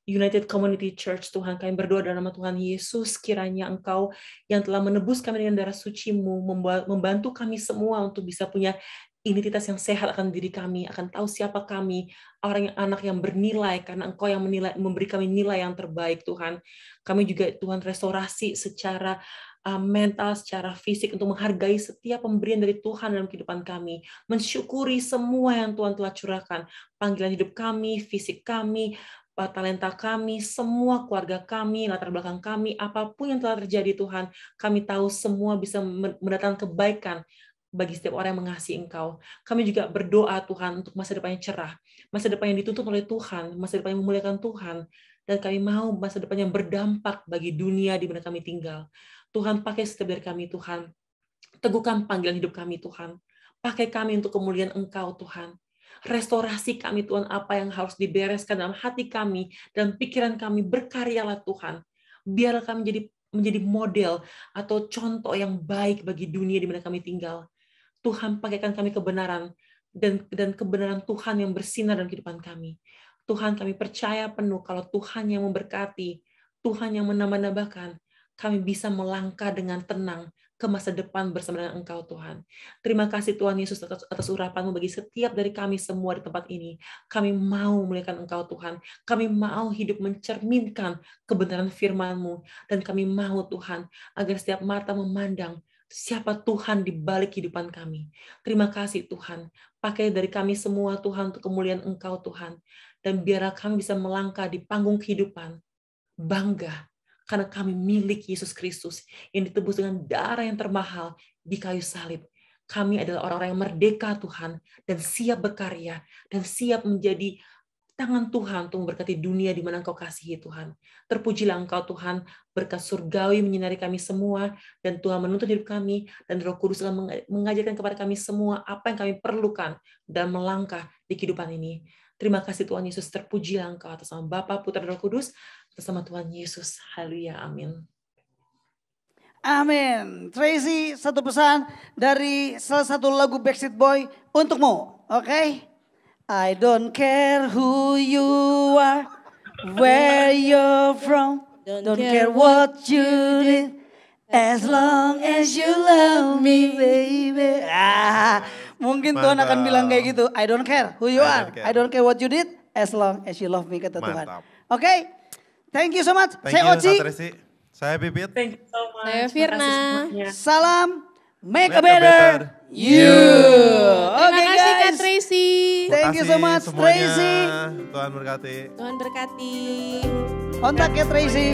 United Community Church Tuhan. Kami berdoa dalam nama Tuhan Yesus, kiranya Engkau yang telah menebus kami dengan darah suci-Mu, membantu kami semua untuk bisa punya identitas yang sehat akan diri kami, akan tahu siapa kami, anak yang bernilai, karena Engkau yang memberi kami nilai yang terbaik Tuhan. Kami juga Tuhan restorasi secara mental, secara fisik untuk menghargai setiap pemberian dari Tuhan dalam kehidupan kami, mensyukuri semua yang Tuhan telah curahkan, panggilan hidup kami, fisik kami, talenta kami, semua keluarga kami, latar belakang kami, apapun yang telah terjadi Tuhan, kami tahu semua bisa mendatangkan kebaikan bagi setiap orang yang mengasihi Engkau. Kami juga berdoa Tuhan untuk masa depan yang cerah, masa depan yang dituntut oleh Tuhan, masa depan yang memuliakan Tuhan, dan kami mau masa depan yang berdampak bagi dunia di mana kami tinggal. Tuhan, pakai setiap dari kami Tuhan, teguhkan panggilan hidup kami Tuhan, pakai kami untuk kemuliaan Engkau Tuhan, restorasi kami Tuhan, apa yang harus dibereskan dalam hati kami, dalam pikiran kami, berkaryalah Tuhan, biarlah kami menjadi model atau contoh yang baik bagi dunia di mana kami tinggal. Tuhan, pakaikan kami kebenaran dan kebenaran Tuhan yang bersinar dalam kehidupan kami. Tuhan, kami percaya penuh kalau Tuhan yang memberkati, Tuhan yang menambah-nambahkan, kami bisa melangkah dengan tenang ke masa depan bersama dengan Engkau Tuhan. Terima kasih Tuhan Yesus atas urapan-Mu bagi setiap dari kami semua di tempat ini. Kami mau memuliakan Engkau Tuhan. Kami mau hidup mencerminkan kebenaran firman-Mu. Dan kami mau Tuhan agar setiap mata memandang siapa Tuhan di balik kehidupan kami. Terima kasih Tuhan. Pakai dari kami semua Tuhan untuk kemuliaan Engkau Tuhan. Dan biarlah kami bisa melangkah di panggung kehidupan. Bangga. Karena kami milik Yesus Kristus yang ditebus dengan darah yang termahal di kayu salib. Kami adalah orang-orang yang merdeka Tuhan dan siap berkarya dan siap menjadi tangan Tuhan untuk memberkati dunia di mana Engkau kasihi Tuhan. Terpujilah Engkau Tuhan, berkat surgawi menyinari kami semua, dan Tuhan menuntun hidup kami, dan Roh Kudus telah mengajarkan kepada kami semua apa yang kami perlukan dan melangkah di kehidupan ini. Terima kasih Tuhan Yesus, terpujilah Engkau atas nama Bapa, Putra, dan Roh Kudus, atas nama Tuhan Yesus. Haleluya, amin. Amin. Tracy, satu pesan dari salah satu lagu Backstreet Boy untukmu, oke? I don't care who you are, where you're from, don't care what you did, as long as you love me, baby. Mungkin Tuhan akan bilang kayak gitu. I don't care who you are, I don't care what you did, as long as you love me, kata Tuhan. Oke, thank you so much. Saya Oci. Saya Bibit. Thank you so much. Saya Firna. Salam. Make a better you. Terima kasih Kak Tracy. Thank you so much semuanya. Tracy. Tuhan berkati. Tuhan berkati. Kontak ya Tracy.